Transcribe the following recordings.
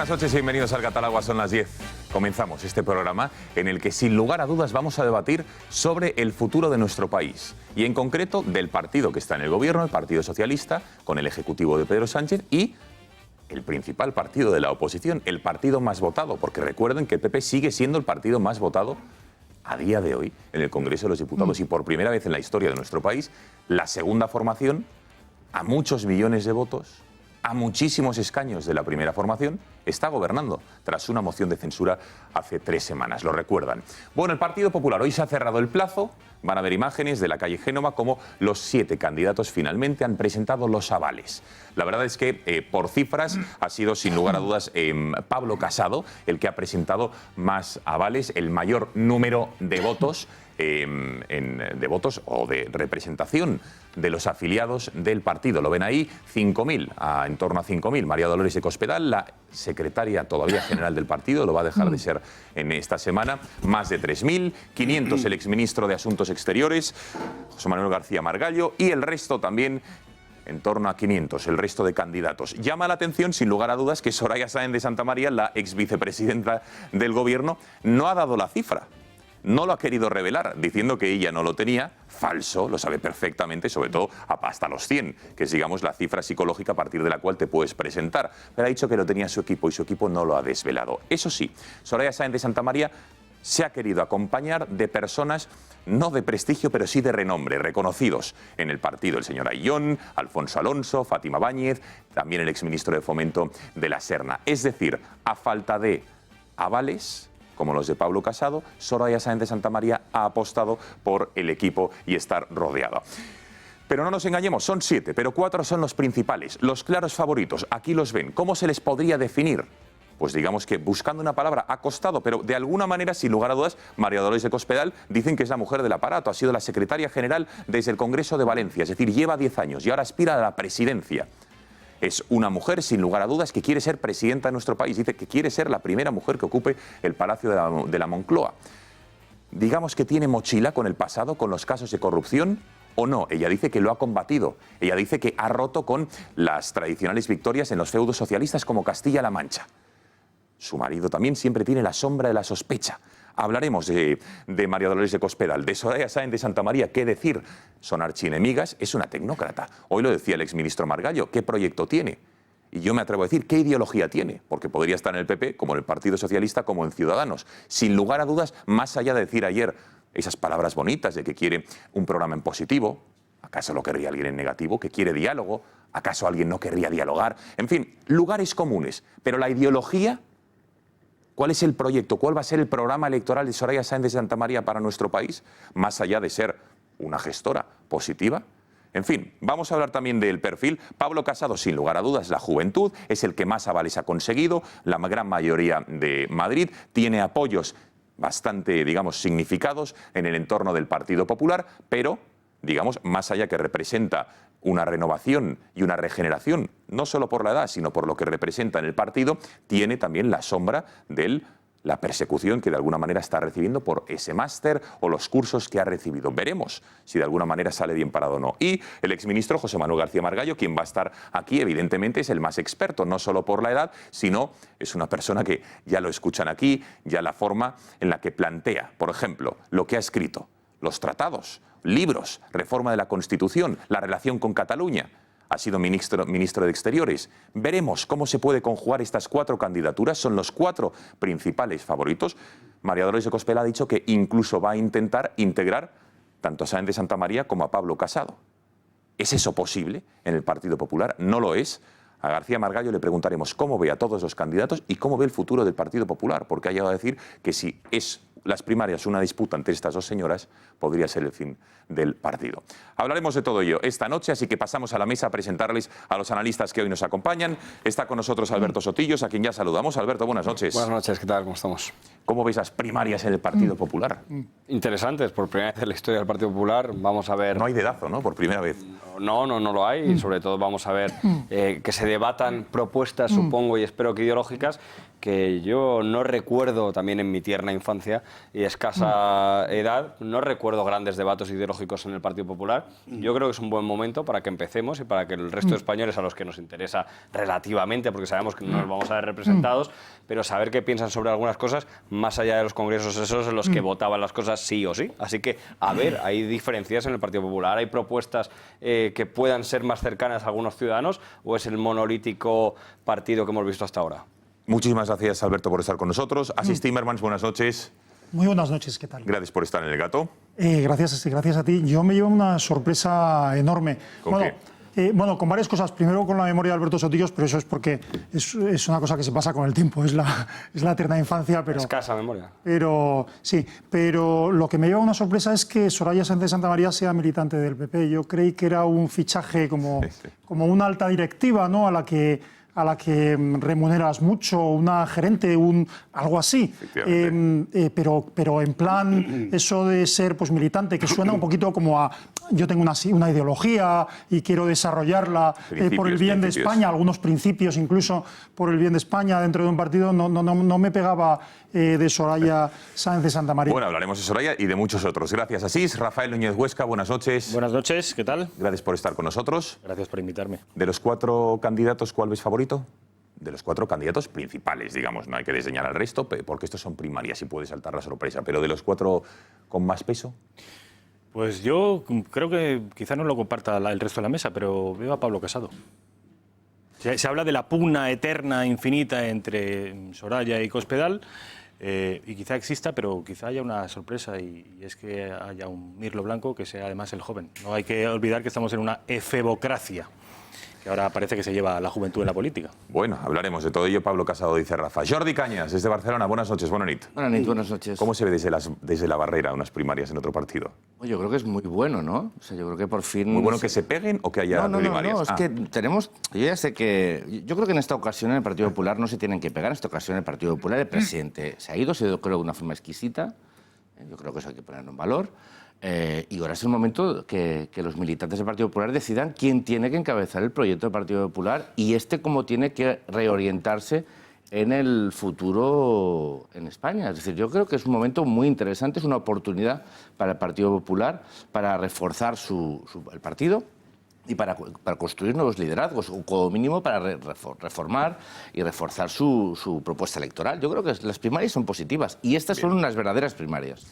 Buenas noches y bienvenidos al Catálogo. Son las 10. Comenzamos este programa en el que sin lugar a dudas vamos a debatir sobre el futuro de nuestro país y en concreto del partido que está en el gobierno, el Partido Socialista, con el ejecutivo de Pedro Sánchez y el principal partido de la oposición, el partido más votado, porque recuerden que el PP sigue siendo el partido más votado a día de hoy en el Congreso de los Diputados y por primera vez en la historia de nuestro país, la segunda formación a muchos millones de votos, a muchísimos escaños de la primera formación, está gobernando tras una moción de censura hace 3 semanas, lo recuerdan. Bueno, el Partido Popular, hoy se ha cerrado el plazo, van a ver imágenes de la calle Génova como los 7 candidatos finalmente han presentado los avales. La verdad es que por cifras ha sido sin lugar a dudas Pablo Casado el que ha presentado más avales, el mayor número de votos de votos o de representación de los afiliados del partido. Lo ven ahí, 5.000, en torno a 5.000. María Dolores de Cospedal, la secretaria todavía general del partido, lo va a dejar de ser en esta semana, más de 3.500 el exministro de Asuntos Exteriores, José Manuel García Margallo, y el resto también en torno a 500, el resto de candidatos. Llama la atención, sin lugar a dudas, que Soraya Sáenz de Santamaría, la exvicepresidenta del Gobierno, no ha dado la cifra. No lo ha querido revelar, diciendo que ella no lo tenía. Falso, lo sabe perfectamente, sobre todo hasta los 100, que es, digamos, la cifra psicológica a partir de la cual te puedes presentar. Pero ha dicho que lo tenía su equipo y su equipo no lo ha desvelado. Eso sí, Soraya Sáenz de Santamaría se ha querido acompañar de personas no de prestigio, pero sí de renombre, reconocidos en el partido. El señor Ayllón, Alfonso Alonso, Fátima Báñez, también el exministro de Fomento de la Serna. Es decir, a falta de avales como los de Pablo Casado, Soraya Sáenz de Santamaría ha apostado por el equipo y estar rodeada. Pero no nos engañemos, son 7, pero 4 son los principales, los claros favoritos. Aquí los ven. ¿Cómo se les podría definir? Pues digamos que buscando una palabra ha costado, pero de alguna manera, sin lugar a dudas, María Dolores de Cospedal dicen que es la mujer del aparato, ha sido la secretaria general desde el Congreso de Valencia, es decir, lleva 10 años y ahora aspira a la presidencia. Es una mujer, sin lugar a dudas, que quiere ser presidenta de nuestro país. Dice que quiere ser la primera mujer que ocupe el Palacio de la Moncloa. Digamos que tiene mochila con el pasado, con los casos de corrupción, o no. Ella dice que lo ha combatido. Ella dice que ha roto con las tradicionales victorias en los feudos socialistas como Castilla-La Mancha. Su marido también siempre tiene la sombra de la sospecha. Hablaremos de María Dolores de Cospedal, de Soraya Sáenz de Santamaría. ¿Qué decir? Son archienemigas, es una tecnócrata. Hoy lo decía el exministro Margallo. ¿Qué proyecto tiene? Y yo me atrevo a decir, ¿qué ideología tiene? Porque podría estar en el PP, como en el Partido Socialista, como en Ciudadanos. Sin lugar a dudas, más allá de decir ayer esas palabras bonitas de que quiere un programa en positivo, ¿acaso lo querría alguien en negativo? ¿Que quiere diálogo? ¿Acaso alguien no querría dialogar? En fin, lugares comunes. Pero la ideología... ¿Cuál es el proyecto? ¿Cuál va a ser el programa electoral de Soraya Sáenz de Santamaría para nuestro país? Más allá de ser una gestora positiva. En fin, vamos a hablar también del perfil. Pablo Casado, sin lugar a dudas, la juventud, es el que más avales ha conseguido, la gran mayoría de Madrid, tiene apoyos bastante, digamos, significados en el entorno del Partido Popular, pero, digamos, más allá que representa una renovación y una regeneración, no solo por la edad, sino por lo que representa en el partido, tiene también la sombra de la persecución que de alguna manera está recibiendo por ese máster o los cursos que ha recibido. Veremos si de alguna manera sale bien parado o no. Y el exministro José Manuel García Margallo, quien va a estar aquí, evidentemente es el más experto, no solo por la edad, sino es una persona que ya lo escuchan aquí, ya la forma en la que plantea, por ejemplo, lo que ha escrito, los tratados, libros, reforma de la Constitución, la relación con Cataluña. Ha sido ministro de Exteriores. Veremos cómo se puede conjugar estas 4 candidaturas. Son los 4 principales favoritos. María Dolores de Cospedal ha dicho que incluso va a intentar integrar tanto a Sáenz de Santamaría como a Pablo Casado. ¿Es eso posible en el Partido Popular? No lo es. A García Margallo le preguntaremos cómo ve a todos los candidatos y cómo ve el futuro del Partido Popular, porque ha llegado a decir que si es las primarias una disputa entre estas 2 señoras, podría ser el fin del partido. Hablaremos de todo ello esta noche, así que pasamos a la mesa a presentarles a los analistas que hoy nos acompañan. Está con nosotros Alberto Sotillos, a quien ya saludamos. Alberto, buenas noches. Buenas noches, ¿qué tal? ¿Cómo estamos? ¿Cómo veis las primarias en el Partido Popular? Interesantes, por primera vez en la historia del Partido Popular. Vamos a ver... No hay dedazo, ¿no? Por primera vez. No lo hay. Y sobre todo vamos a ver que se debatan propuestas, supongo, y espero que ideológicas, que yo no recuerdo también en mi tierna infancia y escasa edad, no recuerdo grandes debates ideológicos en el Partido Popular. Yo creo que es un buen momento para que empecemos y para que el resto de españoles, a los que nos interesa relativamente, porque sabemos que no nos vamos a ver representados, pero saber qué piensan sobre algunas cosas, más allá de los congresos esos en los que votaban las cosas sí o sí. Así que, a ver, hay diferencias en el Partido Popular, hay propuestas que puedan ser más cercanas a algunos ciudadanos, o es el monolítico partido que hemos visto hasta ahora. Muchísimas gracias, Alberto, por estar con nosotros. Asís Timmermans, buenas noches. Muy buenas noches, ¿qué tal? Gracias por estar en El Gato. Gracias a ti. Yo me llevo una sorpresa enorme. ¿Con qué? Bueno, con varias cosas. Primero con la memoria de Alberto Sotillos, pero eso es porque es una cosa que se pasa con el tiempo. Es la eterna infancia, pero... Escasa memoria. Pero sí, pero lo que me lleva una sorpresa es que Soraya Sáenz de Santamaría sea militante del PP. Yo creí que era un fichaje como una alta directiva, ¿no?, a la que remuneras mucho, una gerente, algo así. Pero en plan, eso de ser pues militante, que suena un poquito como a yo tengo una ideología y quiero desarrollarla por el bien de España, algunos principios incluso por el bien de España dentro de un partido, no me pegaba de Soraya Sáenz de Santamaría. Bueno, hablaremos de Soraya y de muchos otros. Gracias, Asís. Rafael Núñez Huesca, buenas noches. Buenas noches, ¿qué tal? Gracias por estar con nosotros. Gracias por invitarme. De los 4 candidatos, ¿cuál ves favorito? De los 4 candidatos principales, digamos, no hay que desdeñar al resto, porque estos son primarias y puede saltar la sorpresa, pero de los 4 con más peso. Pues yo creo que quizá no lo comparta el resto de la mesa, pero veo a Pablo Casado. Se habla de la pugna eterna, infinita entre Soraya y Cospedal, y quizá exista, pero quizá haya una sorpresa, y es que haya un Mirlo Blanco que sea además el joven. No hay que olvidar que estamos en una efebocracia, que ahora parece que se lleva la juventud en la política. Bueno, hablaremos de todo ello. Pablo Casado, dice Rafa. Jordi Cañas, desde Barcelona. Buenas noches, buena nit. Buenas noches, buenas noches. ¿Cómo se ve desde la barrera unas primarias en otro partido? Yo creo que es muy bueno, ¿no? O sea, yo creo que por fin... ¿Muy bueno que se peguen o que haya primarias? No, es que tenemos... Yo ya sé que... Yo creo que en esta ocasión en el Partido Popular no se tienen que pegar. En esta ocasión el Partido Popular, el presidente se ha ido creo de una forma exquisita. Yo creo que eso hay que ponerlo en valor. Y ahora es el momento que los militantes del Partido Popular decidan quién tiene que encabezar el proyecto del Partido Popular y cómo tiene que reorientarse en el futuro en España. Es decir, yo creo que es un momento muy interesante, es una oportunidad para el Partido Popular para reforzar el partido y para construir nuevos liderazgos, o como mínimo para reformar y reforzar su propuesta electoral. Yo creo que las primarias son positivas y estas son unas verdaderas primarias.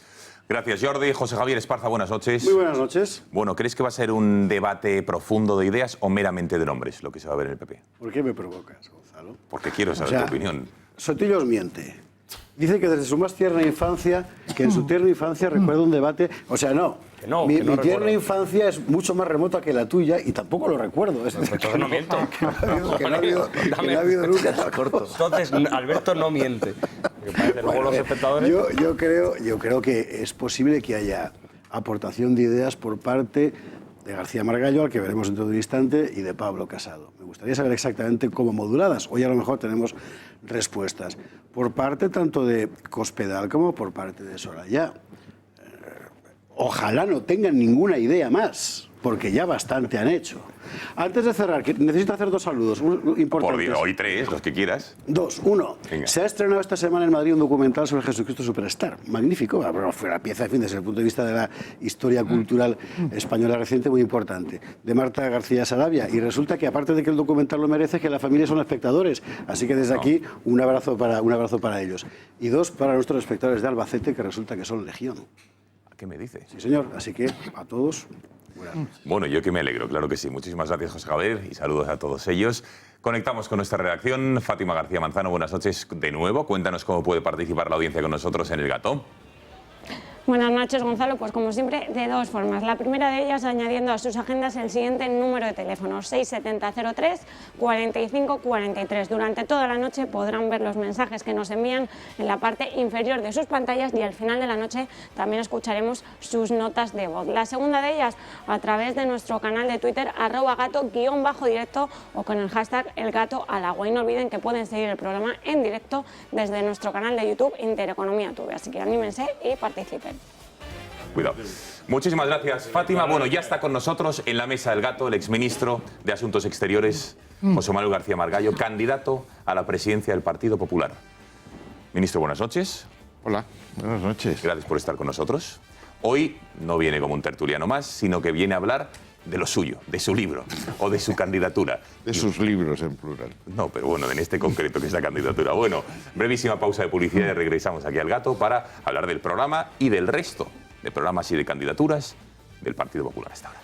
Gracias, Jordi. José Javier Esparza, buenas noches. Muy buenas noches. Bueno, ¿crees que va a ser un debate profundo de ideas o meramente de nombres lo que se va a ver en el PP? ¿Por qué me provocas, Gonzalo? Porque quiero saber tu opinión. Sotillos miente. Dice que desde su más tierna infancia, que en su tierna infancia recuerda un debate... O sea, mi tierna infancia es mucho más remota que la tuya y tampoco lo recuerdo. Entonces no miento. Que no ha habido nunca. Entonces, Alberto no miente. Luego los espectadores... Yo creo que es posible que haya aportación de ideas por parte de García Margallo, al que veremos dentro de un instante, y de Pablo Casado. Me gustaría saber exactamente cómo moduladas. Hoy a lo mejor tenemos respuestas. Por parte tanto de Cospedal como por parte de Soraya. Ojalá no tengan ninguna idea más, porque ya bastante han hecho. Antes de cerrar, necesito hacer 2 saludos importantes. Por hoy 3, los que quieras. 2. 1. Venga. Se ha estrenado esta semana en Madrid un documental sobre Jesucristo Superstar. Magnífico. Bueno, fue una pieza de fin desde el punto de vista de la historia cultural española reciente muy importante. De Marta García Sarabia. Y resulta que, aparte de que el documental lo merece, que la familia son espectadores. Así que desde aquí, un abrazo para ellos. Y 2, para nuestros espectadores de Albacete, que resulta que son legión. ¿Qué me dice? Sí, señor. Así que a todos... Bueno, yo que me alegro, claro que sí. Muchísimas gracias, José Javier, y saludos a todos ellos. Conectamos con nuestra redacción. Fátima García Manzano, buenas noches de nuevo. Cuéntanos cómo puede participar la audiencia con nosotros en El Gato. Buenas noches, Gonzalo. Pues como siempre, de 2 formas. La primera de ellas, añadiendo a sus agendas el siguiente número de teléfono, 67003 45 43. Durante toda la noche podrán ver los mensajes que nos envían en la parte inferior de sus pantallas y al final de la noche también escucharemos sus notas de voz. La segunda de ellas, a través de nuestro canal de Twitter, @gato_directo o con el hashtag #elgatoalagua. Y no olviden que pueden seguir el programa en directo desde nuestro canal de YouTube Intereconomía TV. Así que anímense y participen. Cuidado. Muchísimas gracias, Fátima. Bueno, ya está con nosotros en la mesa del Gato el exministro de Asuntos Exteriores, José Manuel García Margallo, candidato a la presidencia del Partido Popular. Ministro, buenas noches. Hola, buenas noches. Gracias por estar con nosotros. Hoy no viene como un tertuliano más, sino que viene a hablar de lo suyo, de su libro o de su candidatura. De sus libros en plural. No, pero bueno, en este concreto que es la candidatura. Bueno, brevísima pausa de publicidad y regresamos aquí al Gato para hablar del programa y del resto de programas y de candidaturas del Partido Popular hasta ahora.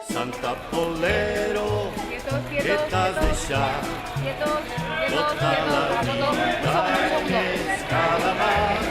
Santa Polero, que t'has deixat tota la vida més calamar.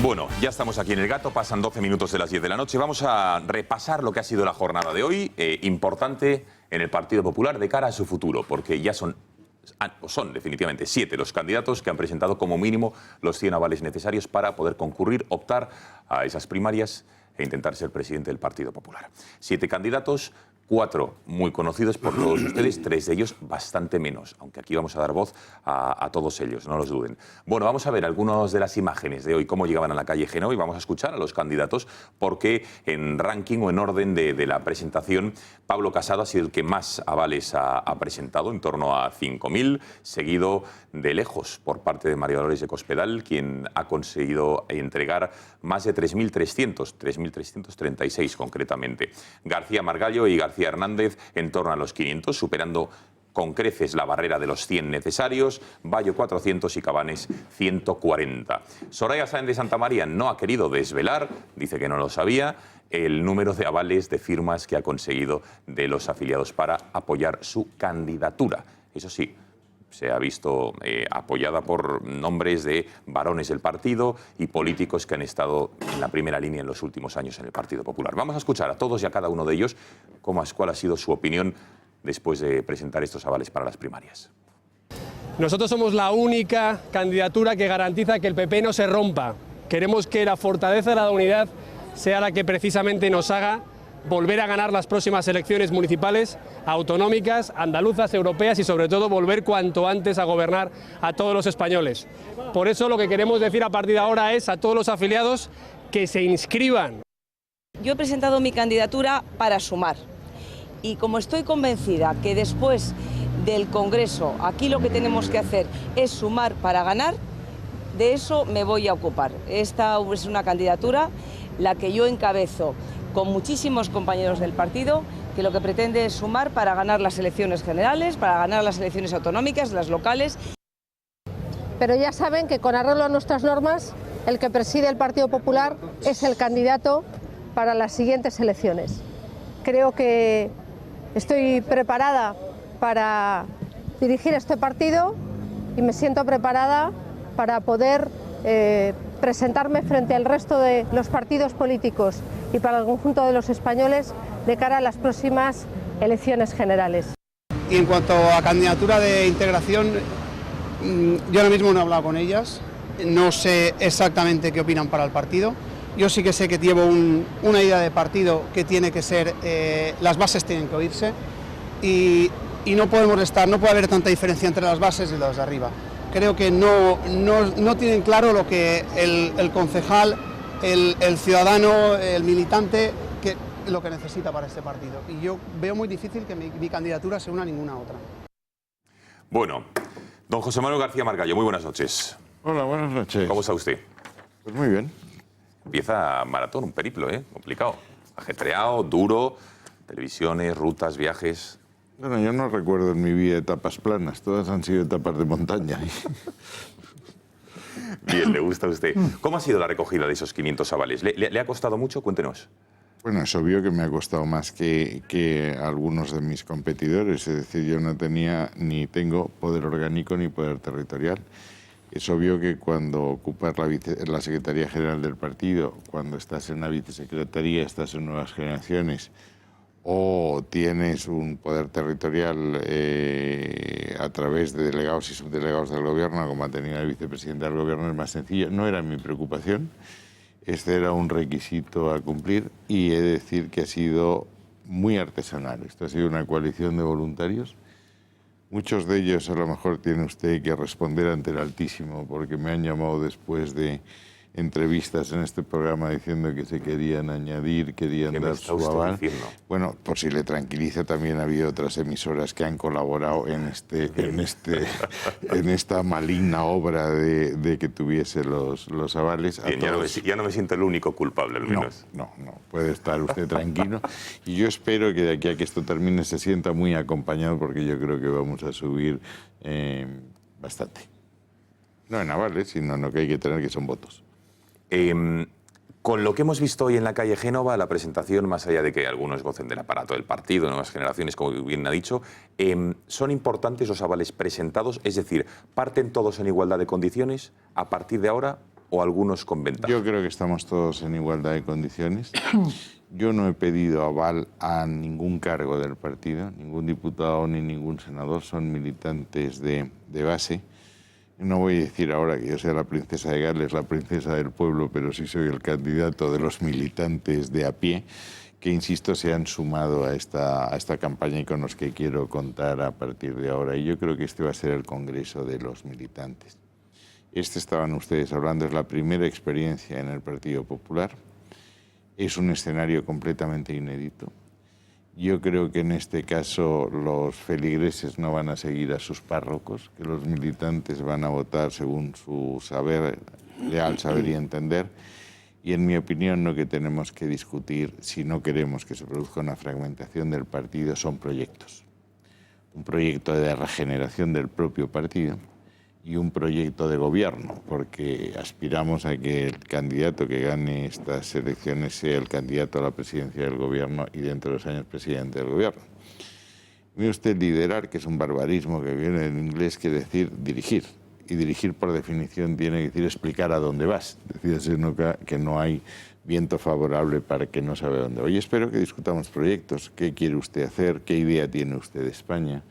Bueno, ya estamos aquí en El Gato, pasan 12 minutos de las 10 de la noche. Vamos a repasar lo que ha sido la jornada de hoy, importante en el Partido Popular de cara a su futuro, porque ya son definitivamente 7 los candidatos que han presentado como mínimo los 100 avales necesarios para poder concurrir, optar a esas primarias e intentar ser presidente del Partido Popular. 7 candidatos, 4 muy conocidos por todos ustedes, 3 de ellos bastante menos, aunque aquí vamos a dar voz a todos ellos, no los duden. Bueno, vamos a ver algunas de las imágenes de hoy, cómo llegaban a la calle Génova, y vamos a escuchar a los candidatos, porque en ranking o en orden de la presentación, Pablo Casado ha sido el que más avales ha presentado, en torno a 5.000, seguido de lejos por parte de María Dolores de Cospedal, quien ha conseguido entregar más de 3.300, 3.336 concretamente. García Margallo y García Hernández en torno a los 500, superando con creces la barrera de los 100 necesarios, Bayo 400 y Cabanes 140. Soraya Sáenz de Santamaría no ha querido desvelar, dice que no lo sabía, el número de avales, de firmas que ha conseguido de los afiliados para apoyar su candidatura. Eso sí, se ha visto apoyada por nombres de varones del partido y políticos que han estado en la primera línea en los últimos años en el Partido Popular. Vamos a escuchar a todos y a cada uno de ellos cuál ha sido su opinión después de presentar estos avales para las primarias. Nosotros somos la única candidatura que garantiza que el PP no se rompa. Queremos que la fortaleza de la unidad sea la que precisamente nos haga volver a ganar las próximas elecciones municipales, autonómicas, andaluzas, europeas y sobre todo volver cuanto antes a gobernar a todos los españoles. Por eso lo que queremos decir a partir de ahora es a todos los afiliados que se inscriban. Yo he presentado mi candidatura para sumar y como estoy convencida que después del Congreso aquí lo que tenemos que hacer es sumar para ganar, de eso me voy a ocupar. Esta es una candidatura la que yo encabezo con muchísimos compañeros del partido, que lo que pretende es sumar para ganar las elecciones generales, para ganar las elecciones autonómicas, las locales. Pero ya saben que con arreglo a nuestras normas, el que preside el Partido Popular es el candidato para las siguientes elecciones. Creo que estoy preparada para dirigir este partido y me siento preparada para poder presentarme frente al resto de los partidos políticos y para el conjunto de los españoles de cara a las próximas elecciones generales. Y en cuanto a candidatura de integración, yo ahora mismo no he hablado con ellas, no sé exactamente qué opinan para el partido. Yo sí que sé que llevo una idea de partido que tiene que ser, las bases tienen que oírse y no podemos no puede haber tanta diferencia entre las bases y las de arriba. Creo que no tienen claro lo que el concejal, el ciudadano, el militante, lo que necesita para este partido. Y yo veo muy difícil que mi candidatura se una a ninguna otra. Bueno, don José Manuel García Margallo, muy buenas noches. Hola, buenas noches. ¿Cómo está usted? Pues muy bien. Empieza maratón, un periplo, complicado. Ajetreado, duro, televisiones, rutas, viajes. Bueno, yo no recuerdo en mi vida etapas planas, todas han sido etapas de montaña. Bien, le gusta a usted. ¿Cómo ha sido la recogida de esos 500 avales? ¿Le ha costado mucho? Cuéntenos. Bueno, es obvio que me ha costado más que algunos de mis competidores, es decir, yo no tenía ni tengo poder orgánico ni poder territorial. Es obvio que cuando ocupas la Secretaría General del partido, cuando estás en la vicesecretaría, estás en Nuevas Generaciones, o tienes un poder territorial a través de delegados y subdelegados del gobierno, como ha tenido el vicepresidente del gobierno, es más sencillo. No era mi preocupación, este era un requisito a cumplir y he de decir que ha sido muy artesanal. Esto ha sido una coalición de voluntarios. Muchos de ellos a lo mejor tiene usted que responder ante el Altísimo, porque me han llamado después de entrevistas en este programa diciendo que se querían añadir, querían dar su aval. Bueno, por si le tranquiliza, también ha habido otras emisoras que han colaborado en esta maligna obra de que tuviese los avales. Bien, ya no me siento el único culpable, al menos. No, puede estar usted tranquilo. Y yo espero que de aquí a que esto termine se sienta muy acompañado, porque yo creo que vamos a subir bastante. No en avales, sino en lo que hay que tener, que son votos. Con lo que hemos visto hoy en la calle Génova, la presentación, más allá de que algunos gocen del aparato del partido, nuevas generaciones, como bien ha dicho, ¿son importantes los avales presentados? Es decir, ¿parten todos en igualdad de condiciones a partir de ahora o algunos con ventaja? Yo creo que estamos todos en igualdad de condiciones. Yo no he pedido aval a ningún cargo del partido, ningún diputado ni ningún senador, son militantes de base. No voy a decir ahora que yo sea la princesa de Gales, la princesa del pueblo, pero sí soy el candidato de los militantes de a pie, que, insisto, se han sumado a esta campaña y con los que quiero contar a partir de ahora. Y yo creo que este va a ser el Congreso de los militantes. Estaban ustedes hablando, es la primera experiencia en el Partido Popular. Es un escenario completamente inédito. Yo creo que en este caso los feligreses no van a seguir a sus párrocos, que los militantes van a votar según su saber, leal saber y entender. Y en mi opinión, lo que tenemos que discutir, si no queremos que se produzca una fragmentación del partido, son proyectos. Un proyecto de regeneración del propio partido y un proyecto de gobierno, porque aspiramos a que el candidato que gane estas elecciones sea el candidato a la presidencia del gobierno y dentro de 2 años presidente del gobierno. Mire usted, liderar, que es un barbarismo que viene en inglés, quiere decir dirigir. Y dirigir, por definición, tiene que decir explicar a dónde vas. Decíase que no hay viento favorable para que no sabe dónde va. Y espero que discutamos proyectos. ¿Qué quiere usted hacer? ¿Qué idea tiene usted de España?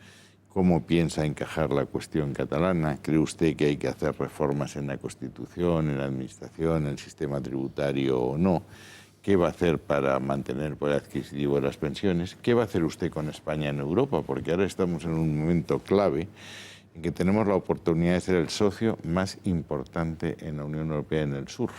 ¿Cómo piensa encajar la cuestión catalana? ¿Cree usted que hay que hacer reformas en la Constitución, en la Administración, en el sistema tributario o no? ¿Qué va a hacer para mantener el poder adquisitivo de las pensiones? ¿Qué va a hacer usted con España en Europa? Porque ahora estamos en un momento clave en que tenemos la oportunidad de ser el socio más importante en la Unión Europea en el sur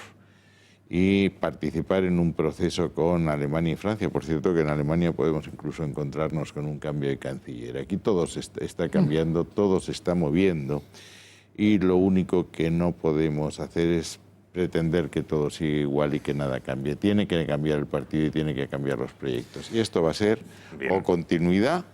y participar en un proceso con Alemania y Francia. Por cierto, que en Alemania podemos incluso encontrarnos con un cambio de canciller. Aquí todo está cambiando, todo se está moviendo y lo único que no podemos hacer es pretender que todo siga igual y que nada cambie. Tiene que cambiar el partido y tiene que cambiar los proyectos. Y esto va a ser o continuidad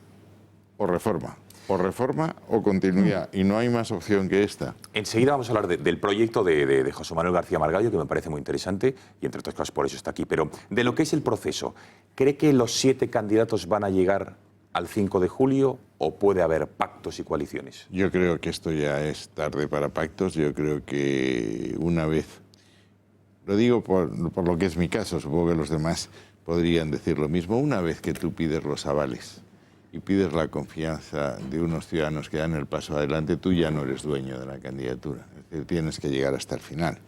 o reforma. O reforma o continuidad, y no hay más opción que esta. Enseguida vamos a hablar del proyecto de José Manuel García Margallo, que me parece muy interesante, y entre otras cosas por eso está aquí. Pero de lo que es el proceso, ¿cree que los 7 candidatos van a llegar al 5 de julio o puede haber pactos y coaliciones? Yo creo que esto ya es tarde para pactos. Yo creo que una vez, lo digo por lo que es mi caso, supongo que los demás podrían decir lo mismo, una vez que tú pides los avales y pides la confianza de unos ciudadanos que dan el paso adelante, tú ya no eres dueño de la candidatura. Es decir, tienes que llegar hasta el final.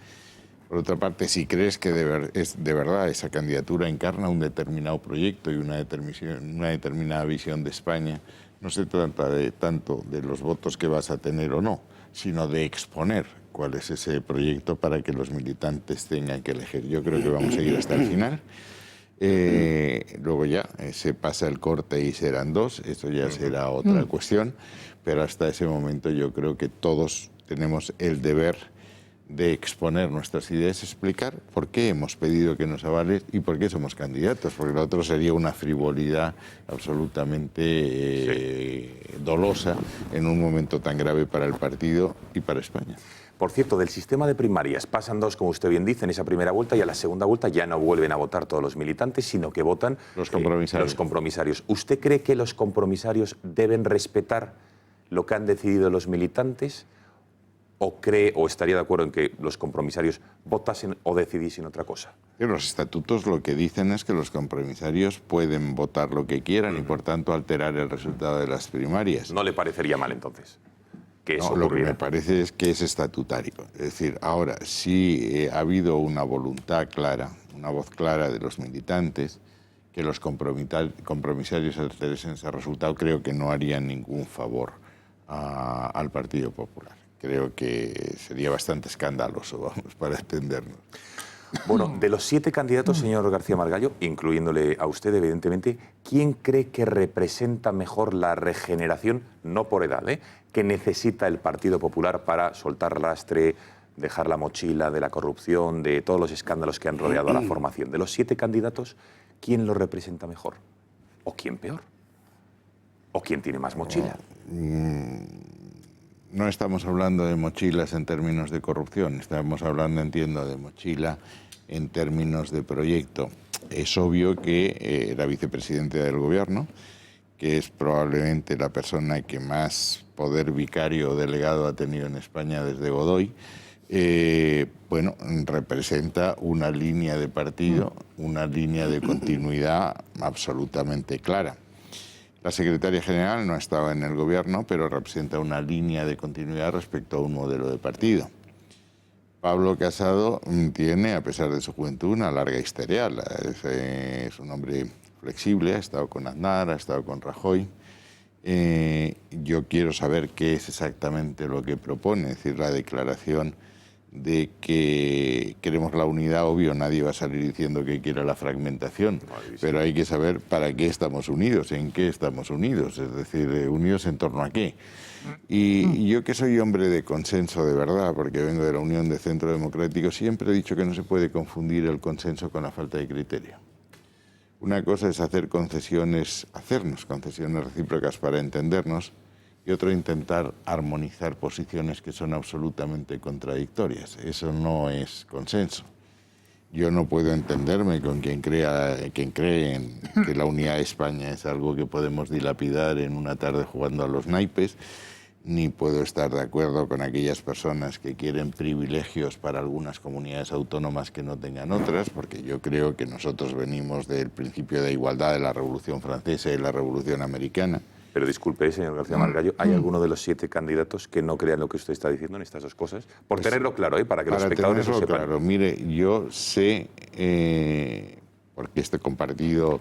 Por otra parte, si crees que de verdad esa candidatura encarna un determinado proyecto y una determinada visión de España, no se trata tanto de los votos que vas a tener o no, sino de exponer cuál es ese proyecto para que los militantes tengan que elegir. Yo creo que vamos a ir hasta el final. Luego ya se pasa el corte y serán 2, esto ya será otra cuestión, pero hasta ese momento yo creo que todos tenemos el deber de exponer nuestras ideas, explicar por qué hemos pedido que nos avalen y por qué somos candidatos, porque lo otro sería una frivolidad absolutamente dolosa en un momento tan grave para el partido y para España. Por cierto, del sistema de primarias pasan 2, como usted bien dice, en esa primera vuelta, y a la segunda vuelta ya no vuelven a votar todos los militantes, sino que votan los compromisarios. ¿Usted cree que los compromisarios deben respetar lo que han decidido los militantes ¿O cree o estaría de acuerdo en que los compromisarios votasen o decidiesen otra cosa? Los estatutos lo que dicen es que los compromisarios pueden votar lo que quieran y, por tanto, alterar el resultado de las primarias. ¿No le parecería mal, entonces, que eso No, lo que ocurriera? me parece es que es estatutario. Es decir, ahora, sí ha habido una voluntad clara, una voz clara de los militantes, que los compromisarios alterasen ese resultado, creo que no harían ningún favor al Partido Popular. Creo que sería bastante escandaloso, vamos, para entendernos. Bueno, de los 7 candidatos, señor García Margallo, incluyéndole a usted, evidentemente, ¿quién cree que representa mejor la regeneración, no por edad, que necesita el Partido Popular para soltar lastre, dejar la mochila de la corrupción, de todos los escándalos que han rodeado a la formación? De los 7 candidatos, ¿quién lo representa mejor? ¿O quién peor? ¿O quién tiene más mochila? No estamos hablando de mochilas en términos de corrupción, estamos hablando, entiendo, de mochila en términos de proyecto. Es obvio que era vicepresidente del Gobierno, que es probablemente la persona que más poder vicario o delegado ha tenido en España desde Godoy. Bueno, representa una línea de partido, una línea de continuidad absolutamente clara. La secretaria general no estaba en el Gobierno, pero representa una línea de continuidad respecto a un modelo de partido. Pablo Casado tiene, a pesar de su juventud, una larga historia. Es un hombre flexible, ha estado con Aznar, ha estado con Rajoy. Yo quiero saber qué es exactamente lo que propone, es decir, la declaración de que queremos la unidad, obvio, nadie va a salir diciendo que quiere la fragmentación, pero hay que saber para qué estamos unidos, en qué estamos unidos, es decir, unidos en torno a qué. Y yo, que soy hombre de consenso de verdad, porque vengo de la Unión de Centro Democrático, siempre he dicho que no se puede confundir el consenso con la falta de criterio. Una cosa es hacernos concesiones recíprocas para entendernos, y otro intentar armonizar posiciones que son absolutamente contradictorias. Eso no es consenso. Yo no puedo entenderme con quien cree en que la unidad de España es algo que podemos dilapidar en una tarde jugando a los naipes, ni puedo estar de acuerdo con aquellas personas que quieren privilegios para algunas comunidades autónomas que no tengan otras, porque yo creo que nosotros venimos del principio de igualdad de la Revolución Francesa y la Revolución Americana. Pero disculpe, señor García Margallo, ¿hay alguno de los 7 candidatos que no crean lo que usted está diciendo en estas dos cosas? Por tenerlo claro, para que los espectadores lo sepan. Claro, mire, yo sé, porque he compartido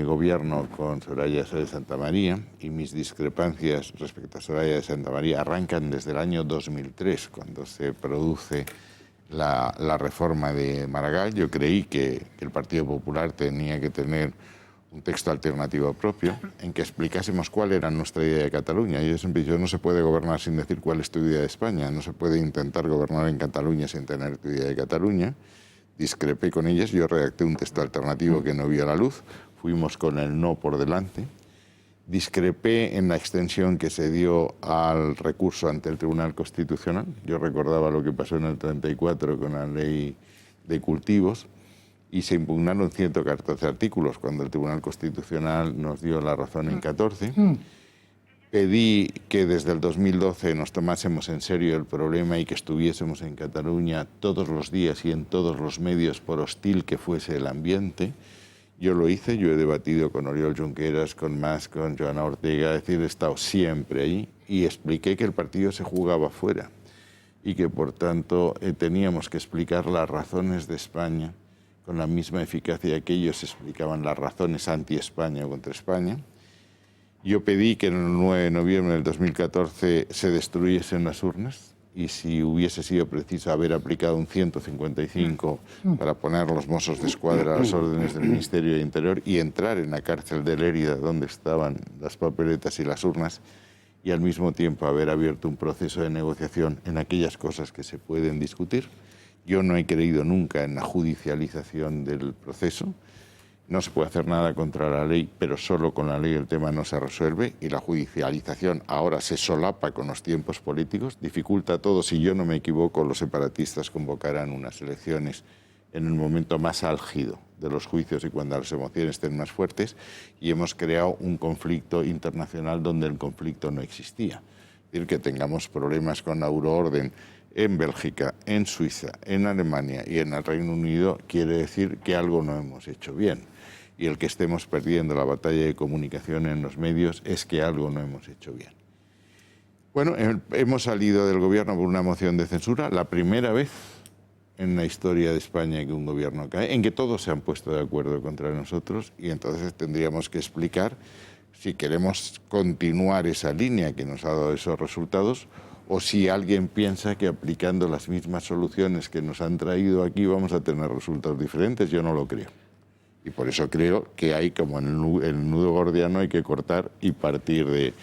gobierno con Soraya Sáenz de Santamaría, y mis discrepancias respecto a Soraya de Santamaría arrancan desde el año 2003, cuando se produce la reforma de Maragall. Yo creí que el Partido Popular tenía que tener un texto alternativo propio en que explicásemos cuál era nuestra idea de Cataluña. Y yo siempre he dicho, no se puede gobernar sin decir cuál es tu idea de España, no se puede intentar gobernar en Cataluña sin tener tu idea de Cataluña. Discrepé con ellas, yo redacté un texto alternativo que no vio la luz, fuimos con el no por delante. Discrepé en la extensión que se dio al recurso ante el Tribunal Constitucional. Yo recordaba lo que pasó en el 34 con la ley de cultivos, y se impugnaron 114 artículos cuando el Tribunal Constitucional nos dio la razón en 14. Pedí que desde el 2012 nos tomásemos en serio el problema y que estuviésemos en Cataluña todos los días y en todos los medios, por hostil que fuese el ambiente. Yo lo hice, yo he debatido con Oriol Junqueras, con Mas, con Joana Ortega, es decir, he estado siempre ahí, y expliqué que el partido se jugaba fuera y que, por tanto, teníamos que explicar las razones de España con la misma eficacia que ellos explicaban las razones anti-España o contra España. Yo pedí que en el 9 de noviembre del 2014 se destruyesen las urnas, y si hubiese sido preciso haber aplicado un 155 para poner los Mossos de Escuadra a las órdenes del Ministerio de Interior y entrar en la cárcel de Lérida, donde estaban las papeletas y las urnas, y al mismo tiempo haber abierto un proceso de negociación en aquellas cosas que se pueden discutir. Yo no he creído nunca en la judicialización del proceso. No se puede hacer nada contra la ley, pero solo con la ley el tema no se resuelve, y la judicialización ahora se solapa con los tiempos políticos, dificulta todo. Si yo no me equivoco, los separatistas convocarán unas elecciones en el momento más álgido de los juicios y cuando las emociones estén más fuertes, y hemos creado un conflicto internacional donde el conflicto no existía. Es decir, que tengamos problemas con la euroorden en Bélgica, en Suiza, en Alemania y en el Reino Unido quiere decir que algo no hemos hecho bien. Y el que estemos perdiendo la batalla de comunicación en los medios es que algo no hemos hecho bien. Bueno, hemos salido del gobierno por una moción de censura, la primera vez en la historia de España que un gobierno cae, en que todos se han puesto de acuerdo contra nosotros, y entonces tendríamos que explicar si queremos continuar esa línea que nos ha dado esos resultados, o si alguien piensa que aplicando las mismas soluciones que nos han traído aquí vamos a tener resultados diferentes. Yo no lo creo. Y por eso creo que hay, como en el nudo gordiano, hay que cortar y partir de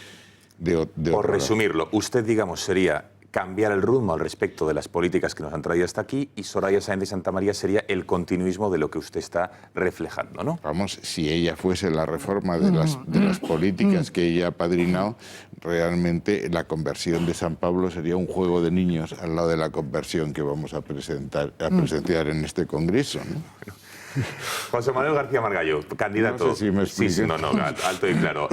Por resumirlo, usted, digamos, sería cambiar el rumbo al respecto de las políticas que nos han traído hasta aquí, y Soraya Sáenz de Santamaría sería el continuismo de lo que usted está reflejando, ¿no? Vamos, si ella fuese la reforma de las políticas que ella ha padrinado, realmente la conversión de San Pablo sería un juego de niños al lado de la conversión que vamos a presenciar en este Congreso, ¿no? José Manuel García Margallo, candidato. No sé si me explico. Sí, alto y claro.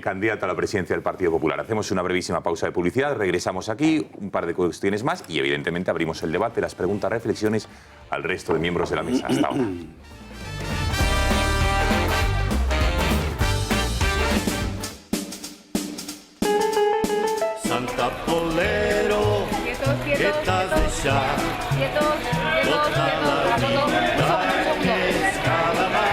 Candidato a la presidencia del Partido Popular. Hacemos una brevísima pausa de publicidad, regresamos aquí, un par de cuestiones más y evidentemente abrimos el debate, las preguntas, reflexiones al resto de miembros de la mesa. Hasta ahora. Santa Polero, que t'has deixat tota la vida que és cada mar.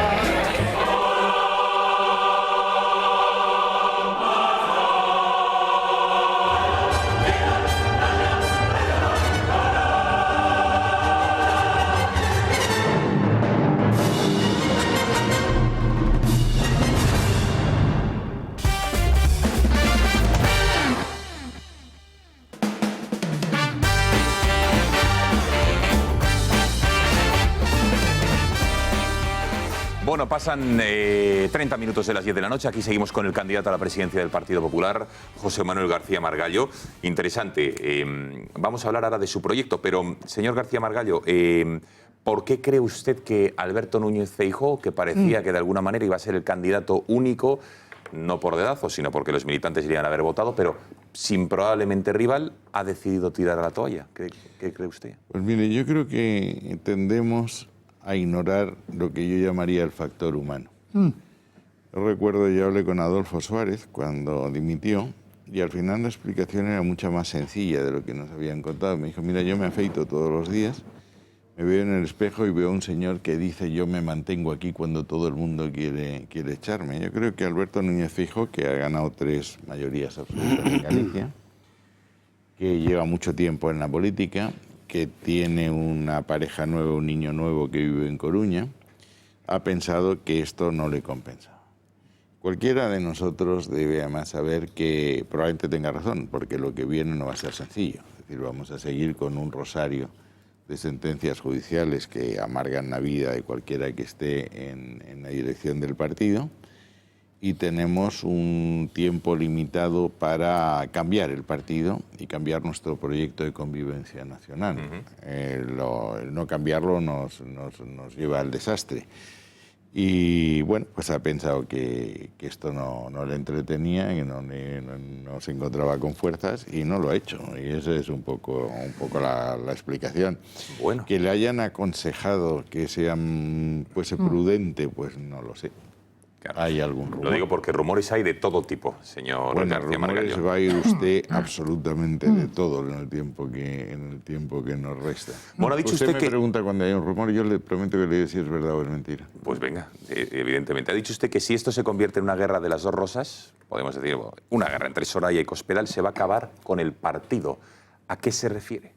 Bueno, pasan 30 minutos de las 10 de la noche. Aquí seguimos con el candidato a la presidencia del Partido Popular, José Manuel García Margallo. Interesante. Vamos a hablar ahora de su proyecto, pero, señor García Margallo, ¿por qué cree usted que Alberto Núñez Feijóo, que parecía que de alguna manera iba a ser el candidato único, no por dedazo, sino porque los militantes irían a haber votado, pero sin probablemente rival, ha decidido tirar a la toalla? ¿Qué cree usted? Pues mire, yo creo que tendemos a ignorar lo que yo llamaría el factor humano. Yo recuerdo, yo hablé con Adolfo Suárez cuando dimitió, y al final la explicación era mucho más sencilla de lo que nos habían contado. Me dijo, mira, yo me afeito todos los días, me veo en el espejo y veo a un señor que dice yo me mantengo aquí cuando todo el mundo quiere echarme. Yo creo que Alberto Núñez Feijóo, que ha ganado 3 mayorías absolutas en Galicia, que lleva mucho tiempo en la política, que tiene una pareja nueva, un niño nuevo que vive en Coruña, ha pensado que esto no le compensa. Cualquiera de nosotros debe además saber que probablemente tenga razón, porque lo que viene no va a ser sencillo. Es decir, vamos a seguir con un rosario de sentencias judiciales que amargan la vida de cualquiera que esté en la dirección del partido, y tenemos un tiempo limitado para cambiar el partido y cambiar nuestro proyecto de convivencia nacional. El no cambiarlo nos lleva al desastre. Y bueno, pues ha pensado que esto no le entretenía, que no se encontraba con fuerzas, y no lo ha hecho. Y esa es un poco la explicación. Bueno. Que le hayan aconsejado que fuese prudente, pues no lo sé. Claro. ¿Hay algún rumor? Lo digo porque rumores hay de todo tipo, señor García Margallo. Va a ir usted absolutamente de todo en el tiempo que nos resta. Bueno, ha dicho usted me pregunta cuando hay un rumor, yo le prometo que le digo si es verdad o es mentira. Pues venga, evidentemente. Ha dicho usted que si esto se convierte en una guerra de las dos rosas, podemos decir, una guerra entre Soraya y Cospedal, se va a acabar con el partido. ¿A qué se refiere?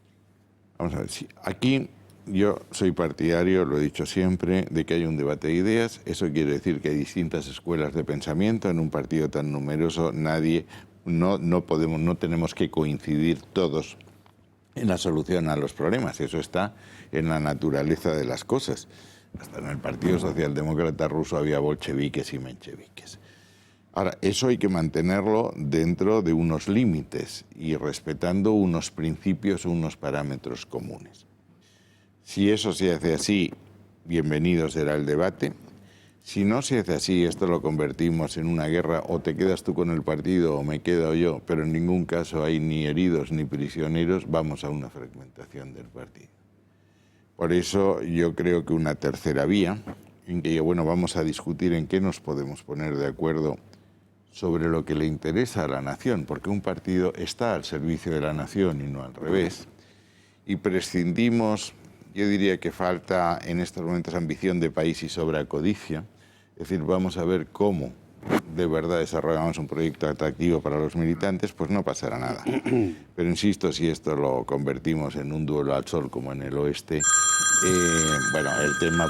Vamos a ver, aquí yo soy partidario, lo he dicho siempre, de que haya un debate de ideas. Eso quiere decir que hay distintas escuelas de pensamiento. En un partido tan numeroso no tenemos que coincidir todos en la solución a los problemas. Eso está en la naturaleza de las cosas. Hasta en el Partido Socialdemócrata ruso había bolcheviques y mencheviques. Ahora, eso hay que mantenerlo dentro de unos límites y respetando unos principios o unos parámetros comunes. Si eso se hace así, bienvenido será el debate. Si no se hace así, esto lo convertimos en una guerra, o te quedas tú con el partido o me quedo yo, pero en ningún caso hay ni heridos ni prisioneros, vamos a una fragmentación del partido. Por eso yo creo que una tercera vía, en que bueno, vamos a discutir en qué nos podemos poner de acuerdo sobre lo que le interesa a la nación, porque un partido está al servicio de la nación y no al revés, y prescindimos, yo diría que falta en estos momentos ambición de país y sobra codicia. Es decir, vamos a ver cómo de verdad desarrollamos un proyecto atractivo para los militantes, pues no pasará nada. Pero insisto, si esto lo convertimos en un duelo al sol como en el oeste, bueno, el tema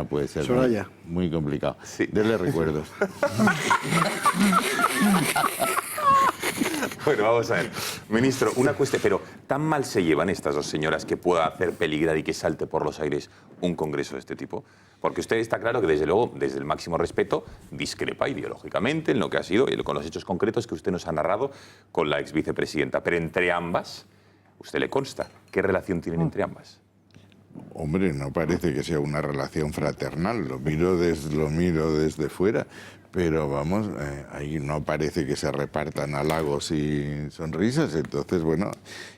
puede ser Soraya. muy complicado. Sí. Denle recuerdos. Bueno, vamos a ver. Ministro, una cuestión, pero ¿tan mal se llevan estas dos señoras que pueda hacer peligrar y que salte por los aires un congreso de este tipo? Porque usted está claro que, desde luego, desde el máximo respeto, discrepa ideológicamente en lo que ha sido y con los hechos concretos que usted nos ha narrado con la ex vicepresidenta. Pero entre ambas, ¿usted le consta qué relación tienen entre ambas? Hombre, no parece que sea una relación fraternal, lo miro desde fuera, pero vamos, ahí no parece que se repartan halagos y sonrisas. Entonces, bueno,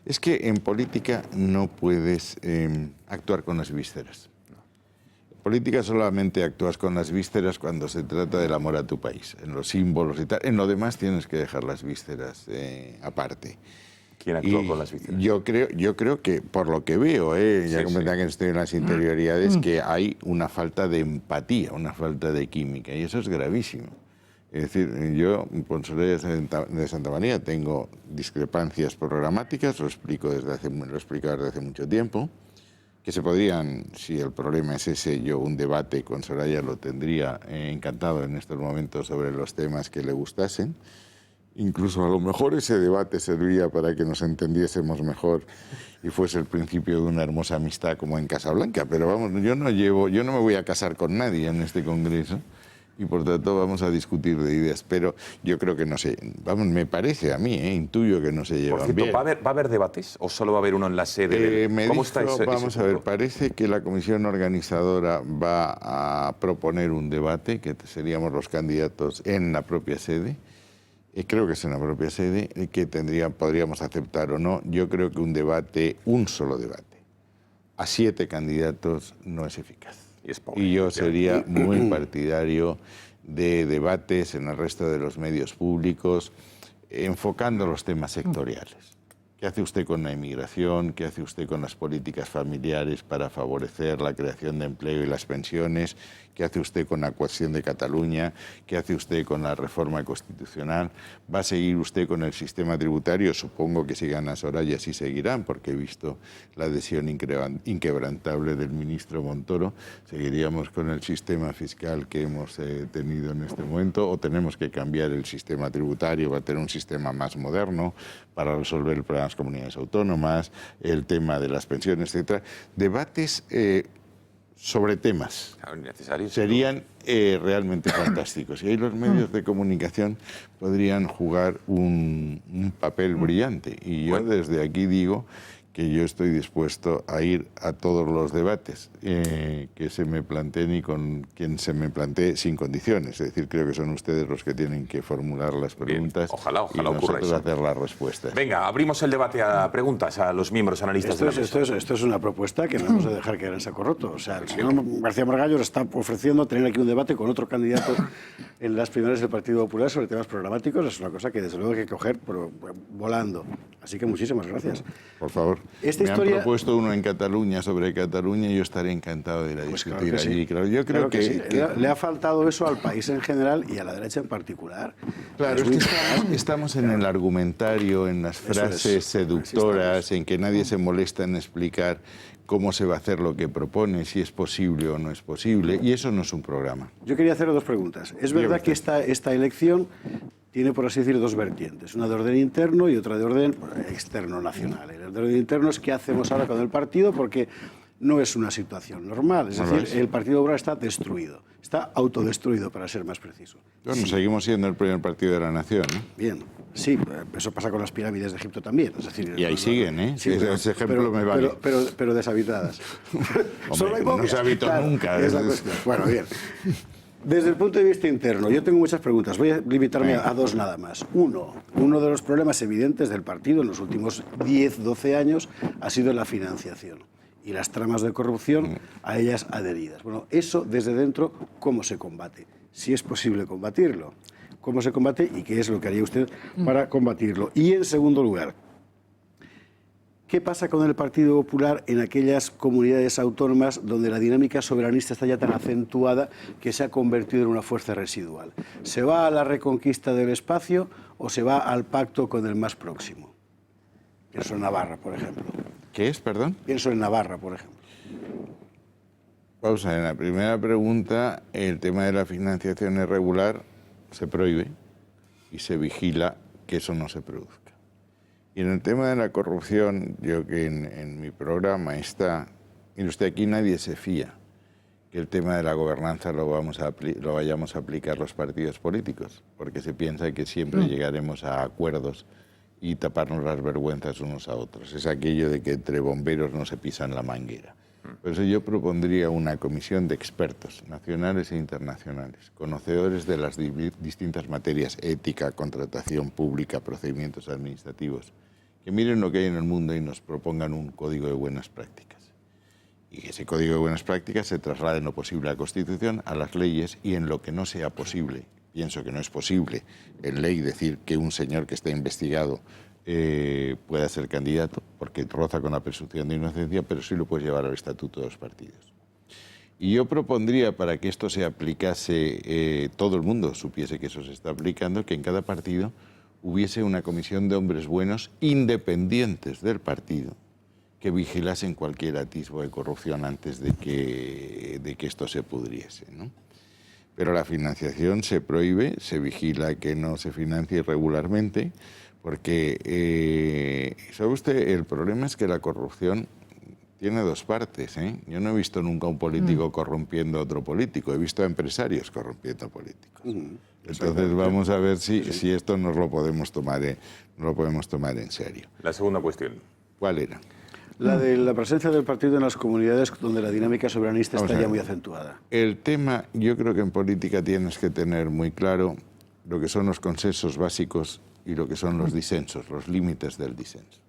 es que en política no puedes actuar con las vísceras. En política solamente actúas con las vísceras cuando se trata del amor a tu país, en los símbolos y tal. En lo demás tienes que dejar las vísceras aparte. ¿Quién actuó con las vísceras? Yo creo que, por lo que veo, ya comenté que estoy en las interioridades, que hay una falta de empatía, una falta de química, y eso es gravísimo. Es decir, yo con Soraya de Santa María tengo discrepancias programáticas, lo explico desde hace mucho tiempo, que se podrían, si el problema es ese, yo un debate con Soraya lo tendría encantado en estos momentos sobre los temas que le gustasen. Incluso a lo mejor ese debate servía para que nos entendiésemos mejor y fuese el principio de una hermosa amistad como en Casablanca. Pero vamos, yo no me voy a casar con nadie en este congreso y por tanto vamos a discutir de ideas. Pero yo creo que no sé, vamos, me parece a mí, intuyo que no se llevan por cierto, bien. ¿Va a haber debates o solo va a haber uno en la sede? ¿Cómo está ese Vamos a ver, parece que la comisión organizadora va a proponer un debate, que seríamos los candidatos en la propia sede. Creo que es en la propia sede, que podríamos aceptar o no. Yo creo que un solo debate, a 7 candidatos no es eficaz. Y yo sería muy partidario de debates en el resto de los medios públicos, enfocando los temas sectoriales. ¿Qué hace usted con la inmigración? ¿Qué hace usted con las políticas familiares para favorecer la creación de empleo y las pensiones? ¿Qué hace usted con la cuestión de Cataluña? ¿Qué hace usted con la reforma constitucional? ¿Va a seguir usted con el sistema tributario? Supongo que si gana Soraya sí seguirán, porque he visto la adhesión inquebrantable del ministro Montoro. ¿Seguiríamos con el sistema fiscal que hemos tenido en este momento? ¿O tenemos que cambiar el sistema tributario para tener un sistema más moderno para resolver el problema de las comunidades autónomas, el tema de las pensiones, etcétera? Debates sobre temas serían realmente fantásticos. Y ahí los medios de comunicación podrían jugar un papel brillante. Y yo desde aquí digo que yo estoy dispuesto a ir a todos los debates que se me planteen y con quien se me plantee sin condiciones. Es decir, creo que son ustedes los que tienen que formular las preguntas. Bien, ojalá y nosotros ocurra hacer las respuestas. Venga, abrimos el debate a preguntas a los miembros analistas de la mesa. Esto es una propuesta que no vamos a dejar quedar en saco roto. O sea, el señor García Margallo está ofreciendo tener aquí un debate con otro candidato en las primarias del Partido Popular sobre temas programáticos. Es una cosa que desde luego hay que coger volando. Así que muchísimas gracias. Por favor. Me han propuesto uno en Cataluña, sobre Cataluña, y yo estaré encantado de ir a discutir allí. Claro, yo creo que sí. Le ha faltado eso al país en general y a la derecha en particular. Claro, es que estamos en el argumentario, en las frases seductoras, en que nadie se molesta en explicar cómo se va a hacer lo que propone, si es posible o no es posible, y eso no es un programa. Yo quería hacer 2 preguntas. Es verdad que esta elección tiene, por así decir, 2 vertientes, una de orden interno y otra de orden externo nacional. El de orden interno es qué hacemos ahora con el partido, porque no es una situación normal. Es decir, el Partido Popular está destruido, está autodestruido, para ser más preciso. Bueno, seguimos siendo el primer partido de la nación, ¿eh? Bien, sí, eso pasa con las pirámides de Egipto también. Es decir, y ahí siguen, ¿eh? Sí, Ese ejemplo me vale. Pero deshabitadas. Hombre, no se habitó nunca. Es la cuestión. Bueno, bien. Desde el punto de vista interno, yo tengo muchas preguntas. Voy a limitarme a dos nada más. Uno de los problemas evidentes del partido en los últimos 10, 12 años ha sido la financiación y las tramas de corrupción a ellas adheridas. Bueno, eso desde dentro, ¿cómo se combate? Si es posible combatirlo. ¿Cómo se combate y qué es lo que haría usted para combatirlo? Y en segundo lugar, ¿qué pasa con el Partido Popular en aquellas comunidades autónomas donde la dinámica soberanista está ya tan acentuada que se ha convertido en una fuerza residual? ¿Se va a la reconquista del espacio o se va al pacto con el más próximo? Pienso en Navarra, por ejemplo. ¿Qué es, perdón? Pienso en Navarra, por ejemplo. Pausa. En la primera pregunta, el tema de la financiación irregular se prohíbe y se vigila que eso no se produzca. Y en el tema de la corrupción, yo que en mi programa está... Mire usted, aquí nadie se fía que el tema de la gobernanza lo vayamos a aplicar los partidos políticos, porque se piensa que siempre llegaremos a acuerdos y taparnos las vergüenzas unos a otros. Es aquello de que entre bomberos no se pisan la manguera. Por eso yo propondría una comisión de expertos nacionales e internacionales, conocedores de las distintas materias, ética, contratación pública, procedimientos administrativos, que miren lo que hay en el mundo y nos propongan un código de buenas prácticas. Y que ese código de buenas prácticas se traslade en lo posible a la Constitución, a las leyes, y en lo que no sea posible. Pienso que no es posible en ley decir que un señor que está investigado pueda ser candidato, porque roza con la presunción de inocencia, pero sí lo puede llevar al estatuto de los partidos. Y yo propondría, para que esto se aplicase, todo el mundo supiese que eso se está aplicando, que en cada partido hubiese una comisión de hombres buenos, independientes del partido, que vigilasen cualquier atisbo de corrupción antes de que esto se pudriese, ¿no? Pero la financiación se prohíbe, se vigila que no se financie irregularmente, porque, ¿sabe usted? El problema es que la corrupción tiene dos partes, ¿eh? Yo no he visto nunca a un político corrompiendo a otro político, he visto a empresarios corrompiendo a políticos. Entonces vamos a ver si esto nos lo podemos tomar en serio. La segunda cuestión. ¿Cuál era? La de la presencia del partido en las comunidades donde la dinámica soberanista está ya muy acentuada. El tema, yo creo que en política tienes que tener muy claro lo que son los consensos básicos y lo que son los disensos, los límites del disenso.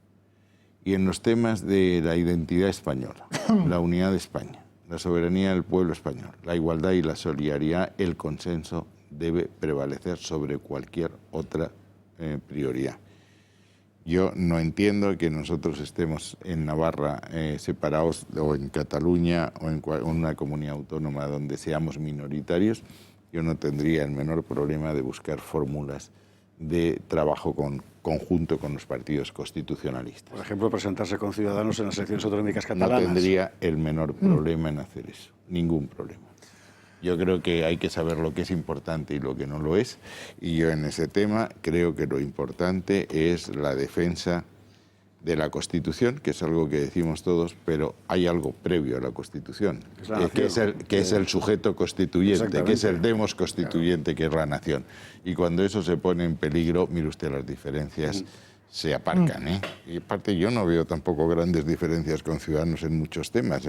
Y en los temas de la identidad española, la unidad de España, la soberanía del pueblo español, la igualdad y la solidaridad, el consenso debe prevalecer sobre cualquier otra prioridad. Yo no entiendo que nosotros estemos en Navarra separados, o en Cataluña, o en una comunidad autónoma donde seamos minoritarios. Yo no tendría el menor problema de buscar fórmulas de trabajo conjunto con los partidos constitucionalistas. Por ejemplo, presentarse con Ciudadanos en las elecciones autonómicas catalanas. No tendría el menor problema en hacer eso, ningún problema. Yo creo que hay que saber lo que es importante y lo que no lo es, y yo en ese tema creo que lo importante es la defensa de la Constitución, que es algo que decimos todos, pero hay algo previo a la Constitución, que es el sujeto constituyente, que es el demos constituyente, que es la nación. Y cuando eso se pone en peligro, mire usted, las diferencias se aparcan, ¿eh? Y aparte yo no veo tampoco grandes diferencias con Ciudadanos en muchos temas,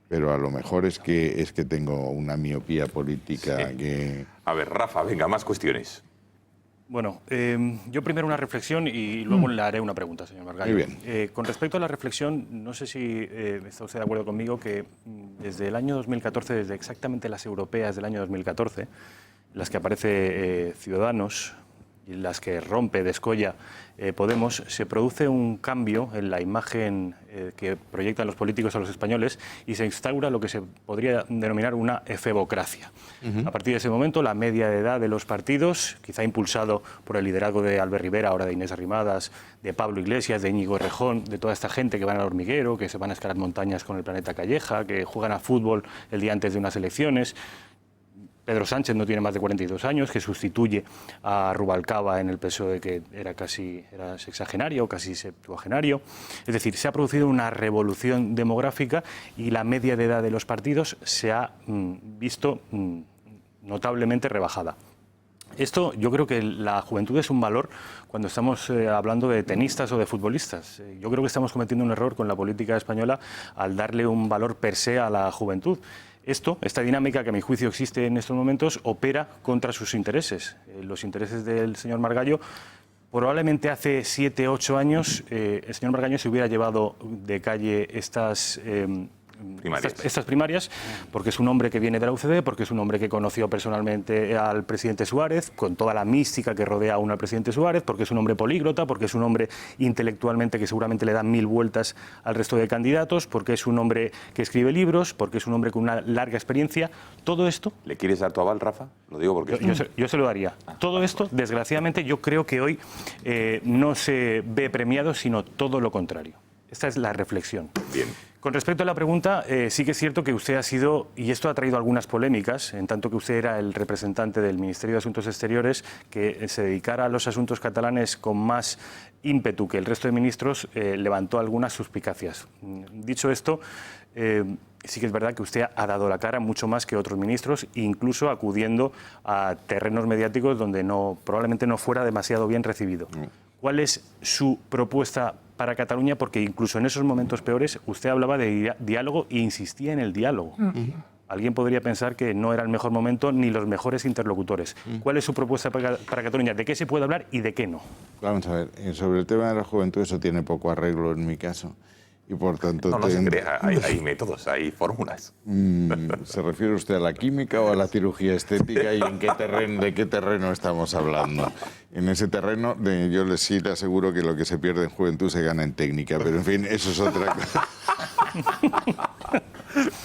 pero a lo mejor es que tengo una miopía política que... A ver, Rafa, venga, más cuestiones. Bueno, yo primero una reflexión y luego le haré una pregunta, señor Margallo. Muy bien. Con respecto a la reflexión, no sé si está usted de acuerdo conmigo que desde el año 2014, desde exactamente las europeas del año 2014, las que aparece Ciudadanos y las que rompe, descolla Podemos, se produce un cambio en la imagen que proyectan los políticos a los españoles y se instaura lo que se podría denominar una efebocracia. A partir de ese momento, la media de edad de los partidos, quizá impulsado por el liderazgo de Albert Rivera, ahora de Inés Arrimadas, de Pablo Iglesias, de Íñigo Errejón, de toda esta gente que van al hormiguero, que se van a escalar montañas con el Planeta Calleja, que juegan a fútbol el día antes de unas elecciones. Pedro Sánchez no tiene más de 42 años, que sustituye a Rubalcaba en el PSOE, que era sexagenario o casi septuagenario. Es decir, se ha producido una revolución demográfica y la media de edad de los partidos se ha visto notablemente rebajada. Esto, yo creo que la juventud es un valor cuando estamos hablando de tenistas o de futbolistas. Yo creo que estamos cometiendo un error con la política española al darle un valor per se a la juventud. Esta dinámica que a mi juicio existe en estos momentos, opera contra sus intereses. Los intereses del señor Margallo, probablemente hace 7, 8 años, el señor Margallo se hubiera llevado de calle estas primarias, porque es un hombre que viene de la UCD, porque es un hombre que conoció personalmente al presidente Suárez, con toda la mística que rodea aún al presidente Suárez, porque es un hombre políglota, porque es un hombre intelectualmente que seguramente le da 1000 vueltas al resto de candidatos, porque es un hombre que escribe libros, porque es un hombre con una larga experiencia. Todo esto... ¿Le quieres dar tu aval, Rafa? Lo digo porque... Yo se lo daría. Todo esto, desgraciadamente, yo creo que hoy no se ve premiado, sino todo lo contrario. Esta es la reflexión. Bien. Con respecto a la pregunta, sí que es cierto que usted ha sido, y esto ha traído algunas polémicas, en tanto que usted era el representante del Ministerio de Asuntos Exteriores, que se dedicara a los asuntos catalanes con más ímpetu que el resto de ministros, levantó algunas suspicacias. Dicho esto, sí que es verdad que usted ha dado la cara mucho más que otros ministros, incluso acudiendo a terrenos mediáticos donde probablemente no fuera demasiado bien recibido. ¿Cuál es su propuesta para Cataluña? Porque incluso en esos momentos peores usted hablaba de diálogo e insistía en el diálogo. Alguien podría pensar que no era el mejor momento ni los mejores interlocutores. ¿Cuál es su propuesta para Cataluña? ¿De qué se puede hablar y de qué no? Vamos a ver, sobre el tema de la juventud, eso tiene poco arreglo en mi caso. Y por tanto... No se crea, hay métodos, hay fórmulas. ¿Se refiere usted a la química o a la cirugía estética y de qué terreno estamos hablando? En ese terreno, yo sí le aseguro que lo que se pierde en juventud se gana en técnica, pero en fin, eso es otra cosa.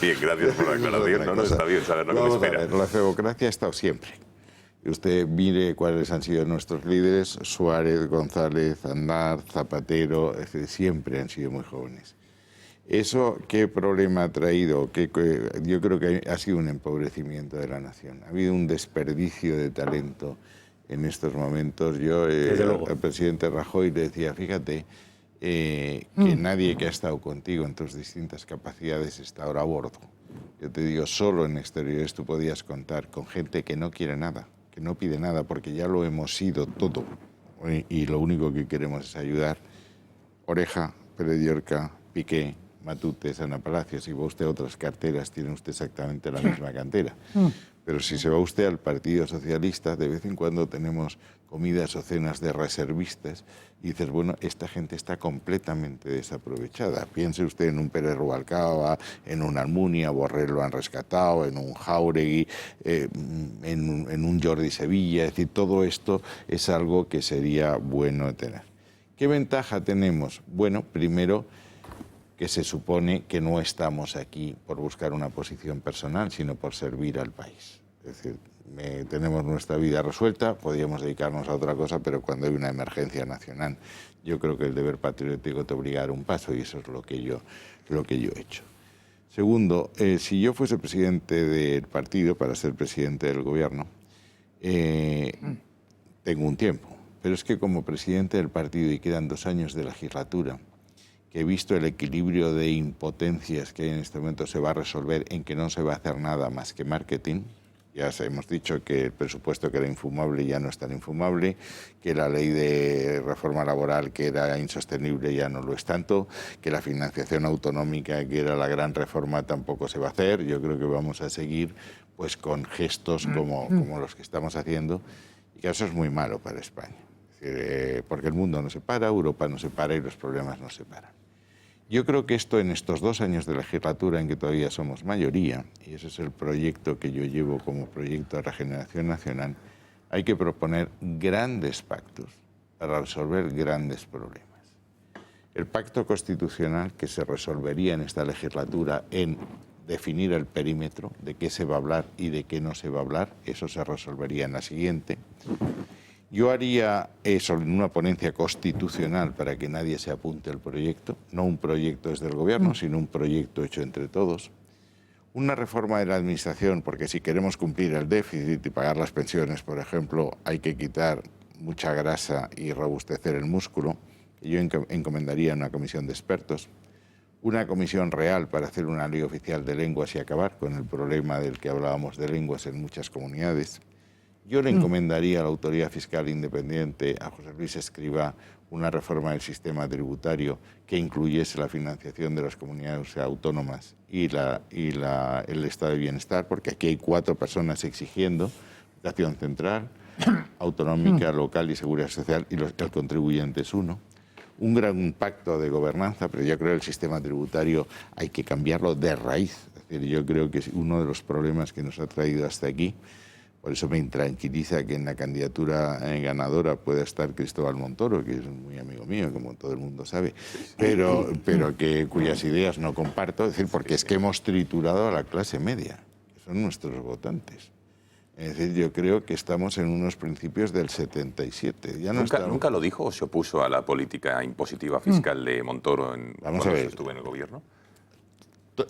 Bien, gracias por la aclaración. No está bien saber lo que me espera. A ver, la democracia ha estado siempre. Usted mire cuáles han sido nuestros líderes, Suárez, González, Aznar, Zapatero, siempre han sido muy jóvenes. ¿Eso qué problema ha traído? Yo creo que ha sido un empobrecimiento de la nación. Ha habido un desperdicio de talento en estos momentos. Yo al presidente Rajoy le decía, fíjate, que nadie que ha estado contigo en tus distintas capacidades está ahora a bordo. Yo te digo, solo en exteriores tú podías contar con gente que no quiere nada, que no pide nada, porque ya lo hemos sido todo. Y lo único que queremos es ayudar. Oreja, Pérez de Orca, Piqué, Matute, Ana Palacios. Si va usted a otras carteras, tiene usted exactamente la misma cantera. Pero si se va usted al Partido Socialista, de vez en cuando tenemos comidas o cenas de reservistas y dices, bueno, esta gente está completamente desaprovechada. Piense usted en un Pérez Rubalcaba, en un Almunia, Borrell lo han rescatado, en un Jáuregui, en un Jordi Sevilla. Es decir, todo esto es algo que sería bueno tener. ¿Qué ventaja tenemos? Bueno, primero, que se supone que no estamos aquí por buscar una posición personal, sino por servir al país. Es decir, tenemos nuestra vida resuelta, podríamos dedicarnos a otra cosa, pero cuando hay una emergencia nacional, yo creo que el deber patriótico te obliga a dar un paso y eso es lo que yo he hecho. Segundo, si yo fuese presidente del partido, para ser presidente del gobierno, tengo un tiempo, pero es que como presidente del partido y quedan 2 años de legislatura, que he visto el equilibrio de impotencias que hay en este momento se va a resolver en que no se va a hacer nada más que marketing. Ya hemos dicho que el presupuesto que era infumable ya no es tan infumable, que la ley de reforma laboral que era insostenible ya no lo es tanto, que la financiación autonómica que era la gran reforma tampoco se va a hacer. Yo creo que vamos a seguir pues con gestos como los que estamos haciendo y que eso es muy malo para España. Es decir, porque el mundo no se para, Europa no se para y los problemas no se paran. Yo creo que esto en estos 2 años de legislatura en que todavía somos mayoría, y ese es el proyecto que yo llevo como proyecto de regeneración nacional, hay que proponer grandes pactos para resolver grandes problemas. El pacto constitucional que se resolvería en esta legislatura en definir el perímetro de qué se va a hablar y de qué no se va a hablar, eso se resolvería en la siguiente. Yo haría eso en una ponencia constitucional para que nadie se apunte al proyecto, no un proyecto desde el gobierno, sino un proyecto hecho entre todos. Una reforma de la administración, porque si queremos cumplir el déficit y pagar las pensiones, por ejemplo, hay que quitar mucha grasa y robustecer el músculo. Yo encomendaría una comisión de expertos, una comisión real para hacer una ley oficial de lenguas y acabar con el problema del que hablábamos de lenguas en muchas comunidades. Yo le encomendaría a la Autoridad Fiscal Independiente, a José Luis Escrivá, una reforma del sistema tributario que incluyese la financiación de las comunidades autónomas y el estado de bienestar, porque aquí hay 4 personas exigiendo educación central, autonómica, local y seguridad social, y el contribuyente es uno. Un gran pacto de gobernanza, pero yo creo que el sistema tributario hay que cambiarlo de raíz. Es decir, yo creo que es uno de los problemas que nos ha traído hasta aquí. Por eso me intranquiliza que en la candidatura ganadora pueda estar Cristóbal Montoro, que es muy amigo mío, como todo el mundo sabe, pero cuyas ideas no comparto, es decir, porque es que hemos triturado a la clase media, que son nuestros votantes. Es decir, yo creo que estamos en unos principios del 77. Ya no ¿Nunca lo dijo o se opuso a la política impositiva fiscal de Montoro cuando estuvo en el gobierno?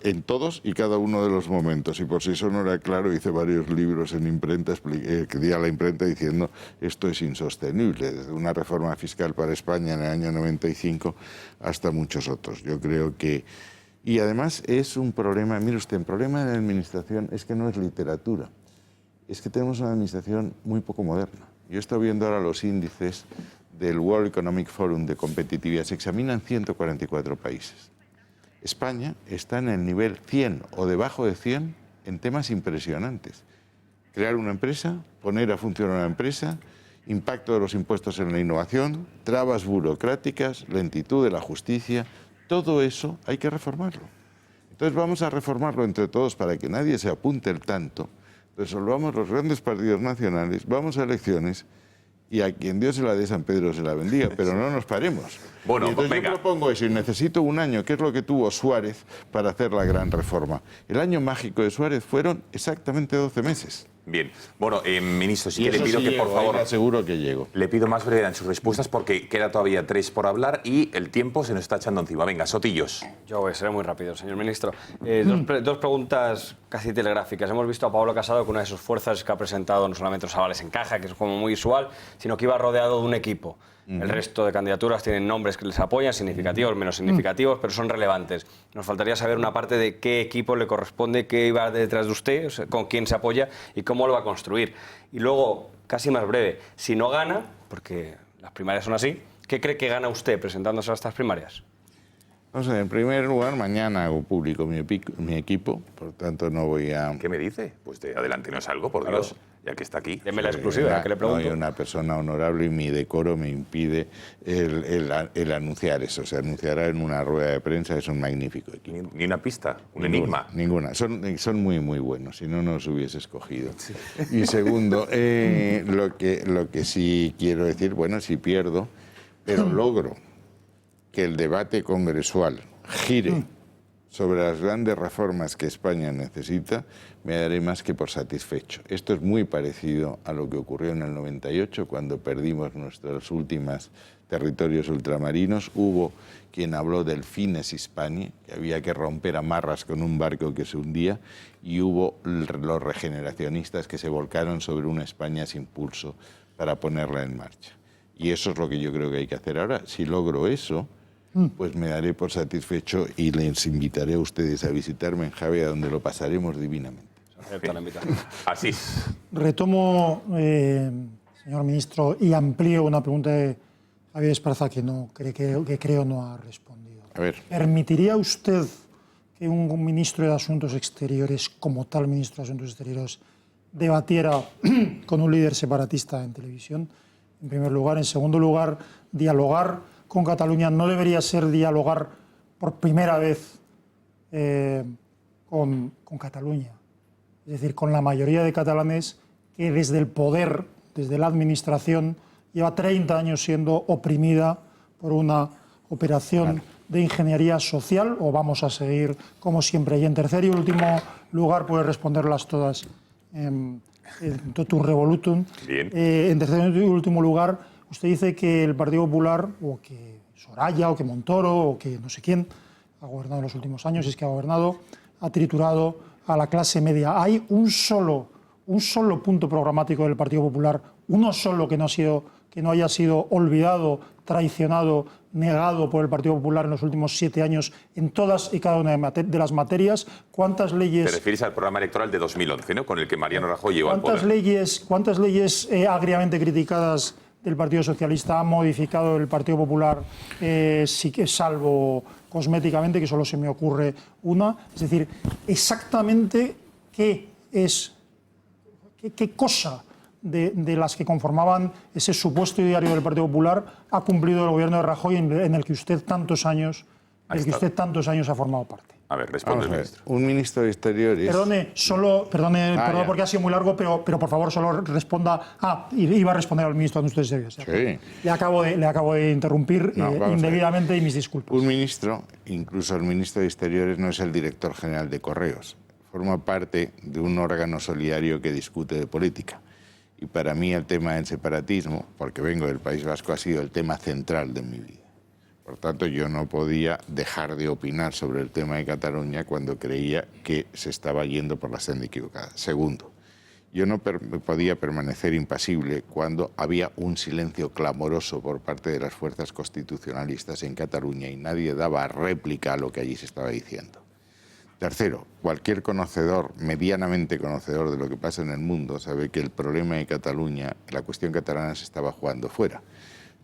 En todos y cada uno de los momentos, y por si eso no era claro, hice varios libros en imprenta, que di a la imprenta diciendo esto es insostenible, desde una reforma fiscal para España en el año 95 hasta muchos otros. Yo creo que... Y además es un problema, mire usted, el problema de la administración es que no es literatura, es que tenemos una administración muy poco moderna. Yo estoy viendo ahora los índices del World Economic Forum de competitividad, se examinan 144 países. España está en el nivel 100 o debajo de 100 en temas impresionantes. Crear una empresa, poner a funcionar una empresa, impacto de los impuestos en la innovación, trabas burocráticas, lentitud de la justicia, todo eso hay que reformarlo. Entonces vamos a reformarlo entre todos para que nadie se apunte el tanto, resolvamos los grandes partidos nacionales, vamos a elecciones y a quien Dios se la dé, San Pedro se la bendiga, pero no nos paremos. Bueno, entonces venga. Yo propongo eso y necesito un año, que es lo que tuvo Suárez para hacer la gran reforma. El año mágico de Suárez fueron exactamente 12 meses. Bien. Bueno, ministro, sí que le pido que, por favor, aseguro que llego. Le pido más brevedad en sus respuestas porque queda todavía 3 por hablar y el tiempo se nos está echando encima. Venga, Sotillos. Yo seré muy rápido, señor ministro. Dos preguntas casi telegráficas. Hemos visto a Pablo Casado con una de sus fuerzas que ha presentado no solamente los avales en caja, que es como muy usual, sino que iba rodeado de un equipo. El resto de candidaturas tienen nombres que les apoyan, significativos, menos significativos, pero son relevantes. Nos faltaría saber una parte de qué equipo le corresponde, qué iba detrás de usted, o sea, con quién se apoya y cómo lo va a construir. Y luego, casi más breve, si no gana, porque las primarias son así, ¿qué cree que gana usted presentándose a estas primarias? No sé, en primer lugar, mañana hago público mi equipo, por tanto no voy a... ¿Qué me dice? Pues adelántenos algo, por Dios, ya que está aquí. Deme la exclusiva, que le pregunto. Soy una persona honorable y mi decoro me impide el anunciar eso. Se anunciará en una rueda de prensa, es un magnífico equipo. ¿Ni una pista? ¿Un enigma? Ninguna. Son muy, muy buenos, si no, no os hubiese escogido. Sí. Y segundo, lo que sí quiero decir, bueno, si pierdo, pero logro que el debate congresual gire sobre las grandes reformas que España necesita, me daré más que por satisfecho. Esto es muy parecido a lo que ocurrió en el 98, cuando perdimos nuestros últimos territorios ultramarinos. Hubo quien habló del fines Hispania, que había que romper amarras con un barco que se hundía, y hubo los regeneracionistas que se volcaron sobre una España sin pulso para ponerla en marcha. Y eso es lo que yo creo que hay que hacer ahora. Si logro eso, pues me daré por satisfecho y les invitaré a ustedes a visitarme en Javea, donde lo pasaremos divinamente. Así. Retomo, señor ministro, y amplío una pregunta de Javier Esparza que creo no ha respondido. A ver. ¿Permitiría usted que un ministro de Asuntos Exteriores, como tal ministro de Asuntos Exteriores, debatiera con un líder separatista en televisión? En primer lugar. En segundo lugar, dialogar con Cataluña no debería ser dialogar por primera vez con Cataluña. Es decir, con la mayoría de catalanes que desde el poder, desde la administración, lleva 30 años siendo oprimida por una operación de ingeniería social, o vamos a seguir como siempre. Y en tercer y último lugar, puede responderlas todas en totum revolutum. Bien. En tercer y último lugar, usted dice que el Partido Popular, o que Soraya, o que Montoro, o que no sé quién ha gobernado en los últimos años, es que ha gobernado, ha triturado a la clase media. Hay un solo punto programático del Partido Popular, uno solo que no haya sido olvidado, traicionado, negado por el Partido Popular en los últimos 7 años en todas y cada una de las materias. ¿Cuántas leyes? Te refieres al programa electoral de 2011, ¿no? Con el que Mariano Rajoy llegó al poder. ¿Cuántas leyes agriamente criticadas del Partido Socialista ha modificado el Partido Popular, sí que salvo cosméticamente, que solo se me ocurre una? Es decir, exactamente qué cosa de las que conformaban ese supuesto ideario del Partido Popular ha cumplido el gobierno de Rajoy, en el que usted tantos años ha formado parte. A ver, responde el ministro. Un ministro de Exteriores... Perdone, porque ha sido muy largo, pero por favor solo responda... iba a responder al ministro de Exteriores. Sí. Le acabo de interrumpir indebidamente y mis disculpas. Un ministro, incluso el ministro de Exteriores, no es el director general de Correos. Forma parte de un órgano solidario que discute de política. Y para mí el tema del separatismo, porque vengo del País Vasco, ha sido el tema central de mi vida. Por tanto, yo no podía dejar de opinar sobre el tema de Cataluña cuando creía que se estaba yendo por la senda equivocada. Segundo, yo no podía permanecer impasible cuando había un silencio clamoroso por parte de las fuerzas constitucionalistas en Cataluña y nadie daba réplica a lo que allí se estaba diciendo. Tercero, cualquier conocedor, medianamente conocedor de lo que pasa en el mundo, sabe que el problema de Cataluña, la cuestión catalana, se estaba jugando fuera.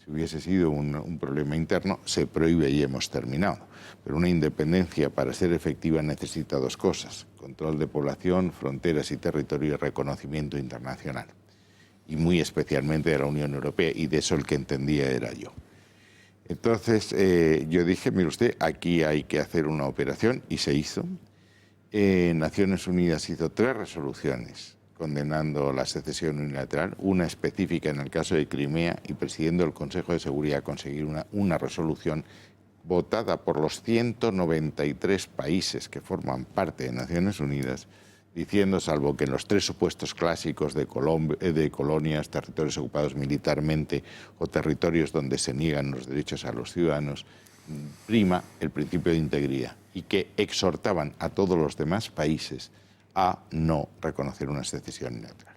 Si hubiese sido un problema interno, se prohíbe y hemos terminado. Pero una independencia, para ser efectiva, necesita dos cosas: control de población, fronteras y territorio y reconocimiento internacional. Y muy especialmente de la Unión Europea, y de eso el que entendía era yo. Entonces yo dije, mire usted, aquí hay que hacer una operación, y se hizo. Naciones Unidas hizo 3 resoluciones condenando la secesión unilateral, una específica en el caso de Crimea, y presidiendo el Consejo de Seguridad conseguir una resolución votada por los 193 países que forman parte de Naciones Unidas, diciendo, salvo que en los 3 supuestos clásicos de colonias, territorios ocupados militarmente o territorios donde se niegan los derechos a los ciudadanos, prima el principio de integridad, y que exhortaban a todos los demás países a no reconocer una secesión unilateral.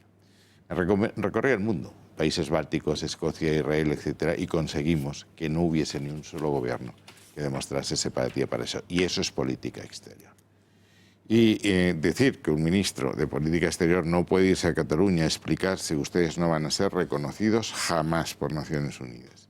Recorrí el mundo, países bálticos, Escocia, Israel, etc., y conseguimos que no hubiese ni un solo gobierno que demostrase simpatía para eso. Y eso es política exterior. Y decir que un ministro de política exterior no puede irse a Cataluña a explicar si ustedes no van a ser reconocidos jamás por Naciones Unidas.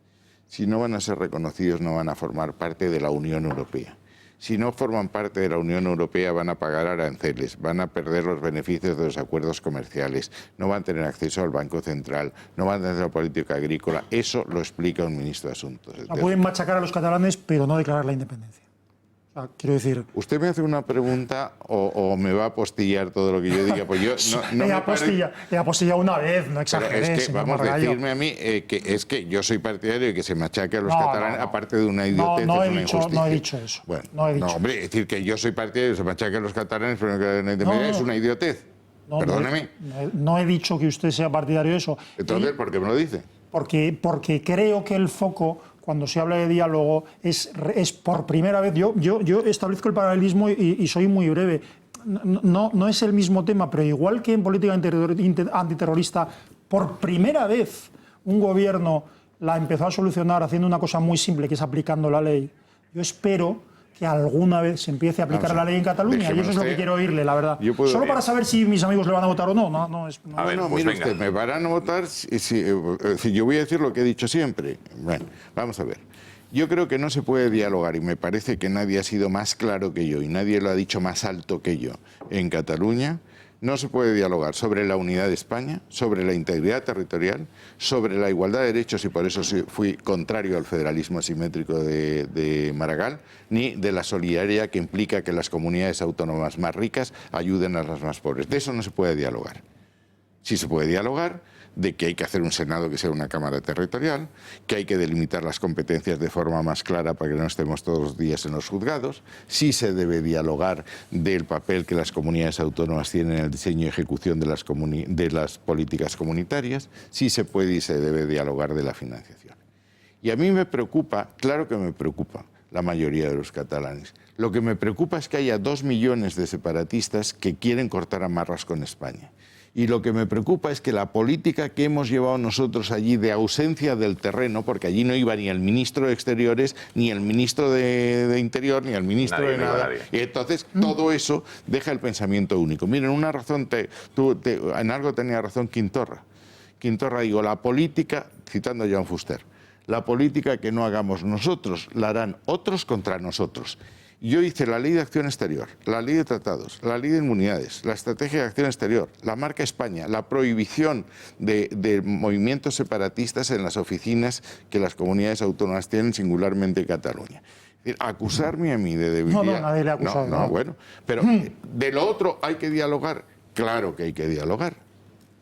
Si no van a ser reconocidos, no van a formar parte de la Unión Europea. Si no forman parte de la Unión Europea, van a pagar aranceles, van a perder los beneficios de los acuerdos comerciales, no van a tener acceso al Banco Central, no van a tener la política agrícola. Eso lo explica un ministro de Asuntos Exteriores. Pueden machacar a los catalanes, pero no declarar la independencia. Quiero decir... ¿Usted me hace una pregunta o me va a apostillar todo lo que yo diga? Pues yo no he apostillado una vez, no exageres. Es que vamos a decirme a mí que es que yo soy partidario de que se machaque a los catalanes, aparte de una idiotez, no he dicho eso. Bueno, no, hombre, es decir que yo soy partidario de que se machaque a los catalanes, pero que es una idiotez. Perdóneme. No he dicho que usted sea partidario de eso. Entonces, ¿por qué me lo dice? Porque creo que el foco, cuando se habla de diálogo, es por primera vez. Yo establezco el paralelismo y soy muy breve. No es el mismo tema, pero igual que en política antiterrorista, por primera vez un gobierno la empezó a solucionar haciendo una cosa muy simple, que es aplicando la ley. Yo espero que alguna vez se empiece a aplicar la ley en Cataluña, y eso es lo que quiero oírle, la verdad. Solo para saber si mis amigos le van a votar o no. Mire usted, me van a votar si yo voy a decir lo que he dicho siempre. Bueno, vamos a ver. Yo creo que no se puede dialogar, y me parece que nadie ha sido más claro que yo, y nadie lo ha dicho más alto que yo en Cataluña. No se puede dialogar sobre la unidad de España, sobre la integridad territorial, sobre la igualdad de derechos, y por eso fui contrario al federalismo asimétrico de Maragall, ni de la solidaridad que implica que las comunidades autónomas más ricas ayuden a las más pobres. De eso no se puede dialogar. Sí se puede dialogar de que hay que hacer un Senado que sea una Cámara territorial, que hay que delimitar las competencias de forma más clara para que no estemos todos los días en los juzgados. Sí se debe dialogar del papel que las comunidades autónomas tienen en el diseño y ejecución de las políticas comunitarias. Sí se puede y se debe dialogar de la financiación. Y a mí me preocupa, claro que me preocupa, la mayoría de los catalanes. Lo que me preocupa es que haya 2 millones de separatistas que quieren cortar amarras con España. Y lo que me preocupa es que la política que hemos llevado nosotros allí de ausencia del terreno, porque allí no iba ni el ministro de Exteriores, ni el ministro de Interior, ni el ministro de nada. Y entonces todo eso deja el pensamiento único. Miren, una razón, en algo tenía razón Quintorra. Quintorra digo, la política, citando a Joan Fuster, la política que no hagamos nosotros la harán otros contra nosotros. Yo hice la ley de acción exterior, la ley de tratados, la ley de inmunidades, la estrategia de acción exterior, la marca España, la prohibición de movimientos separatistas en las oficinas que las comunidades autónomas tienen, singularmente Cataluña. Es decir, acusarme a mí de debilidad... No, nadie le ha acusado. No, bueno, pero de lo otro hay que dialogar. Claro que hay que dialogar.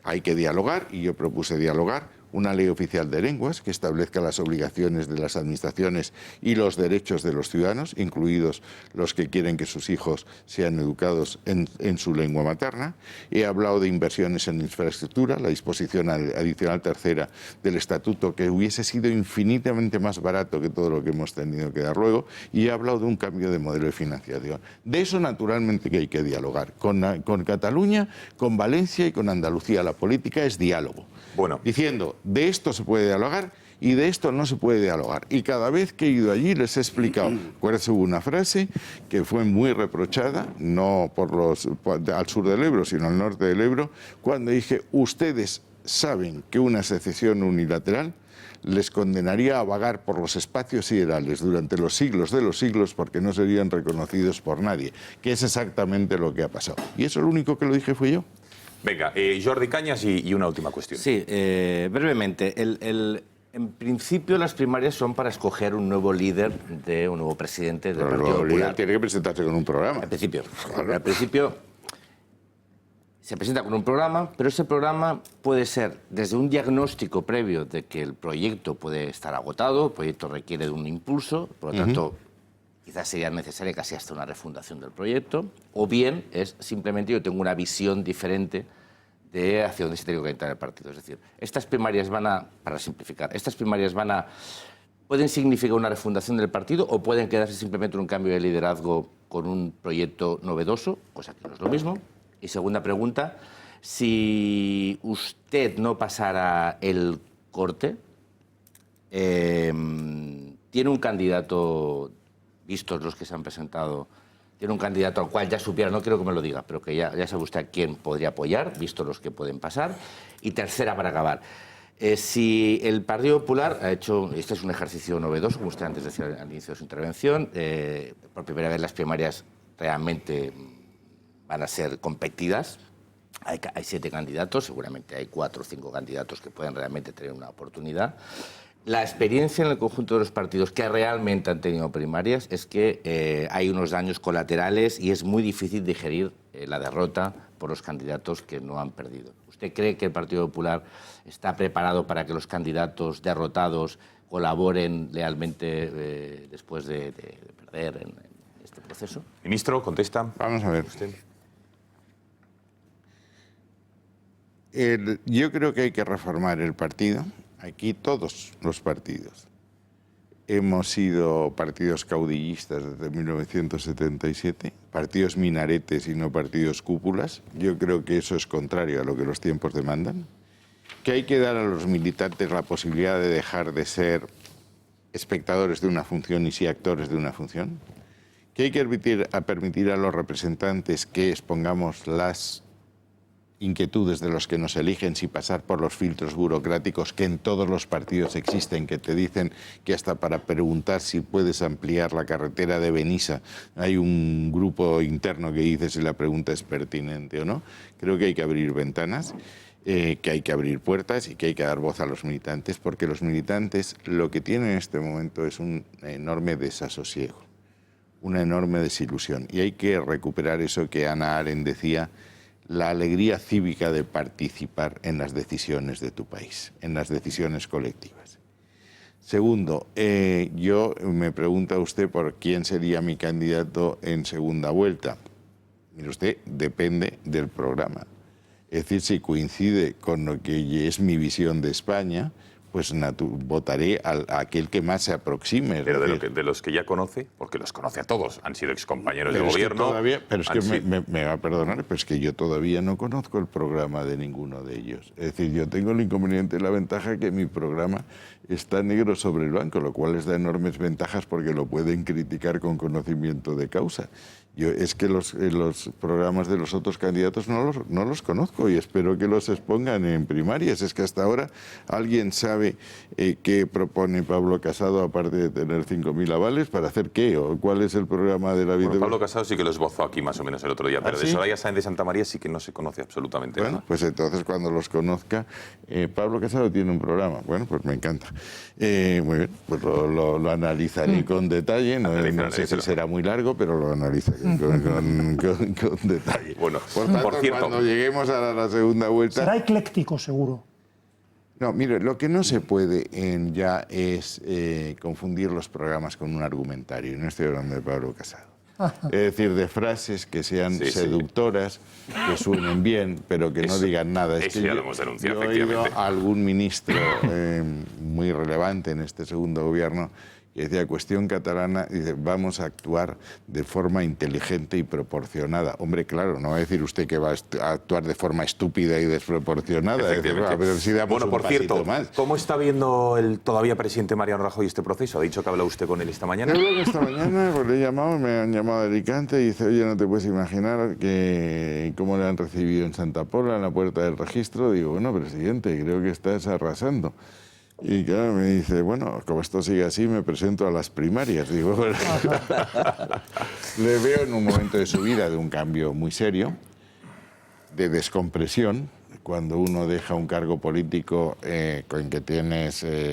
Hay que dialogar y yo propuse dialogar una ley oficial de lenguas que establezca las obligaciones de las administraciones y los derechos de los ciudadanos, incluidos los que quieren que sus hijos sean educados en su lengua materna. He hablado de inversiones en infraestructura, la disposición adicional tercera del Estatuto, que hubiese sido infinitamente más barato que todo lo que hemos tenido que dar luego, y he hablado de un cambio de modelo de financiación. De eso, naturalmente, que hay que dialogar. Con Cataluña, con Valencia y con Andalucía. La política es diálogo. Bueno. Diciendo, de esto se puede dialogar y de esto no se puede dialogar. Y cada vez que he ido allí les he explicado. Acuérdense, hubo una frase que fue muy reprochada, no al sur del Ebro, sino al norte del Ebro, cuando dije, ustedes saben que una secesión unilateral les condenaría a vagar por los espacios siderales durante los siglos de los siglos porque no serían reconocidos por nadie, que es exactamente lo que ha pasado. Y eso lo único que lo dije fui yo. Venga, Jordi Cañas y una última cuestión. Sí, brevemente. En principio las primarias son para escoger un nuevo líder, un nuevo presidente del Partido Popular. Tiene que presentarse con un programa. Al principio. Claro. Al principio se presenta con un programa, pero ese programa puede ser desde un diagnóstico previo de que el proyecto puede estar agotado, el proyecto requiere de un impulso, por lo tanto... Quizás sería necesaria casi hasta una refundación del proyecto, o bien es simplemente yo tengo una visión diferente de hacia dónde se tiene que orientar el partido. Es decir, estas primarias para simplificar, pueden significar una refundación del partido o pueden quedarse simplemente en un cambio de liderazgo con un proyecto novedoso, cosa que no es lo mismo. Y segunda pregunta, si usted no pasara el corte, tiene un candidato... vistos los que se han presentado, tiene un candidato al cual ya supiera, no quiero que me lo diga, pero que ya sabe usted a quién podría apoyar, visto los que pueden pasar. Y tercera, para acabar, si el Partido Popular ha hecho, este es un ejercicio novedoso, como usted antes decía al inicio de su intervención, por primera vez las primarias realmente van a ser competidas. Hay 7 candidatos, seguramente hay 4 o 5 candidatos que pueden realmente tener una oportunidad. La experiencia en el conjunto de los partidos que realmente han tenido primarias es que hay unos daños colaterales y es muy difícil digerir la derrota por los candidatos que no han perdido. ¿Usted cree que el Partido Popular está preparado para que los candidatos derrotados colaboren lealmente después de perder en este proceso? Ministro, contesta. Vamos a ver. Yo creo que hay que reformar el partido. Aquí todos los partidos hemos sido partidos caudillistas desde 1977, partidos minaretes y no partidos cúpulas. Yo creo que eso es contrario a lo que los tiempos demandan. Que hay que dar a los militantes la posibilidad de dejar de ser espectadores de una función y sí actores de una función. Que hay que permitir a los representantes que expongamos las inquietudes de los que nos eligen sin pasar por los filtros burocráticos que en todos los partidos existen, que te dicen que hasta para preguntar si puedes ampliar la carretera de Benissa hay un grupo interno que dice si la pregunta es pertinente o no. Creo que hay que abrir ventanas, que hay que abrir puertas y que hay que dar voz a los militantes, porque los militantes lo que tienen en este momento es un enorme desasosiego, una enorme desilusión, y hay que recuperar eso que Hannah Arendt decía, la alegría cívica de participar en las decisiones de tu país, en las decisiones colectivas. Segundo, yo me pregunta usted por quién sería mi candidato en segunda vuelta. Mire usted, depende del programa. Es decir, si coincide con lo que es mi visión de España, pues votaré a aquel que más se aproxime. Pero de los que ya conoce, porque los conoce a todos, han sido excompañeros de Pero es que gobierno. pero es que me va a perdonar, pero es que yo todavía no conozco el programa de ninguno de ellos. Es decir, yo tengo el inconveniente y la ventaja que mi programa está negro sobre el blanco, lo cual les da enormes ventajas porque lo pueden criticar con conocimiento de causa. Es que los programas de los otros candidatos no los conozco y espero que los expongan en primarias. Es que hasta ahora alguien sabe qué propone Pablo Casado, aparte de tener 5.000 avales, ¿para hacer qué? ¿O cuál es el programa de la vida? Bueno, Pablo Casado sí que lo esbozó aquí más o menos el otro día, pero ¿Ah, de sí? Soraya Sáenz de Santamaría sí que no se conoce absolutamente nada. Pues entonces cuando los conozca, Pablo Casado tiene un programa. Bueno, pues me encanta. Muy bien, pues lo analizaré con detalle. No sé si será muy largo, pero lo analizaré con detalle. Bueno, por tanto, por cierto, cuando lleguemos a la segunda vuelta... Será ecléctico, seguro. No, mire, lo que no se puede ya es confundir los programas con un argumentario. No estoy hablando de Pablo Casado. Es decir, de frases que sean seductoras, que suenen bien, pero que no digan nada. Eso ya lo hemos denunciado, yo he oído efectivamente. a algún ministro muy relevante en este segundo gobierno que decía, cuestión catalana, dice, vamos a actuar de forma inteligente y proporcionada. Hombre, claro, no va a decir usted que va a actuar de forma estúpida y desproporcionada. Efectivamente. Pero sí damos Bueno, un por pasito cierto, más. ¿cómo está viendo el todavía presidente Mariano Rajoy este proceso? ¿Ha dicho que habla usted con él esta mañana? Yo creo que esta mañana pues, le he llamado, me han llamado de Alicante y dice, oye, no te puedes imaginar cómo le han recibido en Santa Pola, en la puerta del registro. Digo, bueno, presidente, creo que estás arrasando. Y claro, me dice, bueno, como esto sigue así, me presento a las primarias. Digo, bueno, le veo en un momento de su vida de un cambio muy serio, de descompresión, cuando uno deja un cargo político con que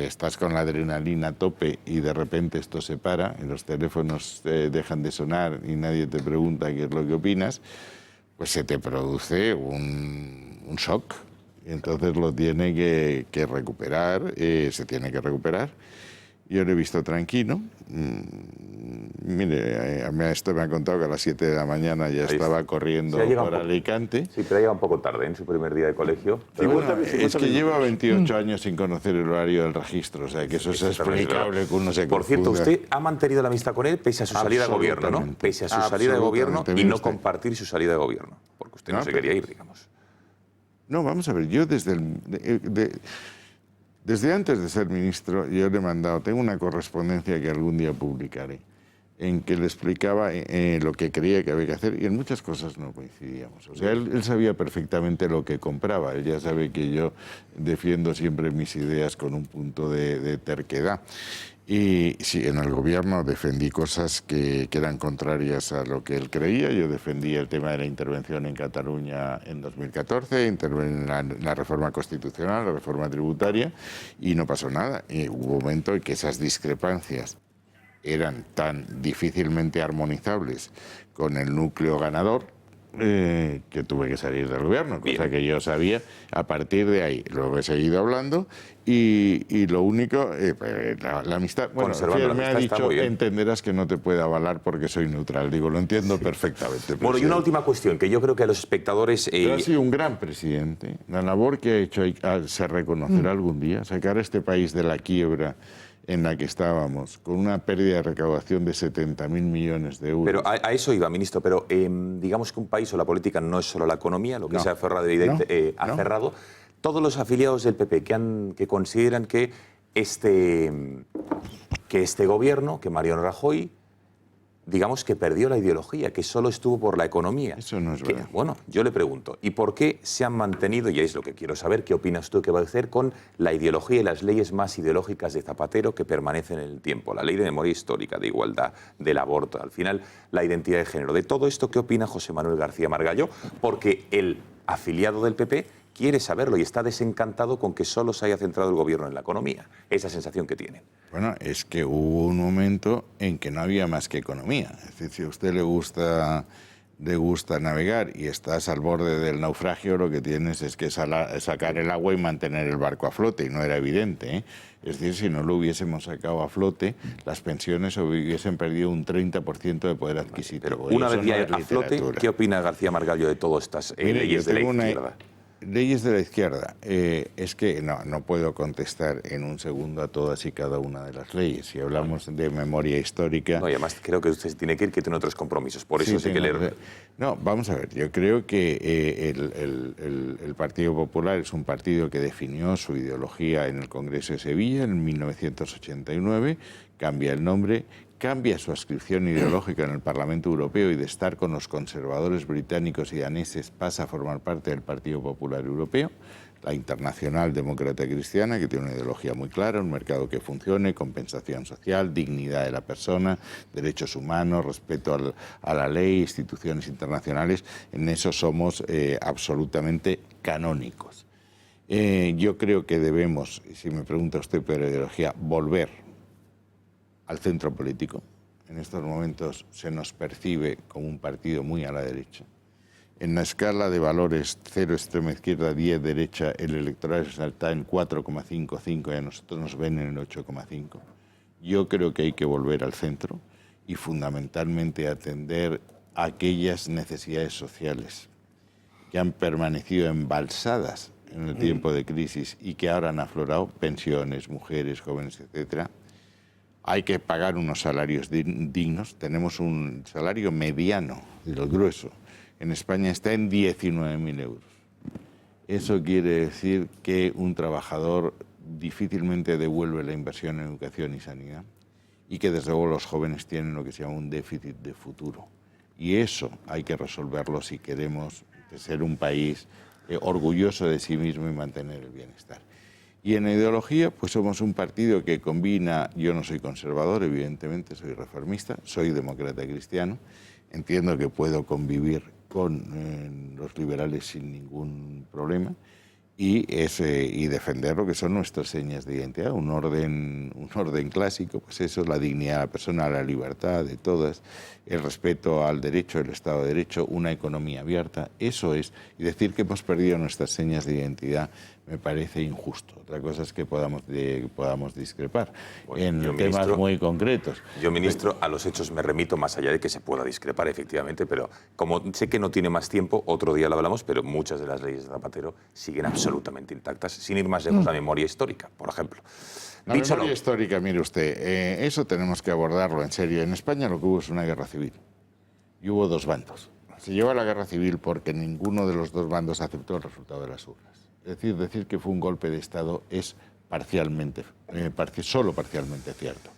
estás con la adrenalina a tope y de repente esto se para, y los teléfonos dejan de sonar y nadie te pregunta qué es lo que opinas, pues se te produce un shock. Entonces lo tiene que recuperar, se tiene que recuperar. Yo lo he visto tranquilo. Mire, esto me ha contado que a las 7 de la mañana ya estaba corriendo por Alicante. Sí, pero llega un poco tarde en su primer día de colegio. Pero bueno, es que lleva 28 años sin conocer el horario del registro, o sea que eso es explicable que uno se confunda. Por cierto, usted ha mantenido la amistad con él pese a su salida de gobierno, ¿no? Pese a su salida de gobierno y no compartir su salida de gobierno, porque usted no se quería ir, digamos. No, vamos a ver, yo desde antes de ser ministro, yo le he mandado, tengo una correspondencia que algún día publicaré, en que le explicaba lo que creía que había que hacer y en muchas cosas no coincidíamos. O sea, él sabía perfectamente lo que compraba, él ya sabe que yo defiendo siempre mis ideas con un punto de terquedad. Y sí, en el gobierno defendí cosas que eran contrarias a lo que él creía. Yo defendí el tema de la intervención en Cataluña en 2014, la reforma constitucional, la reforma tributaria, y no pasó nada. Y hubo un momento en que esas discrepancias eran tan difícilmente armonizables con el núcleo ganador, que tuve que salir del gobierno, cosa que yo sabía. A partir de ahí, luego he seguido hablando y lo único, la amistad, bueno, me ha dicho, entenderás que no te puede avalar porque soy neutral. Digo, lo entiendo perfectamente. Bueno, y una última cuestión, que yo creo que a los espectadores... Pero ha sido un gran presidente. La labor que ha hecho se reconocerá algún día, sacar a este país de la quiebra en la que estábamos, con una pérdida de recaudación de 70.000 millones de euros. Pero a eso iba, ministro, pero digamos que un país o la política no es solo la economía, lo que se ha aferrado, aferrado. Todos los afiliados del PP que consideran que este gobierno, que Mariano Rajoy, digamos que perdió la ideología, que solo estuvo por la economía. Eso no es verdad. Bueno, yo le pregunto, ¿y por qué se han mantenido, y es lo que quiero saber, qué opinas tú que va a hacer con la ideología y las leyes más ideológicas de Zapatero que permanecen en el tiempo? La ley de memoria histórica, de igualdad, del aborto, al final la identidad de género. De todo esto, ¿qué opina José Manuel García Margallo? Porque el afiliado del PP quiere saberlo y está desencantado con que solo se haya centrado el gobierno en la economía. Esa sensación que tienen. Bueno, es que hubo un momento en que no había más que economía. Es decir, si a usted le gusta navegar y estás al borde del naufragio, lo que tienes es que sacar el agua y mantener el barco a flote, y no era evidente, ¿eh? Es decir, si no lo hubiésemos sacado a flote, las pensiones hubiesen perdido un 30% de poder adquisitivo. Pero una vez ya a flote, ¿qué opina García Margallo de todas estas leyes de la izquierda? leyes de la izquierda. Es que no puedo contestar en un segundo a todas y cada una de las leyes. Si hablamos de memoria histórica... No, y además creo que usted tiene que ir, que tiene otros compromisos. Por eso sí que leer... No, vamos a ver. Yo creo que el Partido Popular es un partido que definió su ideología en el Congreso de Sevilla en 1989, cambia el nombre, cambia su adscripción ideológica en el Parlamento Europeo y de estar con los conservadores británicos y daneses pasa a formar parte del Partido Popular Europeo, la Internacional Demócrata Cristiana, que tiene una ideología muy clara, un mercado que funcione, compensación social, dignidad de la persona, derechos humanos, respeto a la ley, instituciones internacionales. En eso somos absolutamente canónicos. Yo creo que debemos, si me pregunta usted por ideología, volver al centro político. En estos momentos se nos percibe como un partido muy a la derecha. En la escala de valores 0 extrema izquierda, 10 derecha, el electorado está en 4,55 y a nosotros nos ven en el 8,5. Yo creo que hay que volver al centro y fundamentalmente atender a aquellas necesidades sociales que han permanecido embalsadas en el tiempo de crisis y que ahora han aflorado, pensiones, mujeres, jóvenes, etcétera. Hay que pagar unos salarios dignos. Tenemos un salario mediano, del grueso. En España está en 19.000 euros. Eso quiere decir que un trabajador difícilmente devuelve la inversión en educación y sanidad y que desde luego los jóvenes tienen lo que se llama un déficit de futuro. Y eso hay que resolverlo si queremos ser un país orgulloso de sí mismo y mantener el bienestar. Y en la ideología, pues somos un partido que combina, yo no soy conservador, evidentemente, soy reformista, soy demócrata cristiano, entiendo que puedo convivir con los liberales sin ningún problema y defender lo que son nuestras señas de identidad, un orden clásico, pues eso, la dignidad de la persona, la libertad de todas, el respeto al derecho, el Estado de Derecho, una economía abierta, eso es, y decir que hemos perdido nuestras señas de identidad me parece injusto. Otra cosa es que podamos discrepar en temas muy concretos. Yo, ministro, a los hechos me remito más allá de que se pueda discrepar, efectivamente, pero como sé que no tiene más tiempo, otro día lo hablamos, pero muchas de las leyes de Zapatero siguen absolutamente intactas, sin ir más lejos, la memoria histórica, por ejemplo. La memoria histórica, mire usted, eso tenemos que abordarlo en serio. En España lo que hubo es una guerra civil y hubo dos bandos. Se llevó a la guerra civil porque ninguno de los dos bandos aceptó el resultado de las urnas. Es decir que fue un golpe de Estado es solo parcialmente cierto.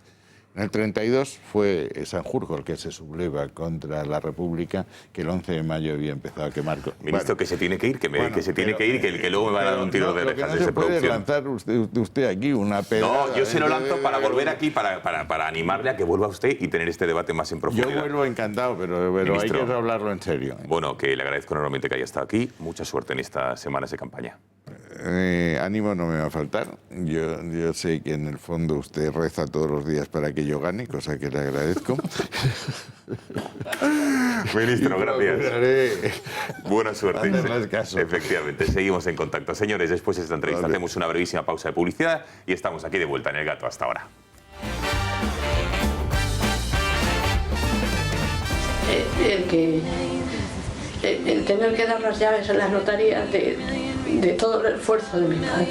En el 32 fue Sanjurjo el que se subleva contra la República, que el 11 de mayo había empezado a quemar... Ministro, que se tiene que ir, que luego me va a dar un tiro de orejas de producción. No puede lanzar usted aquí una pedada... No, yo se lo lanzo para volver aquí, para animarle a que vuelva usted y tener este debate más en profundidad. Yo vuelvo encantado, pero hay que hablarlo en serio. Bueno, que le agradezco enormemente que haya estado aquí. Mucha suerte en estas semanas de campaña. Ánimo no me va a faltar. Yo sé que en el fondo usted reza todos los días para que yo gane, cosa que le agradezco. Ministro, gracias. Buena suerte. Hazme caso. Efectivamente, seguimos en contacto. Señores, después de esta entrevista hacemos una brevísima pausa de publicidad y estamos aquí de vuelta en El Gato. Hasta ahora. El tener que dar las llaves en las notarías de todo el esfuerzo de mis padres.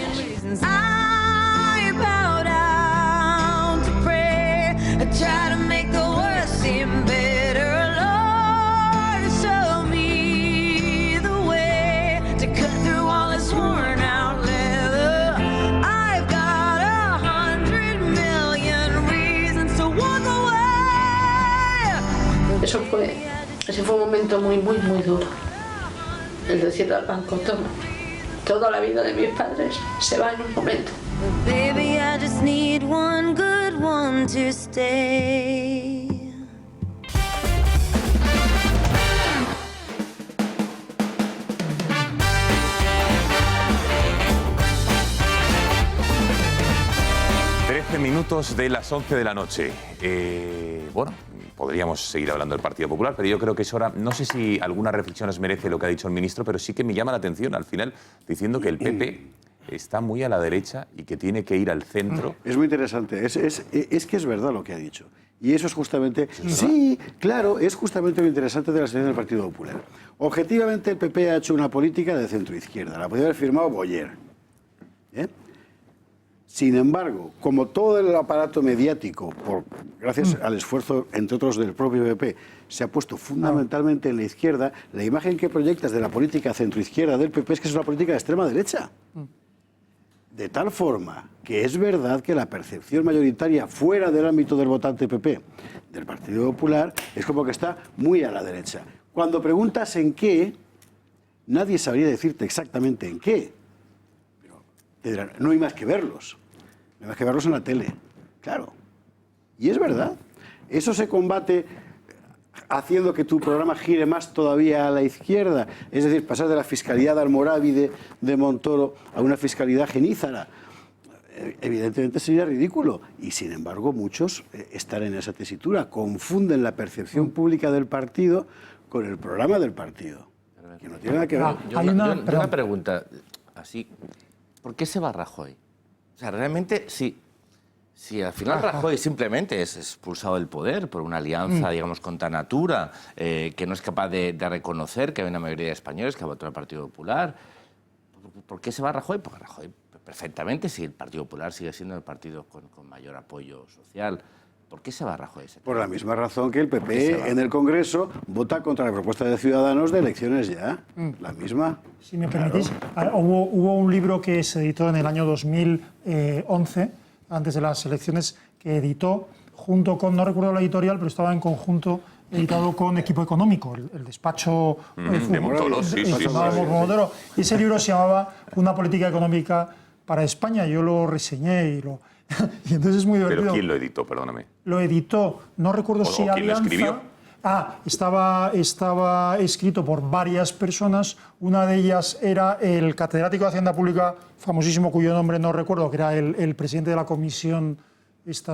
Ese fue un momento muy duro. El decirle al banco, toma, toda la vida de mis padres se va en un momento. Baby, I just need one good one to stay. Minutos de las 11 de la noche. Bueno, podríamos seguir hablando del Partido Popular, pero yo creo que es hora, no sé si alguna reflexión os merece lo que ha dicho el ministro, pero sí que me llama la atención al final diciendo que el PP está muy a la derecha y que tiene que ir al centro. Es muy interesante, es que es verdad lo que ha dicho. Y eso es justamente... Sí, claro, es justamente lo interesante de la situación del Partido Popular. Objetivamente, el PP ha hecho una política de centro-izquierda. La podría haber firmado Boyer. Sin embargo, como todo el aparato mediático, gracias al esfuerzo, entre otros, del propio PP, se ha puesto fundamentalmente en la izquierda, la imagen que proyectas de la política centro-izquierda del PP es que es una política de extrema derecha. De tal forma que es verdad que la percepción mayoritaria fuera del ámbito del votante PP, del Partido Popular, es como que está muy a la derecha. Cuando preguntas en qué, nadie sabría decirte exactamente en qué. Pero te dirán, no hay más que verlos. No hay más que verlos en la tele. Claro. Y es verdad. Eso se combate haciendo que tu programa gire más todavía a la izquierda, es decir, pasar de la fiscalidad almorávide de Montoro a una fiscalidad genízara. Evidentemente sería ridículo y, sin embargo, muchos están en esa tesitura, confunden la percepción pública del partido con el programa del partido, que no tiene nada que ver. Yo una pregunta, así, ¿por qué se va Rajoy? O sea, realmente, si al final Rajoy simplemente es expulsado del poder por una alianza, digamos, con Tanatura, que no es capaz de reconocer que hay una mayoría de españoles que ha votado al Partido Popular, ¿por qué se va Rajoy? Porque Rajoy, perfectamente, si el Partido Popular sigue siendo el partido con mayor apoyo social, ¿por qué se va Rajoy? Por la misma razón que el PP en el Congreso vota contra la propuesta de Ciudadanos de elecciones ya. La misma. Si me permitís, hubo un libro que se editó en el año 2011, antes de las elecciones, que editó junto con, no recuerdo la editorial, pero estaba en conjunto, editado con Equipo Económico, el despacho de Montoro, sí. Montoro. Y ese libro se llamaba Una política económica para España. Yo lo reseñé y entonces es muy divertido. ¿Pero quién lo editó? Perdóname. Lo editó, no recuerdo si ¿Quién lo Alianza... escribió? Estaba escrito por varias personas. Una de ellas era el catedrático de Hacienda Pública, famosísimo, cuyo nombre no recuerdo, que era el presidente de la comisión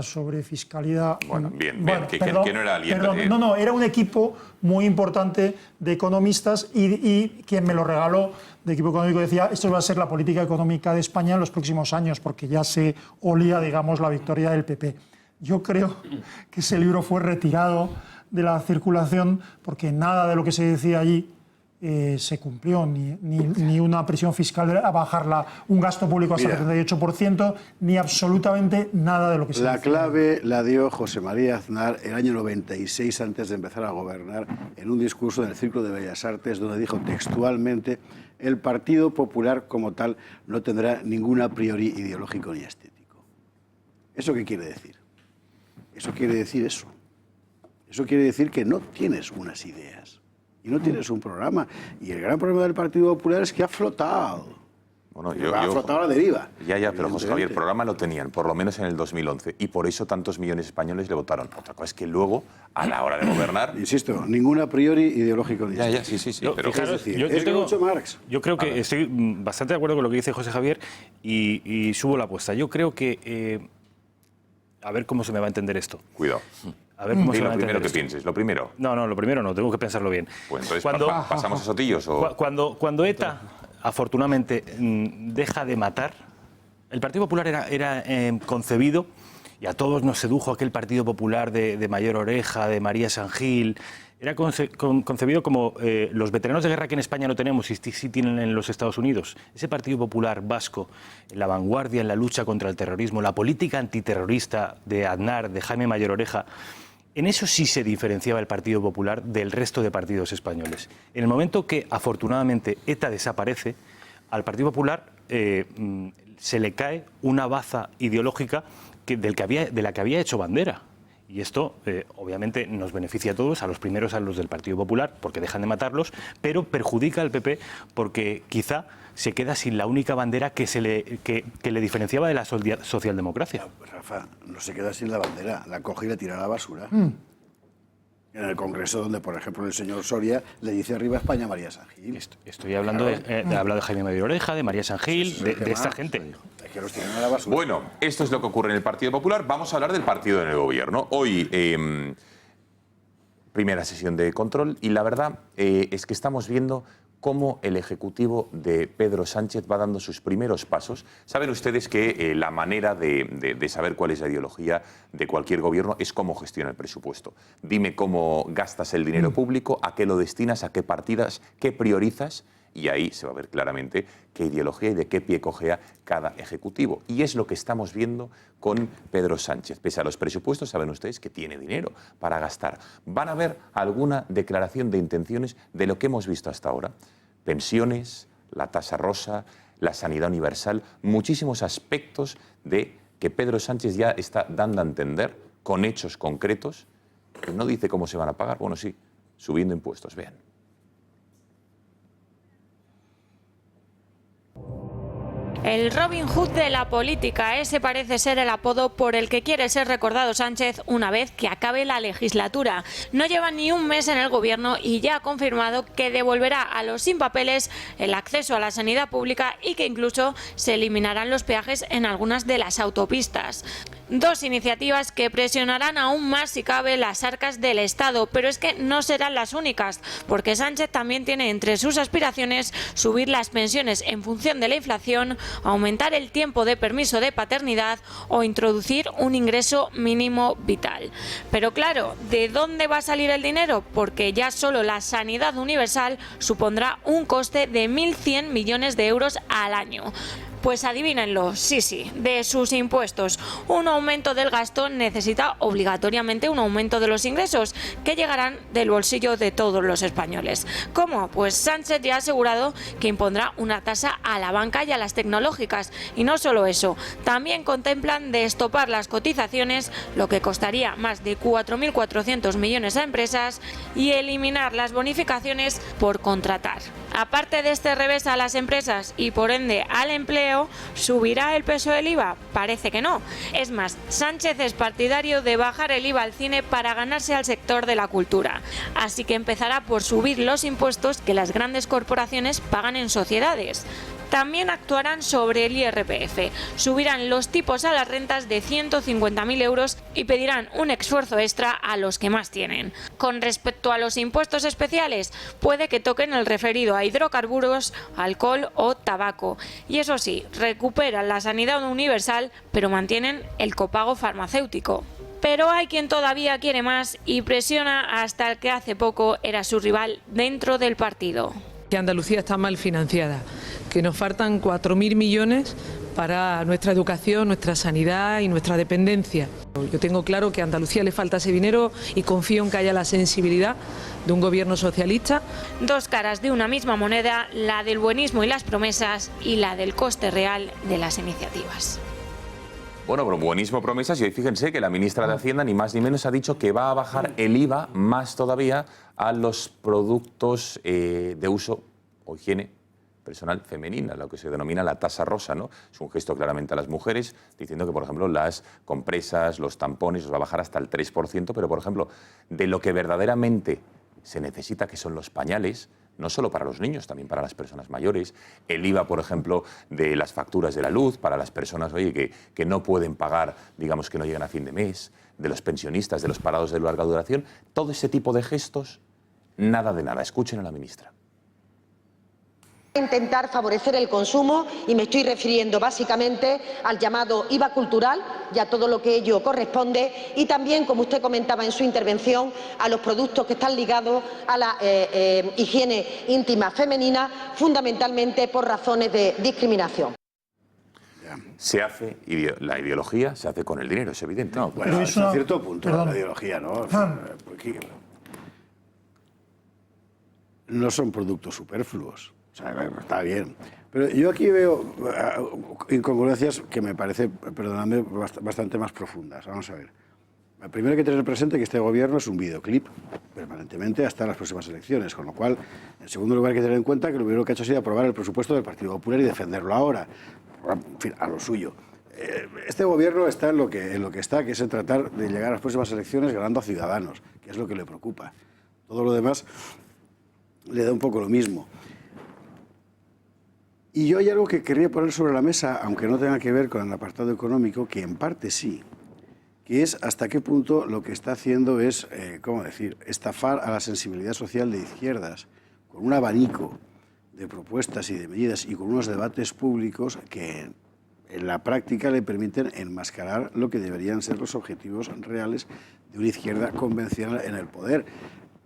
sobre fiscalidad. Bueno, bien, que no era alguien. No, era un equipo muy importante de economistas y quien me lo regaló de Equipo Económico decía, esto va a ser la política económica de España en los próximos años, porque ya se olía, digamos, la victoria del PP. Yo creo que ese libro fue retirado de la circulación porque nada de lo que se decía allí se cumplió, ni una presión fiscal a bajarla, un gasto público hasta el 78%, ni absolutamente nada de lo que se decía. La clave la dio José María Aznar el año 96, antes de empezar a gobernar, en un discurso en el Círculo de Bellas Artes, donde dijo textualmente: el Partido Popular como tal no tendrá ningún a priori ideológico ni estético. ¿Eso qué quiere decir? Eso quiere decir eso. Eso quiere decir que no tienes unas ideas y no tienes un programa. Y el gran problema del Partido Popular es que ha flotado. Bueno, ha flotado a la deriva. Ya, pero José Javier, el programa lo tenían, por lo menos en el 2011, y por eso tantos millones de españoles le votaron. Otra cosa es que luego, a la hora de gobernar... Insisto, ningún a priori ideológico ni sí. Pero fijaros, es decir, mucho Marx. Yo creo que estoy bastante de acuerdo con lo que dice José Javier y subo la apuesta. Yo creo que... a ver cómo se me va a entender esto. Cuidado. A ver cómo se lo va a entender primero que esto. pienses, lo primero. No, lo primero no, tengo que pensarlo bien. Pues entonces, ¿pasamos a Sotillos? O... Cuando ETA, afortunadamente, deja de matar, el Partido Popular era concebido, y a todos nos sedujo aquel Partido Popular de Mayor Oreja, de María San Gil. Era concebido como los veteranos de guerra que en España no tenemos y sí tienen en los Estados Unidos. Ese Partido Popular vasco, en la vanguardia en la lucha contra el terrorismo, la política antiterrorista de Aznar, de Jaime Mayor Oreja, en eso sí se diferenciaba el Partido Popular del resto de partidos españoles. En el momento que, afortunadamente, ETA desaparece, al Partido Popular se le cae una baza ideológica de la que había hecho bandera. Y esto, obviamente, nos beneficia a todos, a los primeros, a los del Partido Popular, porque dejan de matarlos, pero perjudica al PP porque quizá se queda sin la única bandera que le diferenciaba de la socialdemocracia. Rafa, no se queda sin la bandera, la coge y la tira a la basura. En el Congreso, donde, por ejemplo, el señor Soria le dice arriba España a María San Gil. Estoy hablando de Jaime Mayor Oreja, de María San Gil, de esta gente. Es que los tiran a la basura. Bueno, esto es lo que ocurre en el Partido Popular. Vamos a hablar del partido en el gobierno. Hoy, primera sesión de control y la verdad es que estamos viendo cómo el Ejecutivo de Pedro Sánchez va dando sus primeros pasos. Saben ustedes que la manera de saber cuál es la ideología de cualquier gobierno es cómo gestiona el presupuesto. Dime cómo gastas el dinero público, a qué lo destinas, a qué partidas, qué priorizas, y ahí se va a ver claramente qué ideología y de qué pie cojea cada ejecutivo. Y es lo que estamos viendo con Pedro Sánchez. Pese a los presupuestos, saben ustedes que tiene dinero para gastar. ¿Van a ver alguna declaración de intenciones de lo que hemos visto hasta ahora? Pensiones, la tasa rosa, la sanidad universal, muchísimos aspectos de que Pedro Sánchez ya está dando a entender con hechos concretos. Que no dice cómo se van a pagar, bueno, sí, subiendo impuestos, vean. El Robin Hood de la política, ese parece ser el apodo por el que quiere ser recordado Sánchez una vez que acabe la legislatura. No lleva ni un mes en el gobierno y ya ha confirmado que devolverá a los sin papeles el acceso a la sanidad pública y que incluso se eliminarán los peajes en algunas de las autopistas. Dos iniciativas que presionarán aún más si cabe las arcas del Estado, pero es que no serán las únicas, porque Sánchez también tiene entre sus aspiraciones subir las pensiones en función de la inflación, aumentar el tiempo de permiso de paternidad o introducir un ingreso mínimo vital. Pero claro, ¿de dónde va a salir el dinero? Porque ya solo la sanidad universal supondrá un coste de 1.100 millones de euros al año. Pues adivínenlo, sí, de sus impuestos. Un aumento del gasto necesita obligatoriamente un aumento de los ingresos, que llegarán del bolsillo de todos los españoles. ¿Cómo? Pues Sánchez ya ha asegurado que impondrá una tasa a la banca y a las tecnológicas. Y no solo eso, también contemplan de estopar las cotizaciones, lo que costaría más de 4.400 millones a empresas, y eliminar las bonificaciones por contratar. Aparte de este revés a las empresas y por ende al empleo, ¿subirá el peso del IVA? Parece que no. Es más, Sánchez es partidario de bajar el IVA al cine para ganarse al sector de la cultura. Así que empezará por subir los impuestos que las grandes corporaciones pagan en sociedades. También actuarán sobre el IRPF, subirán los tipos a las rentas de 150.000 euros y pedirán un esfuerzo extra a los que más tienen. Con respecto a los impuestos especiales, puede que toquen el referido a hidrocarburos, alcohol o tabaco. Y eso sí, recuperan la sanidad universal, pero mantienen el copago farmacéutico. Pero hay quien todavía quiere más y presiona hasta el que hace poco era su rival dentro del partido. Que Andalucía está mal financiada, que nos faltan 4.000 millones para nuestra educación, nuestra sanidad y nuestra dependencia. Yo tengo claro que a Andalucía le falta ese dinero y confío en que haya la sensibilidad de un gobierno socialista. Dos caras de una misma moneda, la del buenismo y las promesas y la del coste real de las iniciativas. Bueno, pero buenísimo promesas y hoy fíjense que la ministra de Hacienda ni más ni menos ha dicho que va a bajar el IVA más todavía a los productos de uso o higiene personal femenina, lo que se denomina la tasa rosa, ¿no? Es un gesto claramente a las mujeres, diciendo que, por ejemplo, las compresas, los tampones, los va a bajar hasta el 3%, pero, por ejemplo, de lo que verdaderamente se necesita, que son los pañales, no solo para los niños, también para las personas mayores. El IVA, por ejemplo, de las facturas de la luz para las personas que no pueden pagar, digamos que no llegan a fin de mes, de los pensionistas, de los parados de larga duración. Todo ese tipo de gestos, nada de nada. Escuchen a la ministra. Intentar favorecer el consumo y me estoy refiriendo básicamente al llamado IVA cultural y a todo lo que ello corresponde y también, como usted comentaba en su intervención, a los productos que están ligados a la higiene íntima femenina, fundamentalmente por razones de discriminación. Se hace, la ideología se hace con el dinero, es evidente. No, bueno, hasta cierto punto la ideología, ¿no? Porque no son productos superfluos. O sea, está bien. Pero yo aquí veo incongruencias que me parece, perdonadme, bastante más profundas. Vamos a ver. Primero hay que tener presente que este gobierno es un videoclip permanentemente hasta las próximas elecciones, con lo cual, en segundo lugar, hay que tener en cuenta que lo primero que ha hecho ha sido aprobar el presupuesto del Partido Popular y defenderlo ahora, en fin, a lo suyo. Este gobierno está en lo que está, que es en tratar de llegar a las próximas elecciones ganando a Ciudadanos, que es lo que le preocupa. Todo lo demás le da un poco lo mismo. Y yo hay algo que querría poner sobre la mesa, aunque no tenga que ver con el apartado económico, que en parte sí, que es hasta qué punto lo que está haciendo es, ¿cómo decir?, estafar a la sensibilidad social de izquierdas, con un abanico de propuestas y de medidas y con unos debates públicos que en la práctica le permiten enmascarar lo que deberían ser los objetivos reales de una izquierda convencional en el poder.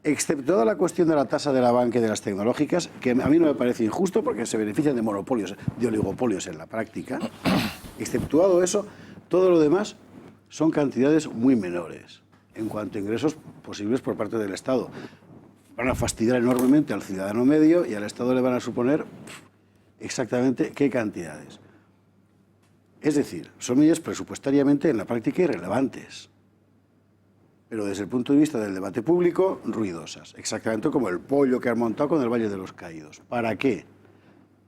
Exceptuada la cuestión de la tasa de la banca y de las tecnológicas, que a mí no me parece injusto porque se benefician de monopolios, de oligopolios en la práctica, exceptuado eso, todo lo demás son cantidades muy menores en cuanto a ingresos posibles por parte del Estado. Van a fastidiar enormemente al ciudadano medio y al Estado le van a suponer exactamente qué cantidades. Es decir, son medidas presupuestariamente en la práctica irrelevantes, pero desde el punto de vista del debate público, ruidosas. Exactamente como el pollo que han montado con el Valle de los Caídos. ¿Para qué?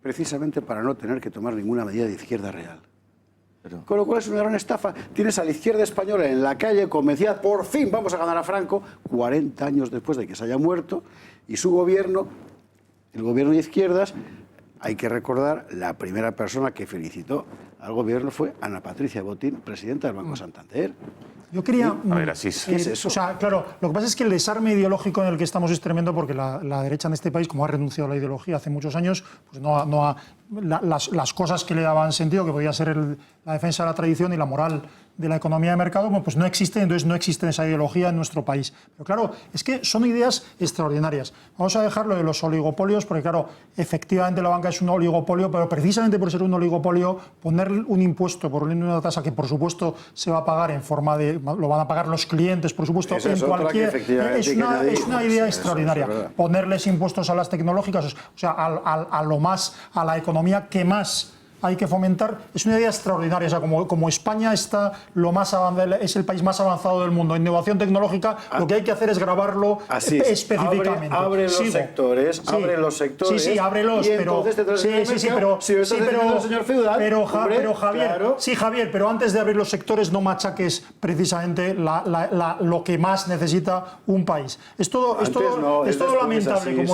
Precisamente para no tener que tomar ninguna medida de izquierda real. Con lo cual es una gran estafa. Tienes a la izquierda española en la calle convencida, por fin vamos a ganar a Franco, 40 años después de que se haya muerto, y su gobierno, el gobierno de izquierdas, hay que recordar, la primera persona que felicitó al gobierno fue Ana Patricia Botín, presidenta del Banco Santander. Yo quería... A ver, así es. ¿Qué es eso? O sea, claro, lo que pasa es que el desarme ideológico en el que estamos es tremendo porque la derecha en este país, como ha renunciado a la ideología hace muchos años, pues las cosas que le daban sentido, que podía ser la defensa de la tradición y la moral de la economía de mercado, pues no existen, entonces no existe esa ideología en nuestro país. Pero claro, es que son ideas extraordinarias. Vamos a dejar lo de los oligopolios, porque claro, efectivamente la banca es un oligopolio, pero precisamente por ser un oligopolio, poner un impuesto, poner una tasa que por supuesto se va a pagar en forma de, lo van a pagar los clientes, por supuesto, en cualquier... Es una idea extraordinaria. Ponerles impuestos a las tecnológicas, o sea, a la economía que más hay que fomentar, es una idea extraordinaria. O sea, como España está es el país más avanzado del mundo en innovación tecnológica, lo que hay que hacer es grabarlo específicamente. Abre los sectores, abre los sectores. Sí, ábrelos, pero Javier, pero antes de abrir los sectores no machaques precisamente lo que más necesita un país. Es todo lamentable,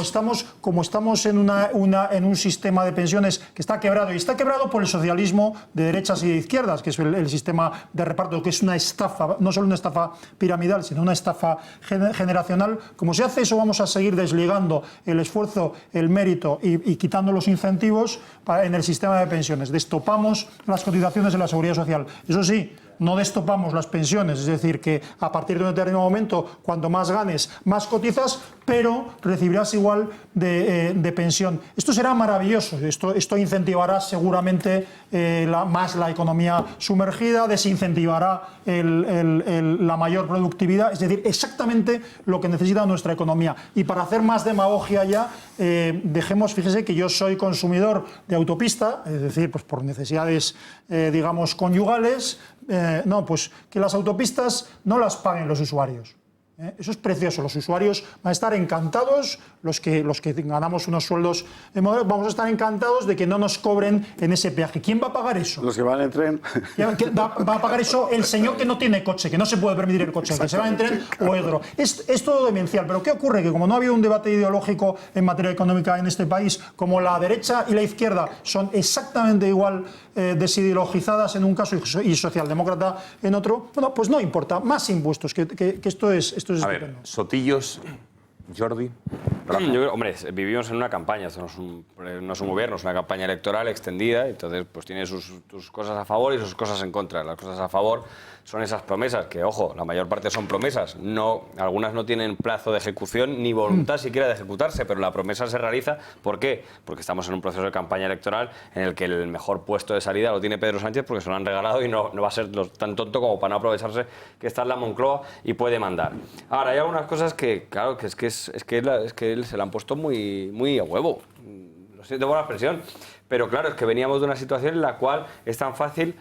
como estamos en un sistema de pensiones que está quebrado, y está quebrado por el socialismo de derechas y de izquierdas, que es el sistema de reparto, que es una estafa, no solo una estafa piramidal, sino una estafa generacional. Como se hace eso, vamos a seguir desligando el esfuerzo, el mérito y quitando los incentivos en el sistema de pensiones. Destopamos las cotizaciones de la Seguridad Social. Eso sí, no destopamos las pensiones, es decir, que a partir de un determinado momento, cuanto más ganes, más cotizas, pero recibirás igual de pensión. Esto será maravilloso, esto incentivará seguramente más la economía sumergida, desincentivará la mayor productividad, es decir, exactamente lo que necesita nuestra economía. Y para hacer más demagogia ya, fíjese que yo soy consumidor de autopista, es decir, pues por necesidades, digamos, conyugales. Pues que las autopistas no las paguen los usuarios. Eso es precioso. Los usuarios van a estar encantados, los que ganamos unos sueldos moderados, vamos a estar encantados de que no nos cobren en ese peaje. ¿Quién va a pagar eso? Los que van en tren. Va a pagar eso el señor que no tiene coche, que no se puede permitir el coche, que se va en tren o Edro. Es todo demencial. Pero ¿qué ocurre? Que como no ha habido un debate ideológico en materia económica en este país, como la derecha y la izquierda son exactamente igual desideologizadas en un caso y socialdemócrata en otro, bueno, pues no importa. Más impuestos, que esto es estupendo. A ver, Sotillos, Jordi. Hombre, vivimos en una campaña, esto no es un gobierno, es una campaña electoral extendida, entonces pues tiene sus cosas a favor y sus cosas en contra. Las cosas a favor son esas promesas, que ojo, la mayor parte son promesas, algunas no tienen plazo de ejecución ni voluntad siquiera de ejecutarse, pero la promesa se realiza. ¿Por qué? Porque estamos en un proceso de campaña electoral en el que el mejor puesto de salida lo tiene Pedro Sánchez porque se lo han regalado y no va a ser tan tonto como para no aprovecharse que está en la Moncloa y puede mandar. Ahora, hay algunas cosas que, claro, que él se la han puesto muy a huevo. Lo siento por la expresión. Pero claro, es que veníamos de una situación en la cual es tan fácil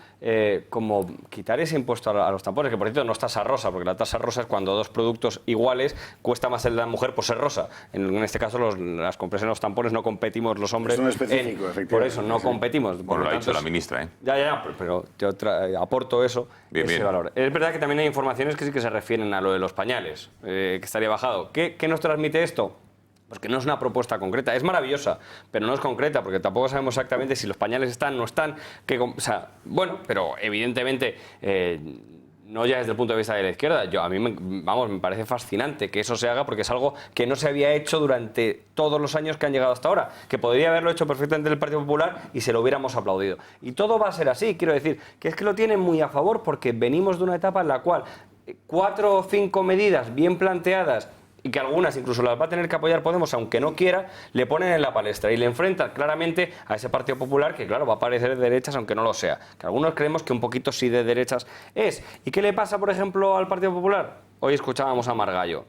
como quitar ese impuesto a los tampones, que por cierto no es tasa rosa, porque la tasa rosa es cuando dos productos iguales cuesta más el de la mujer por ser rosa. En este caso, las compresas en los tampones no competimos los hombres. Es un específico, efectivamente. Por eso no competimos. Bueno, lo ha dicho la ministra, ¿eh? Ya, pero yo aporto eso, ese valor. Es verdad que también hay informaciones que sí que se refieren a lo de los pañales, que estaría bajado. ¿Qué nos transmite esto? Pues que no es una propuesta concreta, es maravillosa, pero no es concreta, porque tampoco sabemos exactamente si los pañales están o no están. Bueno, pero evidentemente No ya desde el punto de vista de la izquierda. A mí me parece fascinante que eso se haga porque es algo que no se había hecho durante todos los años que han llegado hasta ahora, que podría haberlo hecho perfectamente el Partido Popular y se lo hubiéramos aplaudido. Y todo va a ser así, quiero decir, que es que lo tienen muy a favor porque venimos de una etapa en la cual 4 o 5 medidas bien planteadas y que algunas incluso las va a tener que apoyar Podemos, aunque no quiera, le ponen en la palestra y le enfrentan claramente a ese Partido Popular que, claro, va a parecer de derechas aunque no lo sea. Que algunos creemos que un poquito sí de derechas es. ¿Y qué le pasa, por ejemplo, al Partido Popular? Hoy escuchábamos a Margallo.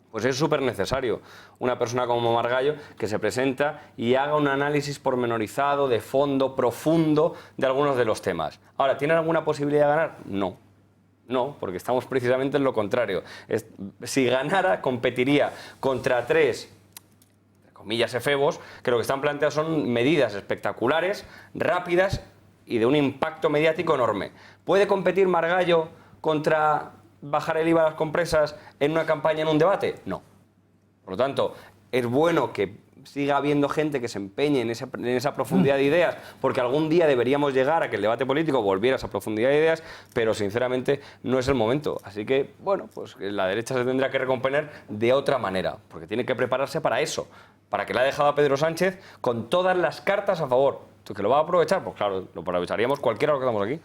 Pues es súper necesario una persona como Margallo que se presenta y haga un análisis pormenorizado, de fondo, profundo, de algunos de los temas. Ahora, ¿tiene alguna posibilidad de ganar? No. No, porque estamos precisamente en lo contrario. Si ganara, competiría contra 3, entre comillas, efebos, que lo que están planteados son medidas espectaculares, rápidas y de un impacto mediático enorme. ¿Puede competir Margallo contra bajar el IVA a las compresas en una campaña, en un debate? No. Por lo tanto, es bueno que siga habiendo gente que se empeñe en esa profundidad de ideas, porque algún día deberíamos llegar a que el debate político volviera a esa profundidad de ideas, pero sinceramente no es el momento. Así que, bueno, pues la derecha se tendrá que recomponer de otra manera, porque tiene que prepararse para eso, para que le ha dejado a Pedro Sánchez con todas las cartas a favor. ¿Que lo va a aprovechar? Pues claro, lo aprovecharíamos cualquiera de los que estamos aquí.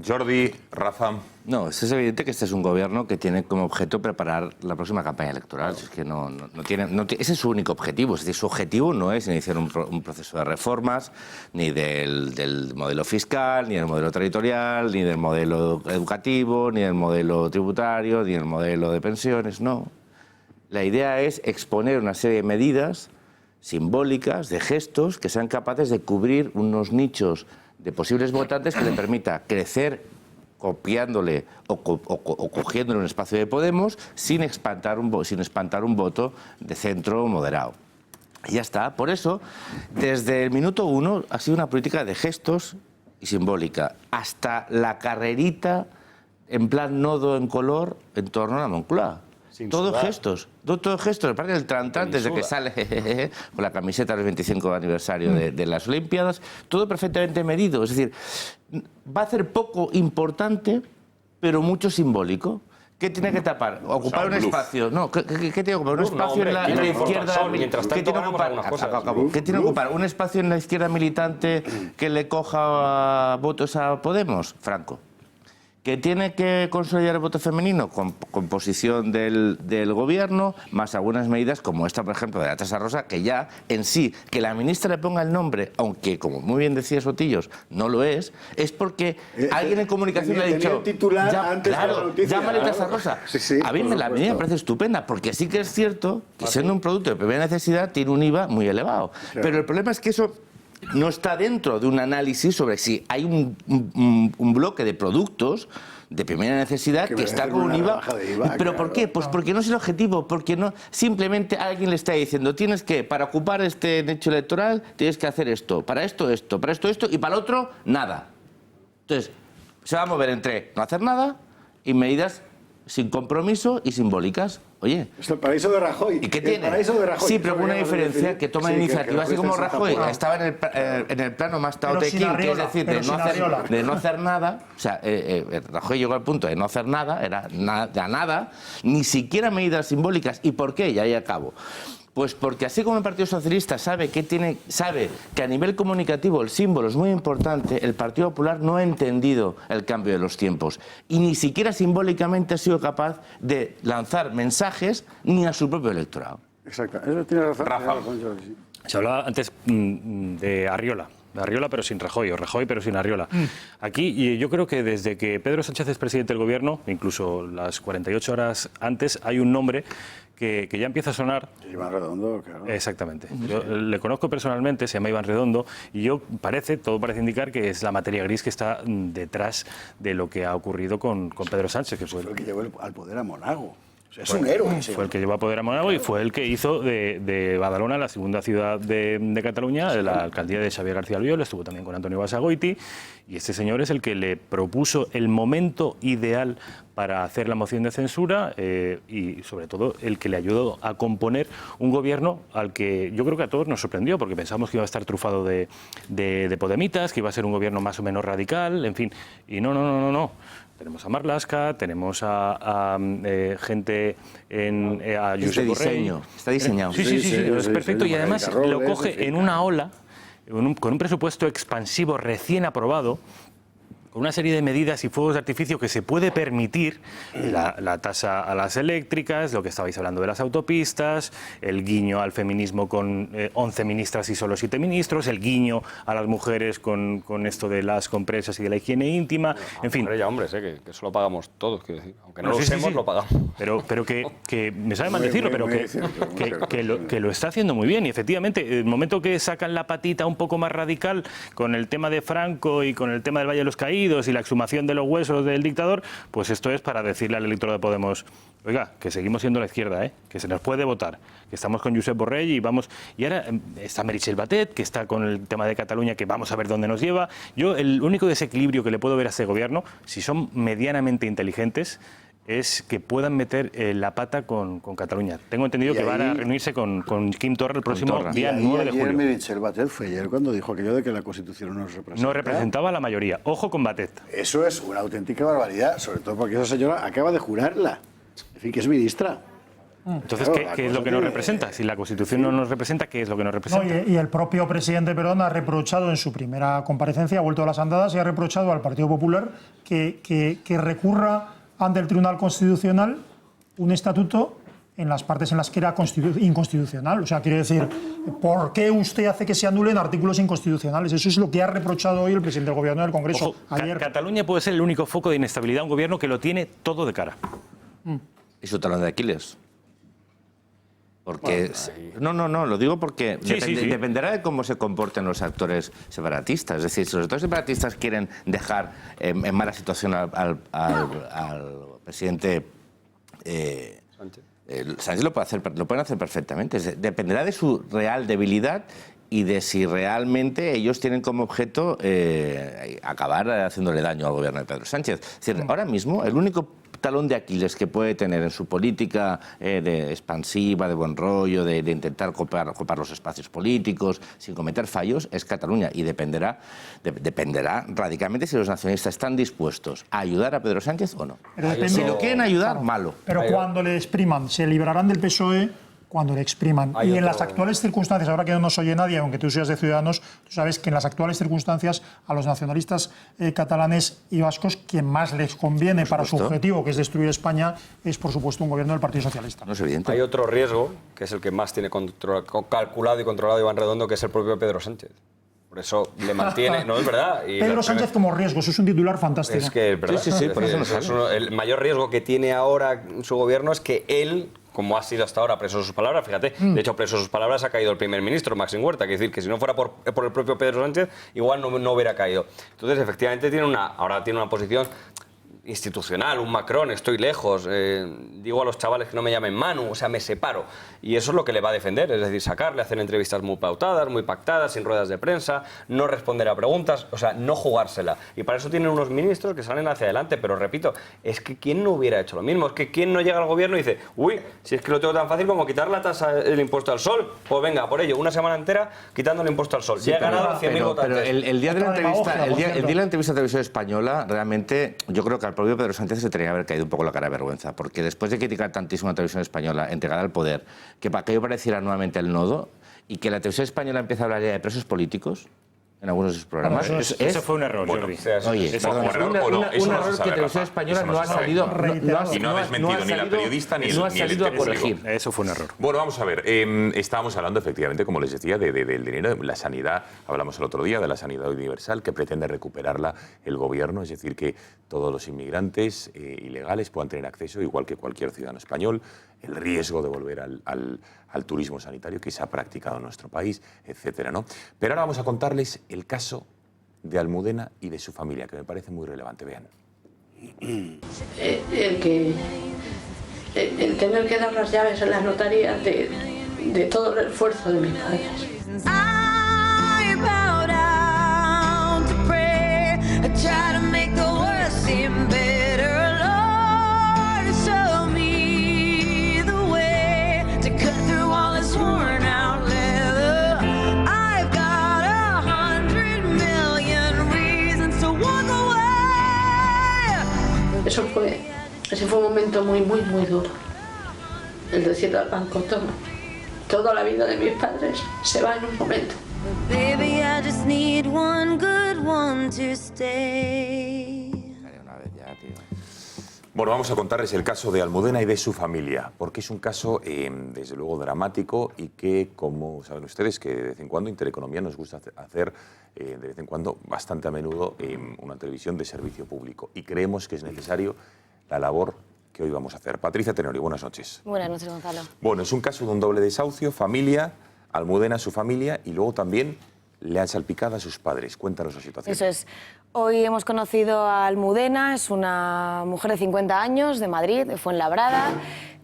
Jordi, Rafa. No, es evidente que este es un gobierno que tiene como objeto preparar la próxima campaña electoral. Es que no tiene, ese es su único objetivo. Es decir, su objetivo no es iniciar un proceso de reformas, ni del modelo fiscal, ni del modelo territorial, ni del modelo educativo, ni del modelo tributario, ni del modelo de pensiones. No. La idea es exponer una serie de medidas simbólicas, de gestos, que sean capaces de cubrir unos nichos de posibles votantes que le permita crecer copiándole o cogiéndole un espacio de Podemos sin espantar un voto de centro moderado. Y ya está. Por eso, desde el minuto 1 ha sido una política de gestos y simbólica, hasta la carrerita en plan nodo en color en torno a la Moncloa. Todo gestos, el parque del Trantán, desde que sale con la camiseta del 25 aniversario de las Olimpiadas, todo perfectamente medido. Es decir, va a ser poco importante, pero mucho simbólico. ¿Qué tiene que tapar? Ocupar un espacio. No, ¿qué tiene que ocupar? Un espacio en la izquierda. ¿Qué tiene que ocupar? ¿Un espacio en la izquierda militante que le coja votos a Podemos? Franco. ¿Que tiene que consolidar el voto femenino? Con composición del gobierno, más algunas medidas como esta, por ejemplo, de la tasa rosa, que ya en sí, que la ministra le ponga el nombre, aunque, como muy bien decía Sotillos, no lo es porque alguien en comunicación le ha dicho, llámale tasa rosa. A mí la medida me parece estupenda, porque sí que es cierto que siendo un producto de primera necesidad tiene un IVA muy elevado. Pero el problema es que eso no está dentro de un análisis sobre si hay un bloque de productos de primera necesidad que está con un IVA. ¿Pero por qué? Pues porque no es el objetivo, porque no simplemente alguien le está diciendo tienes que, para ocupar este nicho electoral, tienes que hacer esto, para esto, y para el otro, nada. Entonces, se va a mover entre no hacer nada y medidas sin compromiso y simbólicas. Oye. Es el paraíso de Rajoy. ¿Y qué tiene? Sí, pero con una diferencia que toma iniciativa. Así como Rajoy estaba en el plano más taotequín, que es decir, de no hacer nada. O sea, Rajoy llegó al punto de no hacer nada, era nada, ni siquiera medidas simbólicas. ¿Y por qué? Y ahí acabo. Pues porque así como el Partido Socialista sabe que a nivel comunicativo el símbolo es muy importante, el Partido Popular no ha entendido el cambio de los tiempos y ni siquiera simbólicamente ha sido capaz de lanzar mensajes ni a su propio electorado. Exacto, eso tiene razón. Rafa. Se hablaba antes de Arriola pero sin Rajoy, o Rajoy pero sin Arriola. Aquí yo creo que desde que Pedro Sánchez es presidente del Gobierno, incluso las 48 horas antes, hay un nombre que ya empieza a sonar. Iván Redondo, claro. Exactamente. Yo le conozco personalmente, se llama Iván Redondo, y todo parece indicar que es la materia gris que está detrás de lo que ha ocurrido con Pedro Sánchez. Que fue el que llevó al poder a Monago. O sea, es un héroe. Fue el que llevó a poder a Monago y fue el que hizo de Badalona la segunda ciudad de Cataluña, la alcaldía de Xavier García Albiol, estuvo también con Antonio Basagoiti, y este señor es el que le propuso el momento ideal para hacer la moción de censura y, sobre todo, el que le ayudó a componer un gobierno al que yo creo que a todos nos sorprendió, porque pensamos que iba a estar trufado de podemitas, que iba a ser un gobierno más o menos radical, en fin. Y no. Tenemos a Marlaska, tenemos a gente a Josep Borrell. Está diseñado. Sí, es perfecto y además lo coge en una ola, con un presupuesto expansivo recién aprobado, con una serie de medidas y fuegos de artificio que se puede permitir, la tasa a las eléctricas, lo que estabais hablando de las autopistas, el guiño al feminismo con 11 ministras y solo 7 ministros, el guiño a las mujeres con esto de las compresas y de la higiene íntima, en fin. Ya, hombres, que eso lo pagamos todos, quiero decir, aunque no lo usemos, lo pagamos. Pero que me sabe mal decirlo, pero que lo está haciendo muy bien y efectivamente, el momento que sacan la patita un poco más radical con el tema de Franco y con el tema del Valle de los Caídos y la exhumación de los huesos del dictador, pues esto es para decirle al electorado de Podemos, oiga, que seguimos siendo la izquierda, que se nos puede votar, que estamos con Josep Borrell y vamos... Y ahora está Meritxell Batet, que está con el tema de Cataluña, que vamos a ver dónde nos lleva. Yo, el único desequilibrio que le puedo ver a este gobierno, si son medianamente inteligentes, es que puedan meter la pata con Cataluña. Tengo entendido que van a reunirse con Quim Torra el próximo día 9 de julio. Ayer Meritxell Batet fue ayer cuando dijo aquello de que la Constitución no nos representa. No representaba a la mayoría. Ojo con Batet. Eso es una auténtica barbaridad, sobre todo porque esa señora acaba de jurarla. En fin, que es ministra. Entonces, ¿qué es lo que nos representa? Si la Constitución no nos representa, ¿qué es lo que nos representa? No, y el propio presidente Perón ha reprochado en su primera comparecencia, ha vuelto a las andadas y ha reprochado al Partido Popular que recurra ante el Tribunal Constitucional un estatuto en las partes en las que era inconstitucional. O sea, quiere decir, ¿por qué usted hace que se anulen artículos inconstitucionales? Eso es lo que ha reprochado hoy el presidente del Gobierno del Congreso. Ojo, Cataluña puede ser el único foco de inestabilidad, un gobierno que lo tiene todo de cara. ¿Y su talón de Aquiles? Porque... Bueno, no, lo digo porque dependerá de cómo se comporten los actores separatistas. Es decir, si los actores separatistas quieren dejar en mala situación al presidente Sánchez, lo pueden hacer perfectamente. Dependerá de su real debilidad y de si realmente ellos tienen como objeto acabar haciéndole daño al gobierno de Pedro Sánchez. Es decir, ahora mismo el único talón de Aquiles que puede tener en su política expansiva, de buen rollo, de intentar copar los espacios políticos sin cometer fallos, es Cataluña. Y dependerá radicalmente si los nacionalistas están dispuestos a ayudar a Pedro Sánchez o no. Si lo quieren ayudar, malo. Pero cuando le expriman, se librarán del PSOE cuando le expriman. Y en las actuales circunstancias, ahora que no nos oye nadie, aunque tú seas de Ciudadanos, tú sabes que en las actuales circunstancias a los nacionalistas catalanes y vascos, quien más les conviene para su objetivo, que es destruir España, es por supuesto un gobierno del Partido Socialista. No es evidente. Hay otro riesgo, que es el que más tiene calculado y controlado Iván Redondo, que es el propio Pedro Sánchez. Por eso le mantiene, no es verdad. Y Pedro Sánchez como riesgo, eso es un titular fantástico. Es que es verdad. Sí, por eso el mayor riesgo que tiene ahora su gobierno es que él, como ha sido hasta ahora preso de sus palabras, fíjate, de hecho preso de sus palabras ha caído el primer ministro, Maxim Huerta, que decir que si no fuera por el propio Pedro Sánchez, igual no hubiera caído. Entonces, efectivamente, ahora tiene una posición institucional, un Macron, estoy lejos, digo a los chavales que no me llamen Manu, o sea, me separo. Y eso es lo que le va a defender, es decir, sacarle, hacer entrevistas muy pautadas, muy pactadas, sin ruedas de prensa, no responder a preguntas, o sea, no jugársela. Y para eso tienen unos ministros que salen hacia adelante, pero repito, es que ¿quién no hubiera hecho lo mismo? Es que ¿quién no llega al gobierno y dice, uy, si es que lo tengo tan fácil como quitar la tasa del impuesto al sol? Pues venga, por ello, una semana entera quitando el impuesto al sol. Sí, ya he ganado 100.000 votantes. Pero el día de la entrevista, el día de la entrevista a Televisión Española, realmente, yo creo que al propio Pedro Sánchez se tenía que haber caído un poco la cara de vergüenza, porque después de criticar tantísimo a la Televisión Española, entregada al poder, que para aquello pareciera nuevamente el nodo, y que la Televisión Española empieza a hablar ya de presos políticos en algunos de sus programas. Bueno, eso fue un error, Jordi. Oye, perdón, un error que Televisión Española no ha salido y no ha desmentido ni la periodista ni el a corregir. Eso fue un error. Bueno, vamos a ver. Estábamos hablando, efectivamente, como les decía, del dinero, de la sanidad. Hablamos el otro día de la sanidad universal, que pretende recuperarla el gobierno, es decir, que todos los inmigrantes ilegales puedan tener acceso, igual que cualquier ciudadano español, el riesgo de volver al turismo sanitario que se ha practicado en nuestro país, etcétera, ¿no? Pero ahora vamos a contarles el caso de Almudena y de su familia, que me parece muy relevante. Vean. El tener que dar las llaves en las notarías de todo el esfuerzo de mis padres. Ese fue un momento muy duro. El decirle al banco, toma, toda la vida de mis padres se va en un momento. Baby, I just need one good one to stay. Bueno, vamos a contarles el caso de Almudena y de su familia, porque es un caso, desde luego, dramático y que, como saben ustedes, que de vez en cuando Intereconomía nos gusta hacer, de vez en cuando, bastante a menudo, una televisión de servicio público. Y creemos que es necesario la labor que hoy vamos a hacer. Patricia Tenorio, buenas noches. Buenas noches, Gonzalo. Bueno, es un caso de un doble desahucio, familia, Almudena, su familia, y luego también le han salpicado a sus padres. Cuéntanos la situación. Eso es. Hoy hemos conocido a Almudena, es una mujer de 50 años, de Madrid, de Fuenlabrada,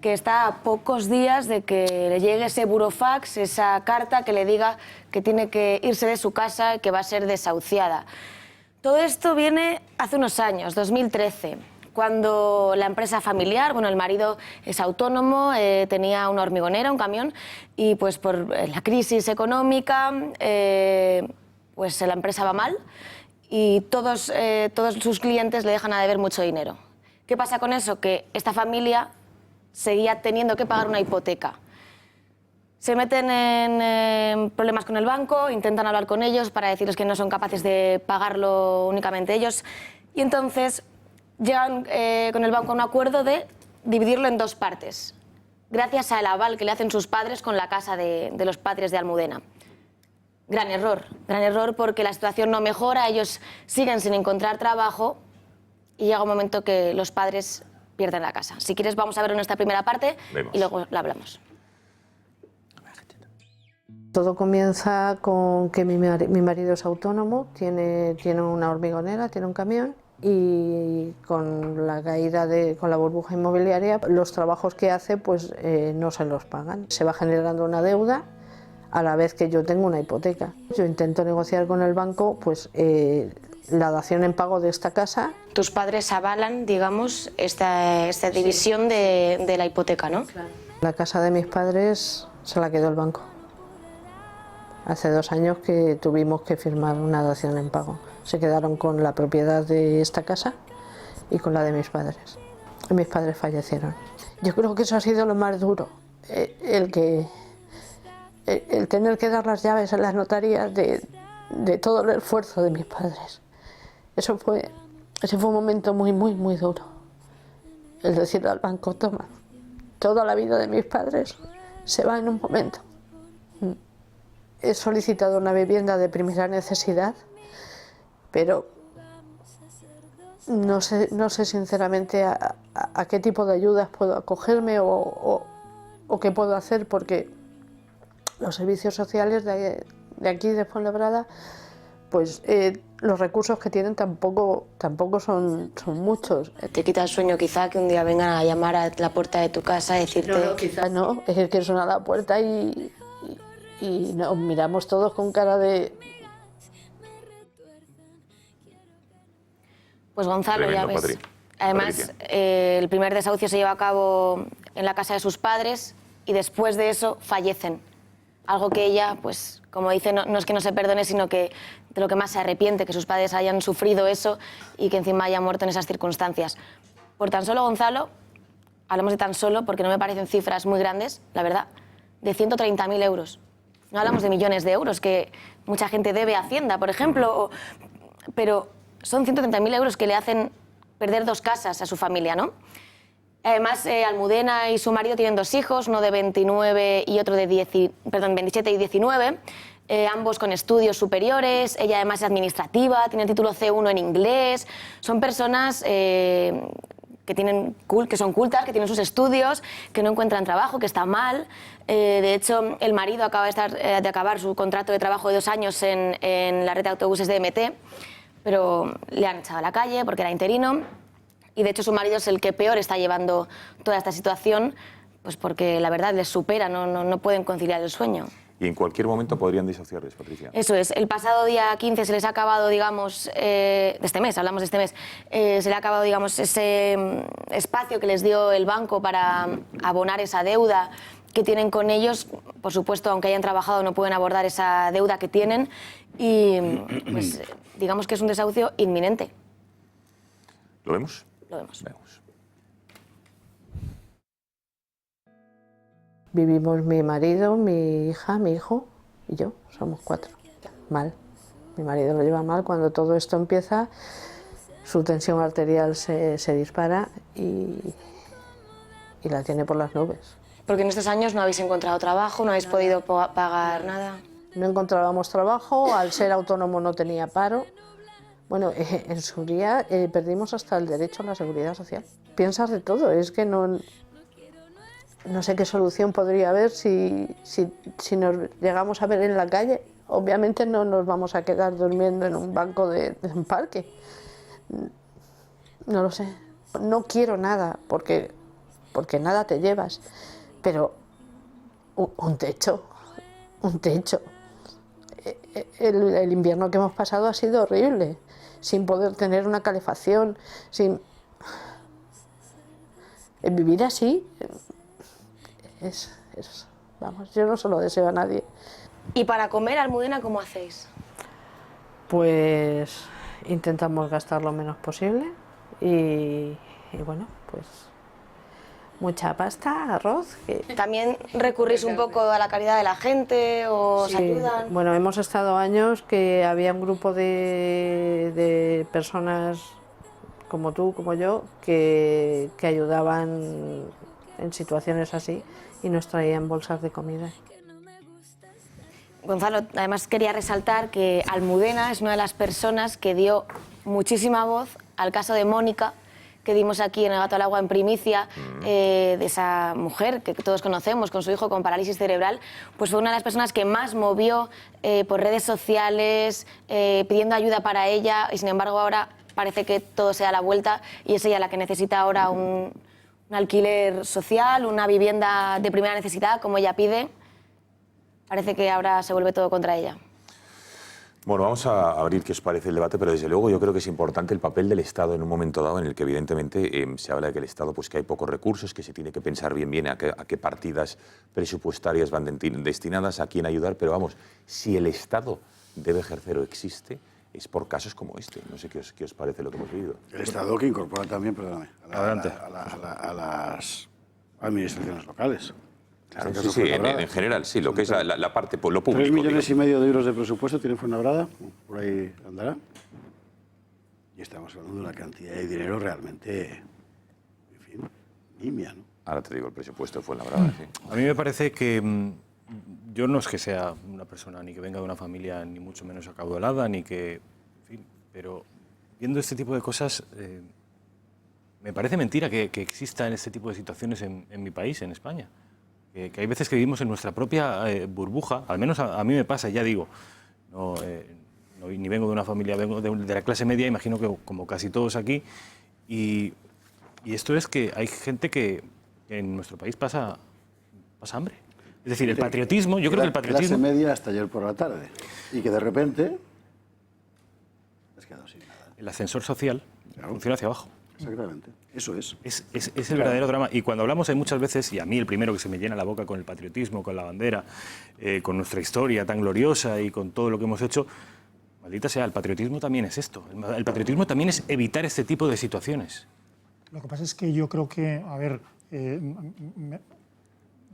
que está a pocos días de que le llegue ese burofax, esa carta que le diga que tiene que irse de su casa y que va a ser desahuciada. Todo esto viene hace unos años, 2013, cuando la empresa familiar, bueno, el marido es autónomo, tenía una hormigonera, un camión, y pues por la crisis económica, pues la empresa va mal y todos sus clientes le dejan a deber mucho dinero. ¿Qué pasa con eso? Que esta familia seguía teniendo que pagar una hipoteca. Se meten en problemas con el banco, intentan hablar con ellos para decirles que no son capaces de pagarlo únicamente ellos, y entonces llegan con el banco a un acuerdo de dividirlo en dos partes, gracias al aval que le hacen sus padres con la casa de los padres de Almudena. Gran error porque la situación no mejora, ellos siguen sin encontrar trabajo y llega un momento que los padres pierden la casa. Si quieres vamos a ver en esta primera parte y luego la hablamos. Todo comienza con que mi marido es autónomo, tiene una hormigonera, tiene un camión, y con la caída con la burbuja inmobiliaria, los trabajos que hace pues no se los pagan. Se va generando una deuda a la vez que yo tengo una hipoteca. Yo intento negociar con el banco pues la dación en pago de esta casa. Tus padres avalan, digamos, esta división de la hipoteca, ¿no? Claro. La casa de mis padres se la quedó el banco. Hace 2 años que tuvimos que firmar una dación en pago. Se quedaron con la propiedad de esta casa y con la de mis padres. Y mis padres fallecieron. Yo creo que eso ha sido lo más duro, el tener que dar las llaves a las notarías de todo el esfuerzo de mis padres. Ese fue un momento muy duro. El decirle al banco, toma, toda la vida de mis padres se va en un momento. He solicitado una vivienda de primera necesidad, pero no sé sinceramente a qué tipo de ayudas puedo acogerme o qué puedo hacer, porque los servicios sociales de aquí, de Fuenlabrada, pues los recursos que tienen tampoco son muchos. Te quita el sueño quizá que un día vengan a llamar a la puerta de tu casa y decirte... No, quizá no, es que suena a la puerta y nos miramos todos con cara de... Pues Gonzalo, Tremendo, ya ves. Patri. Además, el primer desahucio se lleva a cabo en la casa de sus padres y después de eso fallecen. Algo que ella, pues, como dice, no es que no se perdone, sino que de lo que más se arrepiente, que sus padres hayan sufrido eso y que encima haya muerto en esas circunstancias. Por tan solo, Gonzalo, hablamos de tan solo porque no me parecen cifras muy grandes, la verdad, de 130.000 euros. No hablamos de millones de euros, que mucha gente debe a Hacienda, por ejemplo, pero son 130.000 euros que le hacen perder 2 casas a su familia, ¿no? Además, Almudena y su marido tienen 2 hijos, uno de 29 y otro de 27 y 19, ambos con estudios superiores. Ella además es administrativa, tiene el título C1 en inglés. Son personas que son cultas, que tienen sus estudios, que no encuentran trabajo, que está mal. De hecho, el marido acaba de acabar su contrato de trabajo de 2 años en la red de autobuses de MT, pero le han echado a la calle porque era interino. Y de hecho su marido es el que peor está llevando toda esta situación, pues porque la verdad les supera, no pueden conciliar el sueño. Y en cualquier momento podrían desahuciarles, Patricia. Eso es. El pasado día 15 se les ha acabado, digamos, de este mes, hablamos de este mes, se le ha acabado, digamos, ese espacio que les dio el banco para abonar esa deuda que tienen con ellos. Por supuesto, aunque hayan trabajado, no pueden abordar esa deuda que tienen y, pues, digamos que es un desahucio inminente. ¿Lo vemos? Lo vemos. Vivimos mi marido, mi hija, mi hijo y yo, somos 4. Mal. Mi marido lo lleva mal. Cuando todo esto empieza, su tensión arterial se dispara y la tiene por las nubes. Porque en estos años no habéis encontrado trabajo, no habéis podido pagar nada. No encontrábamos trabajo, al ser autónomo no tenía paro. Bueno, en su día perdimos hasta el derecho a la seguridad social. Piensas de todo, es que no sé qué solución podría haber si nos llegamos a ver en la calle. Obviamente no nos vamos a quedar durmiendo en un banco de un parque. No lo sé. No quiero nada, porque nada te llevas. Pero un techo. El invierno que hemos pasado ha sido horrible, sin poder tener una calefacción, sin... Vivir así, vamos, yo no se lo deseo a nadie. ¿Y para comer, Almudena, cómo hacéis? Pues intentamos gastar lo menos posible y bueno, pues mucha pasta, arroz. ¿También recurrís un poco a la caridad de la gente o os ayudan? Bueno, hemos estado años que había un grupo de personas como tú, como yo, que ayudaban en situaciones así y nos traían bolsas de comida. Gonzalo, además quería resaltar que Almudena es una de las personas que dio muchísima voz al caso de Mónica, que dimos aquí en El Gato al Agua en primicia, de esa mujer que todos conocemos, con su hijo con parálisis cerebral, pues fue una de las personas que más movió por redes sociales, pidiendo ayuda para ella, y sin embargo ahora parece que todo se da la vuelta y es ella la que necesita ahora un alquiler social, una vivienda de primera necesidad, como ella pide. Parece que ahora se vuelve todo contra ella. Bueno, vamos a abrir qué os parece el debate, pero desde luego yo creo que es importante el papel del Estado en un momento dado en el que evidentemente se habla de que el Estado, pues que hay pocos recursos, que se tiene que pensar bien a qué partidas presupuestarias van destinadas, a quién ayudar, pero vamos, si el Estado debe ejercer o existe, es por casos como este. No sé qué os parece lo que hemos vivido. El Estado que incorpora también, perdóname, a las administraciones locales. Claro, sí, en general, sí, lo que es la parte, lo público. 3,5 millones de euros de presupuesto tiene Fuenlabrada, por ahí andará. Y estamos hablando de una cantidad de dinero realmente, en fin, nimia, ¿no? Ahora te digo el presupuesto de Fuenlabrada, sí. A mí me parece que yo no es que sea una persona ni que venga de una familia ni mucho menos acaudalada, ni que, en fin, pero viendo este tipo de cosas, me parece mentira que existan este tipo de situaciones en mi país, en España. Que hay veces que vivimos en nuestra propia burbuja, al menos a mí me pasa, ya digo, ni vengo de una familia, vengo de la clase media, imagino que como casi todos aquí, y esto es que hay gente que en nuestro país pasa hambre. Es decir, el patriotismo, yo creo que el patriotismo... Clase media hasta ayer por la tarde, y que de repente has quedado sin nada. El ascensor social funciona hacia abajo. Exactamente, eso es. Es el verdadero drama. Y cuando hablamos hay muchas veces, y a mí el primero que se me llena la boca con el patriotismo, con la bandera, con nuestra historia tan gloriosa y con todo lo que hemos hecho, maldita sea, el patriotismo también es esto. El patriotismo también es evitar este tipo de situaciones. Lo que pasa es que yo creo que, a ver,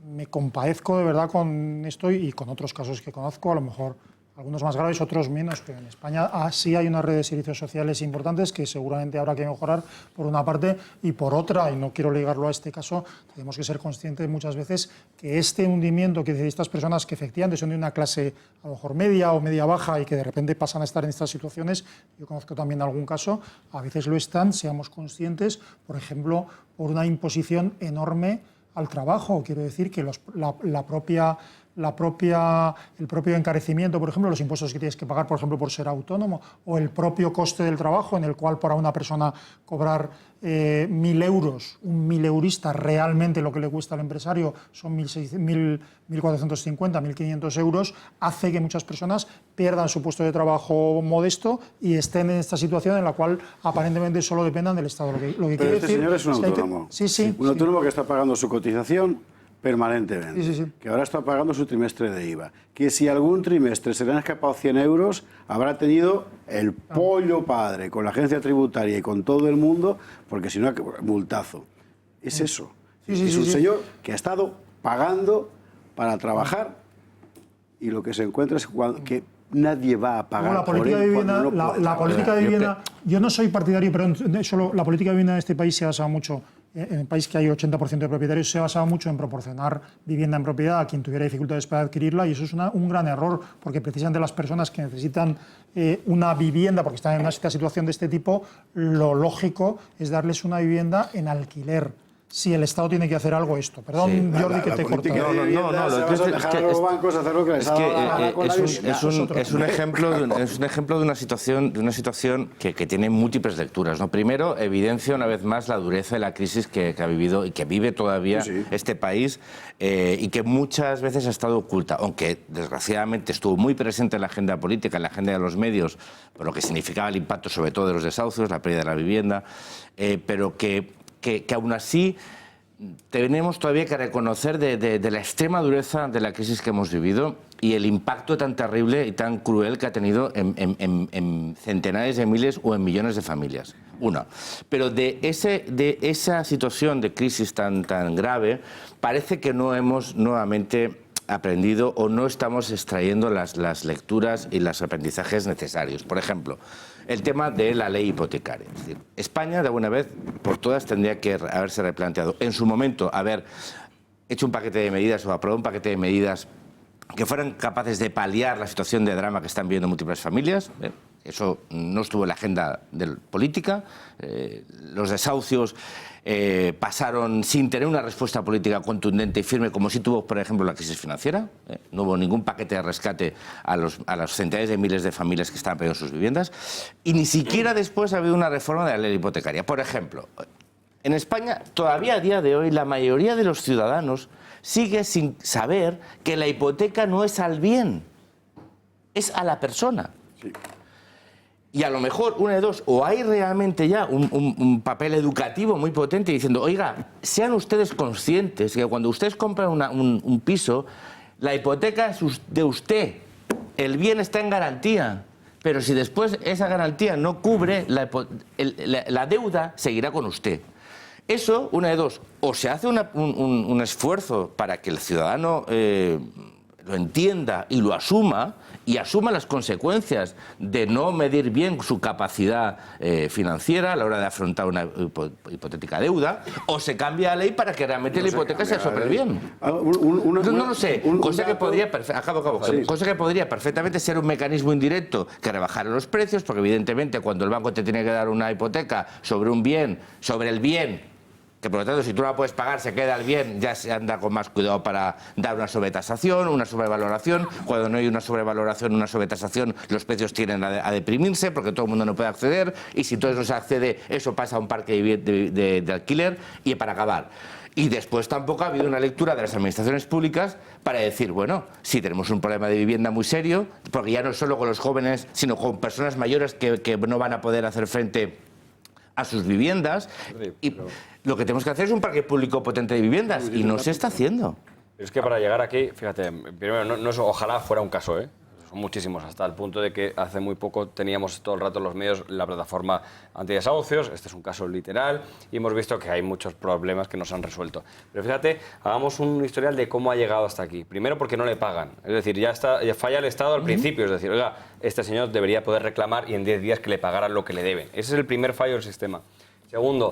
me compadezco de verdad con esto y con otros casos que conozco, a lo mejor algunos más graves, otros menos, pero en España sí hay una red de servicios sociales importantes que seguramente habrá que mejorar por una parte y por otra, y no quiero ligarlo a este caso, tenemos que ser conscientes muchas veces que este hundimiento que de estas personas que efectivamente son de una clase a lo mejor media o media baja y que de repente pasan a estar en estas situaciones, yo conozco también algún caso, a veces lo están, seamos conscientes, por ejemplo, por una imposición enorme al trabajo. Quiero decir que el propio encarecimiento, por ejemplo, los impuestos que tienes que pagar, por ejemplo, por ser autónomo, o el propio coste del trabajo, en el cual para una persona cobrar 1.000 euros, un 1.000eurista, realmente lo que le cuesta al empresario son 1.450, 1.500 euros, hace que muchas personas pierdan su puesto de trabajo modesto y estén en esta situación en la cual aparentemente solo dependan del Estado. Lo que Pero quiere este decir señor es un autónomo. Un autónomo que está pagando su cotización permanentemente, que ahora está pagando su trimestre de IVA, que si algún trimestre se le han escapado 100 euros, habrá tenido el pollo padre con la agencia tributaria y con todo el mundo, porque si no, multazo. Es eso. Es un señor que ha estado pagando para trabajar y lo que se encuentra es que nadie va a pagar. La política de vivienda, la política de vivienda, yo no soy partidario, pero solo la política de vivienda en este país se ha basado mucho, en el país que hay 80% de propietarios, se ha basado mucho en proporcionar vivienda en propiedad a quien tuviera dificultades para adquirirla, y eso es un gran error, porque precisamente las personas que necesitan una vivienda, porque están en una situación de este tipo, lo lógico es darles una vivienda en alquiler. Si el Estado tiene que hacer algo esto. Perdón, Jordi, que te he cortado. Es un ejemplo de una situación que tiene múltiples lecturas, ¿no? Primero, evidencia una vez más la dureza de la crisis que ha vivido y que vive todavía este país y que muchas veces ha estado oculta, aunque desgraciadamente estuvo muy presente en la agenda política, en la agenda de los medios, por lo que significaba el impacto sobre todo de los desahucios, la pérdida de la vivienda, pero que aún así tenemos todavía que reconocer de la extrema dureza de la crisis que hemos vivido y el impacto tan terrible y tan cruel que ha tenido en centenares de miles o en millones de familias. Pero de esa situación de crisis tan grave, parece que no hemos nuevamente aprendido o no estamos extrayendo las lecturas y los aprendizajes necesarios. Por ejemplo, el tema de la ley hipotecaria. Es decir, España, de alguna vez por todas, tendría que haberse replanteado. En su momento, haber hecho un paquete de medidas o aprobado un paquete de medidas que fueran capaces de paliar la situación de drama que están viviendo múltiples familias. Eso no estuvo en la agenda política. Los desahucios pasaron sin tener una respuesta política contundente y firme, como sí tuvo, por ejemplo, la crisis financiera. No hubo ningún paquete de rescate a los centenares de miles de familias que estaban perdiendo sus viviendas. Y ni siquiera después ha habido una reforma de la ley hipotecaria. Por ejemplo, en España, todavía a día de hoy, la mayoría de los ciudadanos sigue sin saber que la hipoteca no es al bien, es a la persona. Sí. Y a lo mejor, una de dos, o hay realmente ya un papel educativo muy potente diciendo, oiga, sean ustedes conscientes que cuando ustedes compran un piso, la hipoteca es de usted, el bien está en garantía, pero si después esa garantía no cubre, la deuda seguirá con usted. Eso, una de dos, o se hace un esfuerzo para que el ciudadano lo entienda y lo asuma, y asuma las consecuencias de no medir bien su capacidad financiera a la hora de afrontar una hipotética deuda, o se cambia la ley para que realmente la hipoteca sea sobre el bien. No lo sé, cosa que podría perfectamente ser un mecanismo indirecto que rebajara los precios, porque evidentemente cuando el banco te tiene que dar una hipoteca sobre un bien, sobre el bien, que por lo tanto si tú no la puedes pagar se queda el bien, ya se anda con más cuidado para dar una sobretasación, una sobrevaloración. Cuando no hay una sobrevaloración, una sobretasación, los precios tienden a deprimirse porque todo el mundo no puede acceder, y si entonces no se accede, eso pasa a un parque de alquiler. Y para acabar, y después tampoco ha habido una lectura de las administraciones públicas para decir, bueno, sí tenemos un problema de vivienda muy serio, porque ya no es solo con los jóvenes, sino con personas mayores que no van a poder hacer frente a sus viviendas, y lo que tenemos que hacer es un parque público potente de viviendas, y no se está haciendo. Es que para llegar aquí, fíjate, primero, no es, ojalá fuera un caso, son muchísimos, hasta el punto de que hace muy poco teníamos todo el rato en los medios la plataforma antidesahucios, este es un caso literal, y hemos visto que hay muchos problemas que no se han resuelto. Pero fíjate, hagamos un historial de cómo ha llegado hasta aquí. Primero, porque no le pagan, es decir, ya falla el Estado al principio, es decir, oiga, este señor debería poder reclamar y en 10 días que le pagaran lo que le deben. Ese es el primer fallo del sistema. Segundo,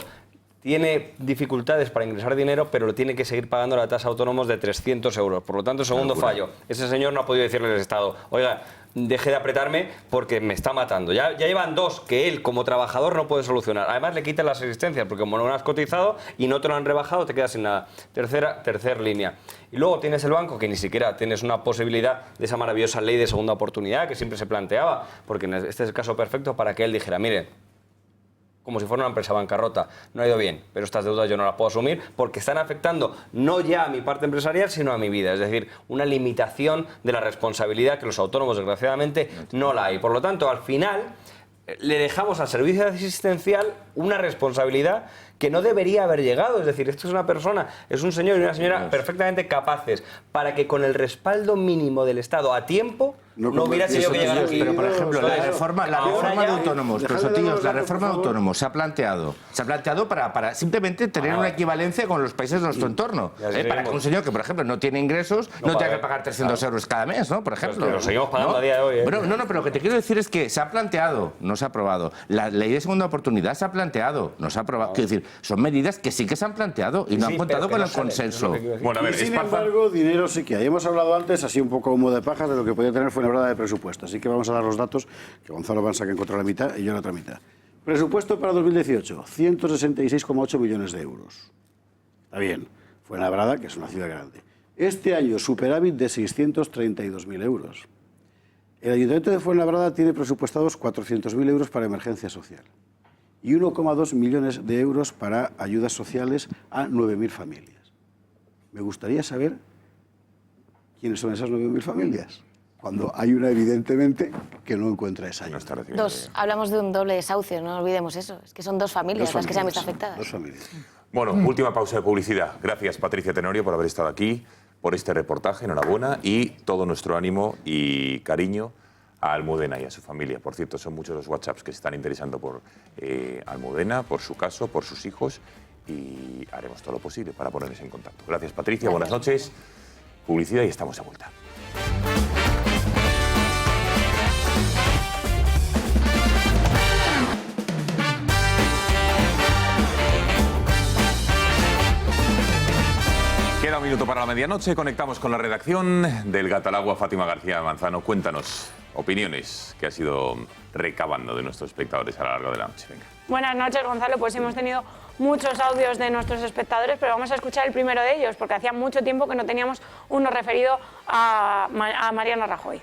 tiene dificultades para ingresar dinero, pero lo tiene que seguir pagando la tasa autónomos de 300 euros. Por lo tanto, segundo fallo, ese señor no ha podido decirle al Estado, oiga, deje de apretarme porque me está matando. Ya llevan dos que él, como trabajador, no puede solucionar. Además, le quitan las existencias, porque como no has cotizado y no te lo han rebajado, te quedas sin nada. Tercer línea. Y luego tienes el banco, que ni siquiera tienes una posibilidad de esa maravillosa ley de segunda oportunidad que siempre se planteaba, porque este es el caso perfecto para que él dijera, mire, como si fuera una empresa bancarrota, no ha ido bien, pero estas deudas yo no las puedo asumir porque están afectando no ya a mi parte empresarial, sino a mi vida. Es decir, una limitación de la responsabilidad que los autónomos, desgraciadamente, no la hay. Por lo tanto, al final, le dejamos al servicio asistencial una responsabilidad que no debería haber llegado. Es decir, esto es una persona, es un señor y una señora perfectamente capaces para que con el respaldo mínimo del Estado a tiempo no hubiera tenido que llegar aquí. Pero, por ejemplo, la reforma de autónomos, la reforma de autónomos se ha planteado para simplemente tener una equivalencia con los países de nuestro entorno. Para que un señor que, por ejemplo, no tiene ingresos no tenga que pagar 300 euros cada mes, ¿no? Por ejemplo. Lo seguimos pagando a día de hoy. Pero lo que te quiero decir es que se ha planteado, no se ha aprobado. La ley de segunda oportunidad se ha planteado, no se ha aprobado. Quiero decir, son medidas que sí que se han planteado y no han contado con el consenso. Bueno, a ver, sin embargo, dinero sí que hay. Hemos hablado antes, así un poco humo de pajas, de lo que podía tener Fuenlabrada de presupuesto. Así que vamos a dar los datos, que Gonzalo Bansa que encontró la mitad y yo la otra mitad. Presupuesto para 2018, 166,8 millones de euros. Está bien. Fuenlabrada, que es una ciudad grande. Este año, superávit de 632.000 euros. El Ayuntamiento de Fuenlabrada tiene presupuestados 400.000 euros para emergencia social y 1,2 millones de euros para ayudas sociales a 9.000 familias. Me gustaría saber quiénes son esas 9.000 familias, cuando hay una, evidentemente, que no encuentra esa ayuda. Hablamos de un doble desahucio, no olvidemos eso. Es que son dos familias las que se han visto afectadas. Dos familias. Bueno, última pausa de publicidad. Gracias, Patricia Tenorio, por haber estado aquí, por este reportaje. Enhorabuena y todo nuestro ánimo y cariño a Almudena y a su familia. Por cierto, son muchos los WhatsApps que se están interesando por Almudena, por su caso, por sus hijos, y haremos todo lo posible para ponerles en contacto. Gracias, Patricia. Buenas noches. Publicidad y estamos de vuelta. Queda un minuto para la medianoche. Conectamos con la redacción del Gato al Agua. Fátima García Manzano, cuéntanos opiniones que has ido recabando de nuestros espectadores a lo largo de la noche. Venga. Buenas noches, Gonzalo. Pues hemos tenido muchos audios de nuestros espectadores, pero vamos a escuchar el primero de ellos, porque hacía mucho tiempo que no teníamos uno referido a Mariano Rajoy.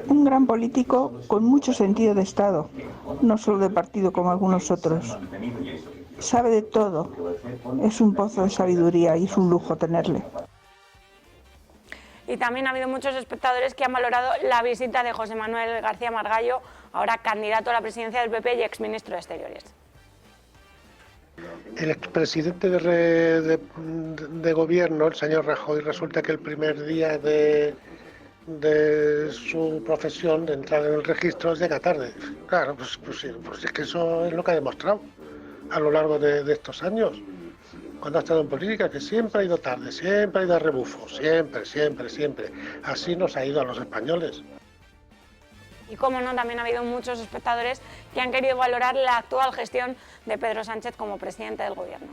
Un gran político con mucho sentido de Estado, no solo de partido como algunos otros. Sabe de todo, es un pozo de sabiduría y es un lujo tenerle. Y también ha habido muchos espectadores que han valorado la visita de José Manuel García Margallo, ahora candidato a la presidencia del PP y exministro de Exteriores. El expresidente de gobierno, el señor Rajoy, resulta que el primer día de su profesión, de entrar en el registro, llega tarde. Claro, pues es que eso es lo que ha demostrado a lo largo de estos años. Cuando ha estado en política, que siempre ha ido tarde, siempre ha ido a rebufo, siempre. Así nos ha ido a los españoles. Y como no, también ha habido muchos espectadores que han querido valorar la actual gestión de Pedro Sánchez como presidente del gobierno.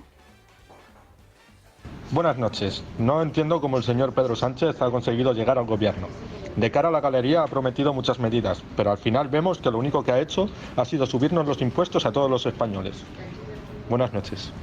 Buenas noches. No entiendo cómo el señor Pedro Sánchez ha conseguido llegar al gobierno. De cara a la galería ha prometido muchas medidas, pero al final vemos que lo único que ha hecho ha sido subirnos los impuestos a todos los españoles. Buenas noches.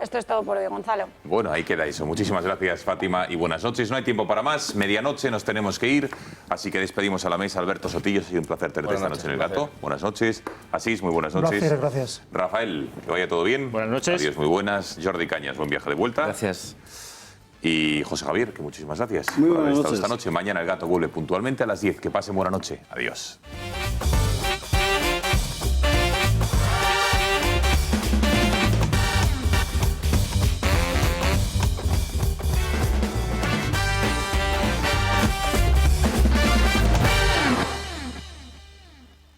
Esto es todo por hoy, Gonzalo. Bueno, ahí queda eso. Muchísimas gracias, Fátima, y buenas noches. No hay tiempo para más. Medianoche nos tenemos que ir, así que despedimos a la mesa. Alberto Sotillo, ha sido un placer tenerte esta noche en el Gato. Buenas noches. Asís, muy buenas noches. Gracias. Rafael, que vaya todo bien. Buenas noches. Adiós, muy buenas. Jordi Cañas, buen viaje de vuelta. Gracias. Y José Javier, que muchísimas gracias Muy por haber buenas estado noches. esta noche. Mañana el Gato vuelve puntualmente a las 10. Que pasen buena noche. Adiós.